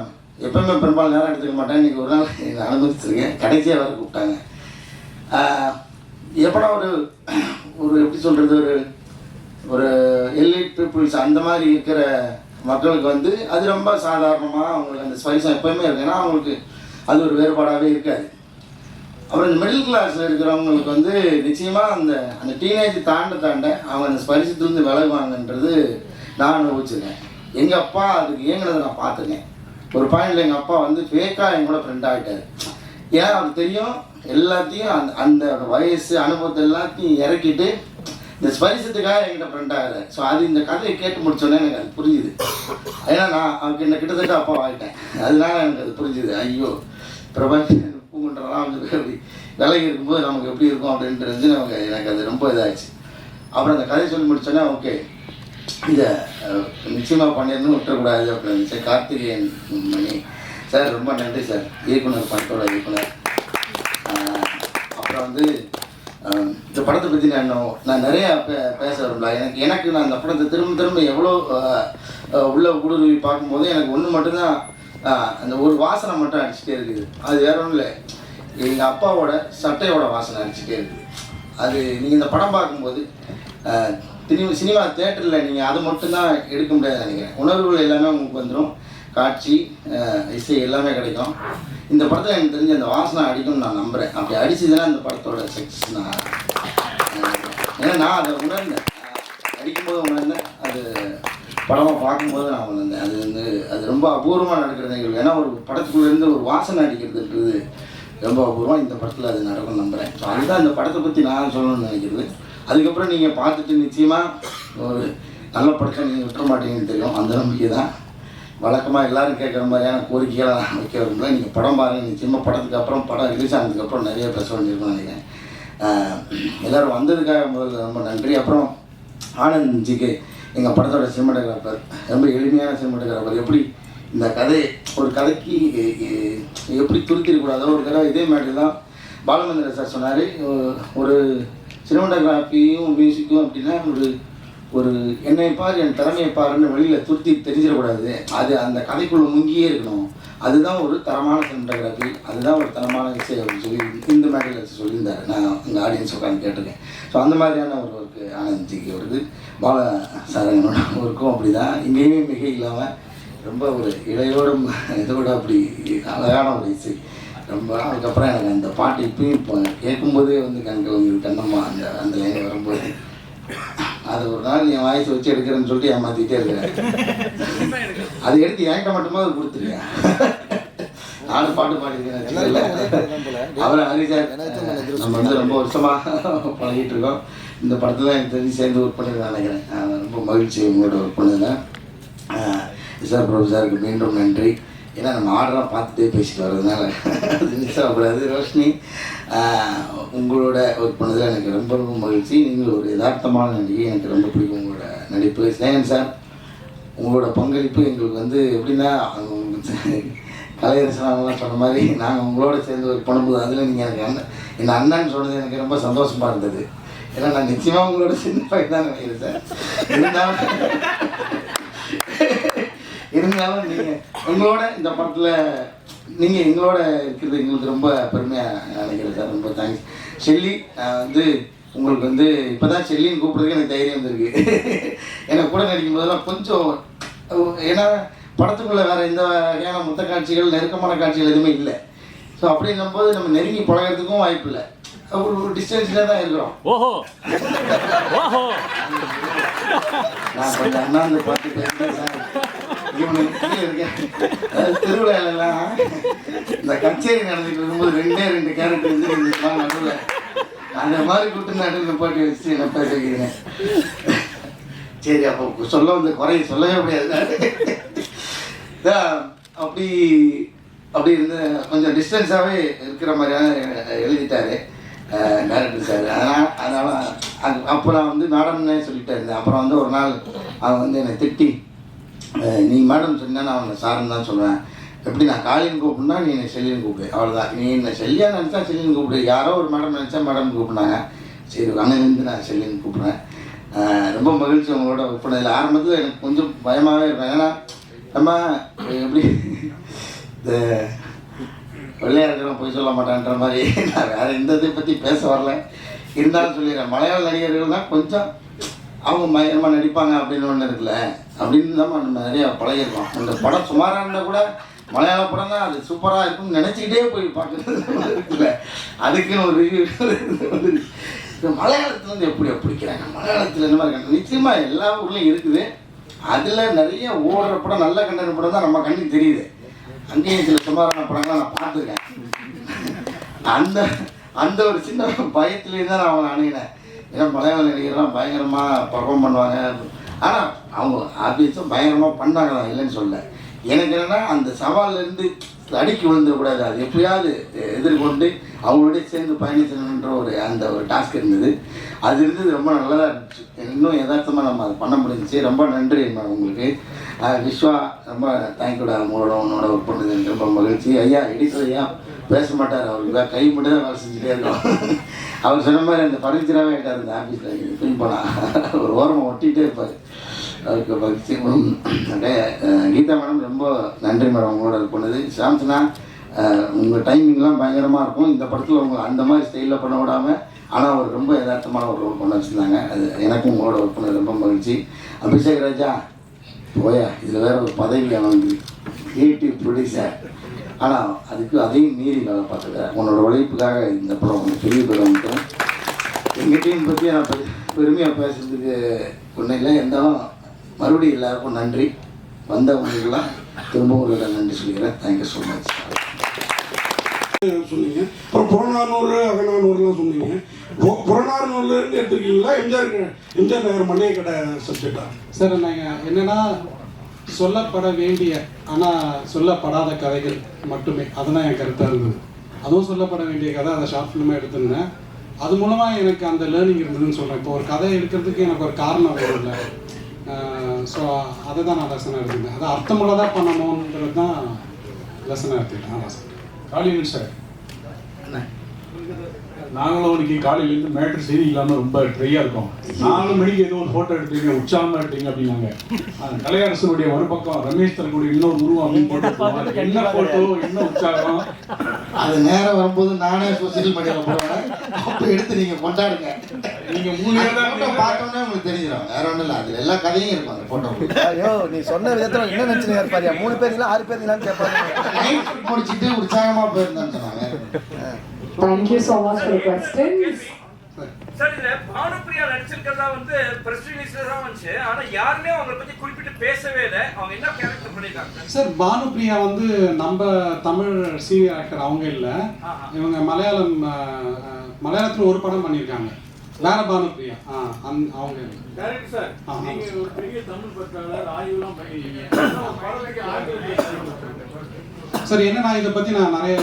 எப்பவுமே பெரும்பாலும் நேரம் எடுத்துக்க மாட்டேன். இன்றைக்கி ஒரு நாள் நான் அனுமதிச்சிருக்கேன். கடைசியாக வர கூப்பிட்டாங்க. எப்படா ஒரு எப்படி சொல்கிறது, ஒரு எலிட் பீப்புள்ஸ் அந்த மாதிரி இருக்கிற மக்களுக்கு வந்து அது ரொம்ப சாதாரணமாக அவங்களுக்கு அந்த ஸ்பரிசம் எப்போயுமே இருக்கு. ஏன்னா அவங்களுக்கு அது ஒரு வேறுபாடாகவே இருக்காது. அப்புறம் இந்த மிடில் கிளாஸில் இருக்கிறவங்களுக்கு வந்து நிச்சயமாக அந்த டீனேஜ் தாண்ட அவங்க அந்த ஸ்பரிசத்துலேருந்து விலகுவாங்கன்றது நான் அனுபவிச்சிருக்கேன். எங்கள் அப்பா அதுக்கு இயங்கினதை நான் பார்த்துருக்கேன். ஒரு பாயிண்டில் எங்கள் அப்பா வந்து ஃபேக்காக என் கூட ஃப்ரெண்ட் ஆகிட்டார். ஏன்னா அவருக்கு தெரியும் எல்லாத்தையும் அந்த வயசு அனுபவத்தை எல்லாத்தையும் இறக்கிட்டு இந்த ஸ்பரிசத்துக்காக என்கிட்ட ஃப்ரெண்ட் ஆகிறார். ஸோ அது இந்த கதையை கேட்டு முடிச்சோன்னே எனக்கு அது புரிஞ்சுது. ஏன்னா நான் அவருக்கு என்ன கிட்டத்தட்ட அப்பா ஆகிட்டேன். அதனால எனக்கு அது புரிஞ்சுது. ஐயோ பிரபஞ்ச உப்புங்கன்றலாம் வந்து அப்படி விலகி இருக்கும்போது நமக்கு எப்படி இருக்கும் அப்படின்றது எனக்கு அது ரொம்ப இதாகிடுச்சு. அப்புறம் அந்த கதையை சொல்லி முடிச்சோன்னா ஓகே இதை நிச்சயமாக பண்ணிடணும் விட்டுறக்கூடாது அப்படின்னு. சரி கார்த்திகேயன் மணி சார் ரொம்ப நன்றி சார், இயக்குனர் படத்தோட இயக்குனர். அப்புறம் வந்து இந்த படத்தை பற்றி நான் நிறையா பேச விரும்பல. எனக்கு நான் அந்த படத்தை திரும்ப எவ்வளோ உள்ள ஊடுருவி பார்க்கும்போது எனக்கு ஒன்று மட்டும்தான் அந்த ஒரு வாசனை மட்டும் அடிச்சுட்டே இருக்குது. அது வேற ஒன்றும் இல்லை, எங்கள் அப்பாவோட சட்டையோட வாசனை அடிச்சுட்டே இருக்குது. அது நீங்கள் இந்த படம் பார்க்கும்போது திரும்பி சினிமா தேட்டரில் நீங்கள் அது மட்டும்தான் எடுக்க முடியாதுன்னு நினைக்கிறேன். உணர்வுகள் எல்லாமே உங்களுக்கு வந்துடும், காட்சி இசை எல்லாமே கிடைக்கும். இந்த படத்தில் எனக்கு தெரிஞ்ச அந்த வாசனை அடிக்கும்னு நான் நம்புகிறேன். அப்படி அடிச்சதுன்னா இந்த படத்தோட சக்ஸஸ் நான் ஏன்னா நான் அதை உணர்ந்தேன், அடிக்கும்போது உணர்ந்தேன், அது படமாக பார்க்கும்போது நான் உணர்ந்தேன். அது வந்து அது ரொம்ப அபூர்வமாக நடக்கிறது எங்களுக்கு. ஏன்னா ஒரு படத்துக்குள்ளேருந்து ஒரு வாசனை அடிக்கிறதுன்றது ரொம்ப அபூர்வம். இந்த படத்தில் அது நடக்கும்னு நம்புகிறேன். ஸோ அதுதான் இந்த படத்தை பற்றி நான் சொல்லணும்னு நினைக்கிறது. அதுக்கப்புறம் நீங்கள் பார்த்துட்டு நிச்சயமாக ஒரு நல்ல படத்தை நீங்கள் விட்டுற மாட்டீங்கன்னு தெரியும். அந்த நம்பிக்கை தான். வழக்கமாக எல்லோரும் கேட்குற மாதிரியான கோரிக்கைகளை நான் வைக்க விரும்பல. நீங்கள் படம் பாருங்கள், நிச்சயமாக படத்துக்கு அப்புறம் படம் ரிலீஸ் ஆனதுக்கப்புறம் நிறைய பேச வேண்டியிருக்கும்னு நினைக்கிறேன். எல்லோரும் வந்ததுக்காக முதல்ல ரொம்ப நன்றி. அப்புறம் ஆனந்த்ஜிக்கு எங்கள் படத்தோட சினிமாட்டோகிராஃபர், ரொம்ப எளிமையான சினிமாட்டோகிராஃபர். எப்படி இந்த கதை ஒரு கதைக்கு எப்படி துருத்திடக்கூடாதோ ஒரு கதை இதே மாதிரி தான் பாலமந்திர சார் சொன்னார். ஒரு சினிமாட்டோகிராஃபியும் மியூசிக்கும் அப்படின்னா ஒரு என்னை பார் என் திறமையை பாருன்னு வெளியில் துருத்தி தெரிஞ்சிடக்கூடாது. அது அந்த கதைக்குள்ளே முங்கியே இருக்கணும். அதுதான் ஒரு தரமான சினிமாட்டோகிராஃபி, அதுதான் ஒரு தரமான இசை அப்படின்னு சொல்லி இந்த மேடையில் சொல்லியிருந்தார். நான் எங்கள் ஆடியன்ஸ் உட்காந்து கேட்டிருக்கேன். ஸோ அந்த மாதிரியான ஒரு ஒர்க்கு ஆனந்த்ஜிக்கு வருது. பால சாரங்கனோட ஒர்க்கும் அப்படி தான், இங்கேயுமே மிக இல்லாமல் ரொம்ப ஒரு இளையோடும் இதோட அப்படி அழகான ஒரு இசை ரொம்ப. அதுக்கப்புறம் எனக்கு அந்த பாட்டு இப்பயும் இப்போ கேட்கும்போதே வந்து கண்கள் வந்து கண்ணம்மா அந்த லைனை வரும்போது அது ஒரு நாள் என் வாய்ஸ் வச்சு எடுக்கிறேன்னு சொல்லிட்டு ஏமாற்றிட்டே இருக்கிறேன். அது எடுத்து என்கிட்ட மட்டுமா அது கொடுத்துருக்கேன். நானும் பாட்டு பாடிருக்கேன். அவரை ஹரிசார் நம்ம வந்து ரொம்ப வருஷமாக பழகிட்டு இருக்கோம். இந்த படத்தில் எனக்கு தெரிஞ்சு சேர்ந்து ஒர்க் பண்ணிருக்கேன் நினைக்கிறேன். ரொம்ப மகிழ்ச்சி உங்களோட ஒர்க் பண்ணதில். சார் பிரபு சாருக்கு மீண்டும் நன்றி. ஏன்னா நம்ம ஆர்டராக பார்த்துட்டே பேசிட்டு வர்றதுனால அது மிஸ் ஆகக்கூடாது. ரோஷினி உங்களோட ஒர்க் பண்ணதில் எனக்கு ரொம்ப ரொம்ப மகிழ்ச்சி. நீங்கள் ஒரு யதார்த்தமான நடிகை, எனக்கு ரொம்ப பிடிக்கும் உங்களோட நடிப்பு. ஸ்னேகன் சார் உங்களோட பங்களிப்பு எங்களுக்கு வந்து எப்படின்னா கலையரசனாங்கலாம் சொன்ன மாதிரி நாங்கள் உங்களோட சேர்ந்து ஒர்க் பண்ணும்போது அதில் நீங்கள் எனக்கு என் அண்ணன் சொன்னது எனக்கு ரொம்ப சந்தோஷமாக இருந்தது. ஏன்னா நான் நிச்சயமாக உங்களோட சின்ன பையன் தான் நினைக்கிறேன் சார். இருந்தாலும் நீங்கள் உங்களோட இந்த படத்தில் நீங்கள் எங்களோட இருக்கிறது எங்களுக்கு ரொம்ப பெருமையாக நினைக்கிறேன் சார். ரொம்ப தேங்க்ஸ். ஷெல்லி வந்து உங்களுக்கு வந்து இப்போ தான் ஷெல்லின்னு கூப்பிட்றதுக்கு எனக்கு தைரியம் வந்திருக்கு. எனக்கு கூட நடிக்கும் போதெல்லாம் கொஞ்சம் ஏன்னா படத்துக்குள்ளே வேறு எந்த வகையான முத்த காட்சிகள் நெருக்கமான காட்சிகள் எதுவுமே இல்லை. ஸோ அப்படின்னும் போது நம்ம நெருங்கி பழகிறதுக்கும் வாய்ப்பு இல்லை, ஒரு டிஸ்டன்ஸில் தான் இருக்கிறோம். நான் கொஞ்சம் அண்ணாந்து பார்த்து பேசுகிறேன் சார். இவனுக்கு இருக்கேன் திருவிழாலெல்லாம் இந்த கச்சேரி நடந்துட்டு இருக்கும்போது 2 கேரக்டர் வந்து நடுவில் அந்த மாதிரி கூட்டு நடுவில் போட்டு வச்சு நான் பேச வைக்கிறேன். சரி அப்போ சொல்ல வந்து குறைய சொல்லவே முடியாது. அப்படி இருந்து கொஞ்சம் டிஸ்டன்ஸாகவே இருக்கிற மாதிரியான எழுதிட்டாரு டேரக்டர் சார். அதனால் அப்போ நான் வந்து மேடம்னே சொல்லிட்டு இருந்தேன். அப்புறம் வந்து ஒரு நாள் அவன் வந்து என்னை திட்டி, நீ மேடம் சொன்னா நான் அவனை சாருன்னு தான் சொல்லுவேன், எப்படி நான் காலின்னு கூப்பிட்னா நீ என்னை செல்லின்னு கூப்பிடு, அவ்வளோதான். நீ என்னை செல்லியா நினச்சா செல்லின்னு கூப்பிடு, யாரோ ஒரு மேடம் நினச்சா மேடம் கூப்பிட்னாங்க. சரி அண்ணன்லேருந்து நான் செல்லின்னு கூப்பிட்றேன். ரொம்ப மகிழ்ச்சி உங்களோட ஒர்க் பண்ணதில். ஆரம்பத்தில் எனக்கு கொஞ்சம் பயமாகவே இருப்பேன். ஏன்னா நம்ம எப்படி இந்த வெள்ளையாக இருக்கிறவங்க போய் சொல்ல மாட்டான்ற மாதிரி நான் வேறு எந்த இதை பற்றி பேச வரல. இருந்தாலும் சொல்லிடுறேன், மலையாள நடிகர்கள்னால் கொஞ்சம் அவங்க பயங்கரமாக நடிப்பாங்க அப்படின்னு ஒன்று இருக்குல்ல, அப்படின்னு தான் நம்ம நிறையா பழகிருக்கோம். அந்த படம் சுமாராக இருந்தால் கூட மலையாள படம் தான் அது சூப்பராக இருக்கும்னு நினச்சிக்கிட்டே போய் பார்க்குறது இருக்குல்ல, அதுக்குன்னு ஒரு ரிவ்யூ வந்து மலையாளத்தில் வந்து எப்படி பிடிக்கிறாங்க, மலையாளத்தில் என்ன மாதிரி கண்டு நிச்சயமாக எல்லா ஊர்லேயும் இருக்குது. அதில் நிறைய ஓடுற படம் நல்ல கண்டன படம் தான் நம்ம கண்ணுக்கு தெரியுது. அங்கேயும் சில சுமாரான படங்கள்லாம் நான் பார்த்துருக்கேன். அந்த ஒரு சின்ன பயத்துலேயே தான் நான் அவனை அணுகினேன். ஏன்னா மலையாள நடிகர்லாம் பயங்கரமாக பர்ஃபார்ம் பண்ணுவாங்க. ஆனால் அவங்க ஆப்வியஸாக பயங்கரமாக பண்ணாங்க தான், இல்லைன்னு சொல்ல. எனக்கு என்னென்னா அந்த சவால்லேருந்து அடிக்கி விழுந்துடக்கூடாது, அது எப்படியாவது எதிர்கொண்டு அவங்களோடய சேர்ந்து பயணிச்சணுன்ற அந்த ஒரு டாஸ்க் இருந்தது. அது இருந்தது ரொம்ப நல்லதாக இருந்துச்சு. இன்னும் யதார்த்தமாக நம்ம அதை பண்ண முடிஞ்சிச்சு. ரொம்ப நன்றி உங்களுக்கு. விஸ்வா ரொம்ப தேங்க்யூடா, உன்னோட ஒர்க் பண்ணது எனக்கு ரொம்ப மகிழ்ச்சி. ஐயா எடிட்டர் ஐயா பேச மாட்டார், அவருக்கு கை மட்டும் தான் வேலை செஞ்சுட்டே இருக்கோம். அவர் சொன்ன மாதிரி அந்த ஃபர்னிச்சராகவே ஆகிட்டார் இந்த ஆஃபீஸில். ஃபில் போனால் ஒரு ஓரமாக ஒட்டிகிட்டே இருப்பார். அதுக்கு மகிழ்ச்சி. கீதா மேடம் ரொம்ப நன்றி மேடம் உங்களோட ஒர்க் பண்ணது. சாம்சனா உங்கள் டைமிங்லாம் பயங்கரமாக இருக்கும். இந்த படத்தில் உங்களை அந்த மாதிரி ஸ்டைலில் பண்ண விடாமல் ஆனால் அவர் ரொம்ப யதார்த்தமான ஒரு ரோல் பண்ண வச்சுருந்தாங்க. அது எனக்கும் உங்களோட ஒர்க் பண்ணது ரொம்ப மகிழ்ச்சி. அபிஷேக் ராஜா போயா, இதில் வேறு ஒரு பதவி அவனுக்கு கிரியேட்டிவ் ப்ரொடியூசர். ஆனால் அதுக்கு அதையும் மீறி வேலை பார்த்துக்கிறேன். உன்னோட உழைப்புக்காக இந்த படம் உங்களுக்கு பெரிய படம் மட்டும். எங்கள் டீம் பற்றி நான் பெருமையாக பேசுறதுக்கு ஒன்றும் இல்லை. இருந்தாலும் மறுபடியும் எல்லாருக்கும் நன்றி. வந்தவங்களுக்கெல்லாம் திரும்ப உங்களோட நன்றி சொல்லிக்கிறேன். Thank you so much. சொன்னீங்க, அப்புறம் புறநானூறு அகநானூறுலாம் சொன்னீங்க. புறநானூறுலேருந்து எடுத்துருக்கீங்களா எம்ஜிஆர் நகர் மளிகை கடை சப்ஜெக்டா? சார் நாங்கள் என்னென்னா சொல்லப்பட வேண்டிய ஆனால் சொல்லப்படாத கதைகள் மட்டுமே, அதுதான் என் கருத்தாக இருந்தது. அதுவும் சொல்லப்பட வேண்டிய கதை, அதை ஷார்ட் ஃபிலிமாக எடுத்திருந்தேன். அது மூலமாக எனக்கு அந்த லேர்னிங் இருந்ததுன்னு சொல்கிறேன். இப்போ ஒரு கதை எடுக்கிறதுக்கு எனக்கு ஒரு காரணம் வேணும் இல்லை. ஸோ அதை தான் நான் லெசனாக எடுத்துக்கிட்டேன். அதை அர்த்தமுள்ளதாக பண்ணணுன்றது தான் லெசனாக எடுத்துக்கிட்டேன். காளியன் சார், நாங்களும் இன்னைக்கு காலையிலேருந்து மேட்ரு சரி இல்லாமல் ரொம்ப ட்ரையாக இருக்கோம். 4 மணிக்கு ஏதோ ஒரு ஃபோட்டோ எடுத்தீங்க, உற்சாகமாக எடுத்தீங்க அப்படின்னாங்க. கலையரசனுடைய மறுபக்கம் ரமேஷ் தரக்கூடிய இன்னொரு உருவம் அப்படின்னு போட்டு என்ன ஃபோட்டோ, என்ன உற்சாகம். அது நேரம் வரும்போது நானே சோசியல் மீடியாவில் போடுவேன், அப்போ எடுத்து நீங்கள் கொண்டாடுங்க. நீங்கள் 3 ஃபோட்டோ பார்த்தோன்னே உங்களுக்கு தெரிஞ்சிடும். வேற ஒன்றும் இல்லை, அதில் எல்லா கதையும் இருக்கும் அந்த ஃபோட்டோ. ஐயோ, நீ சொன்ன விதத்தில் என்ன நினச்சினீங்க இருப்பாரியா? 3 பேருங்களா 6 பேருங்களான்னு கேட்பாங்க. முடிச்சுட்டு உற்சாகமாக போயிருந்தான்னு சொன்னாங்க. Thank you so much for the questions. Sir, இதுல பானுப்பிரியா நடிச்சிருக்கிறதா வந்து பிரஸ் ரிலீஸ்ல தான் வந்துச்சு. ஆனா யாருமே அவங்களை பத்தி குறிப்பிட்டு பேசவே இல்லை. அவங்க என்ன கேரக்டர் பண்ணிருக்காங்க சார்? பானுப்பிரியா வந்து நம்ம தமிழ் சீனியர் ஆக்டர் அவங்க இல்லை. இவங்க மலையாளத்தில் ஒரு படம் பண்ணியிருக்காங்க, வேற பானுப்பிரியா. அவங்க டைரக்டர் சார், நீங்க ஒரு பெரிய தமிழ் பற்றாளர், ஆய்வுலாம் பண்ணிருக்கீங்க. சார் என்னன்னா இதை பற்றி நான் நிறைய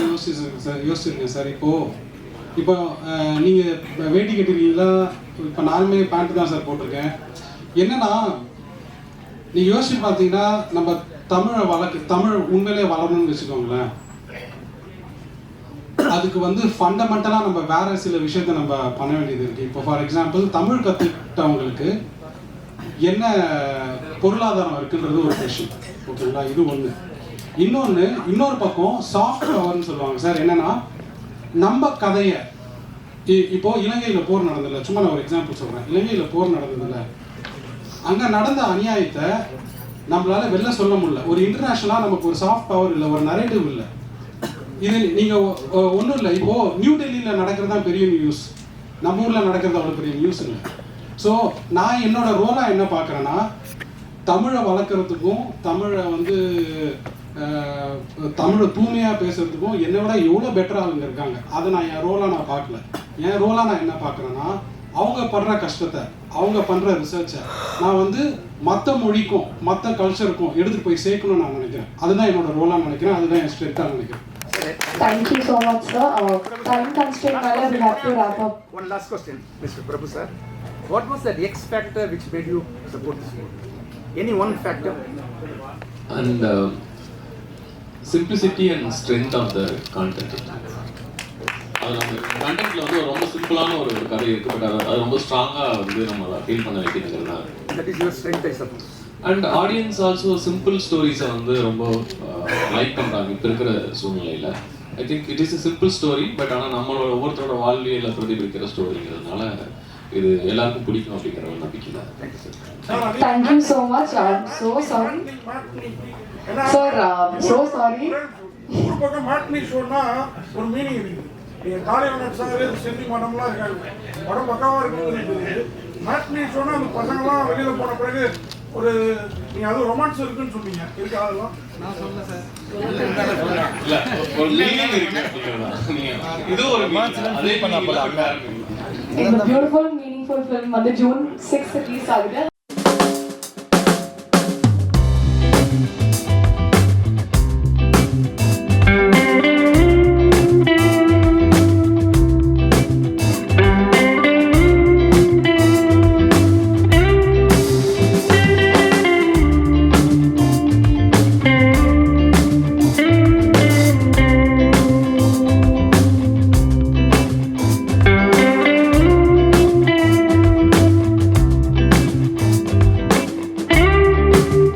யோசிச்சிருக்கேன் சார். இப்போ நீங்கள் வேட்டி கட்டிருக்கீங்களா? இப்போ நானுமே பேண்ட்டு தான் சார் போட்டிருக்கேன். என்னன்னா நீங்கள் யோசிச்சு பார்த்தீங்கன்னா நம்ம தமிழ் உண்மையிலே வளரணும்னு வச்சுக்கோங்களேன். அதுக்கு வந்து ஃபண்டமெண்டலாக நம்ம வேற சில விஷயத்த நம்ம பண்ண வேண்டியது இருக்குது. இப்போ ஃபார் எக்ஸாம்பிள் தமிழ் கற்றுக்கிட்டவங்களுக்கு என்ன பொருளாதாரம் இருக்குன்றது ஒரு விஷயம், ஓகேங்களா? இது ஒன்று. இன்னொரு பக்கம் சாஃப்ட் பவர்னு சொல்லுவாங்க சார். என்னன்னா நம்ம கதையை இப்போ இலங்கையில் போர் நடந்ததில்ல, சும்மா நான் ஒரு எக்ஸாம்பிள் சொல்கிறேன். இலங்கையில் போர் நடந்ததில்ல, அங்கே நடந்த அநியாயத்தை நம்மளால வெளில சொல்ல முடியல. ஒரு இன்டர்நேஷனலாக நமக்கு ஒரு சாஃப்ட் பவர் இல்லை, ஒரு நரேட்டிவ் இல்லை. இது நீங்கள் ஒன்றும் இல்லை. இப்போது நியூ டெல்லியில் நடக்கிறது தான் பெரிய நியூஸ், நம்ம ஊரில் நடக்கிறது அவ்வளோ பெரிய நியூஸ் இல்லை. ஸோ நான் என்னோட ரோலாக என்ன பார்க்குறேன்னா, தமிழை வளர்க்குறதுக்கும் தமிழை வந்து தமிழை தூய்மையாக பேசுறதுக்கும் என்னை விட எவ்வளோ பெட்டராக அவங்க இருக்காங்க. அதை நான் என் ரோலாக நான் பார்க்கல. என் ரோலாக நான் என்ன பார்க்குறேன்னா, அவங்க படுற கஷ்டத்தை, அவங்க பண்ணுற ரிசர்ச்சை நான் வந்து மற்ற மொழிக்கும் மற்ற கல்ச்சருக்கும் எடுத்துகிட்டு போய் சேர்க்கணும்னு நான் நினைக்கிறேன். அதுதான் என்னோட ரோலாக நினைக்கிறேன், அதுதான் என் ஸ்ட்ரென்த்தாக நினைக்கிறேன். Thank you so much, sir. Time constraint, we have to wrap up. One last question, Mr. Prabhu sir. What was that X factor which made you support this movie? Any one factor? And simplicity and strength of the content. அது நம்ம கண்டென்ட்ல வந்து ரொம்ப சிம்பிளான ஒரு கதை இருக்கு, but அது ரொம்ப ஸ்ட்ராங்கா வந்து நம்ம ஃபீல் பண்ண வைக்கிறதுனா that is your strength, I suppose. And audience also simple stories வந்து ரொம்ப லைக் பண்றாங்க இப்ப இருக்கிற சூழ்நிலையில. I think it is a simple story, but ஆனா நம்மளோட ஒவ்வொருத்தரோட வாழ்வியல பிரதிபலிக்கிற ஸ்டோரிங்கிறதுனால இது எல்லாருக்கும் பிடிக்கும் அப்படிங்கிற ஒரு நம்பிக்கை தான். Thank you so much. I'm so sorry. Sir, so sorry. ஒரு பக்கம் மாட்னி ஷோன்னா ஒரு மீனிங் இருக்கு. நீங்கள் காலையில் சார் சென்டி மடம்லாம் இருக்காங்க, படம் பக்கமாக இருக்குன்னு. மாட்னி ஷோன்னா அந்த பசங்கள்லாம் வெளியில் போன பிறகு ஒரு நீங்கள் அது ரொமான்ஸ் இருக்குன்னு சொன்னீங்க. இருக்கு அதெல்லாம் நான் சொன்னேன் சார். இல்ல ஒரு மீனிங் இருக்கு அப்படிங்கறதா. நீங்க இது ஒரு அதே பண்ண போல. இந்த பியூட்டிஃபுல் மீனிங்ஃபுல் ஃபிலிம் வந்து ஜூன் 6 ரிலீஸ் ஆகுது.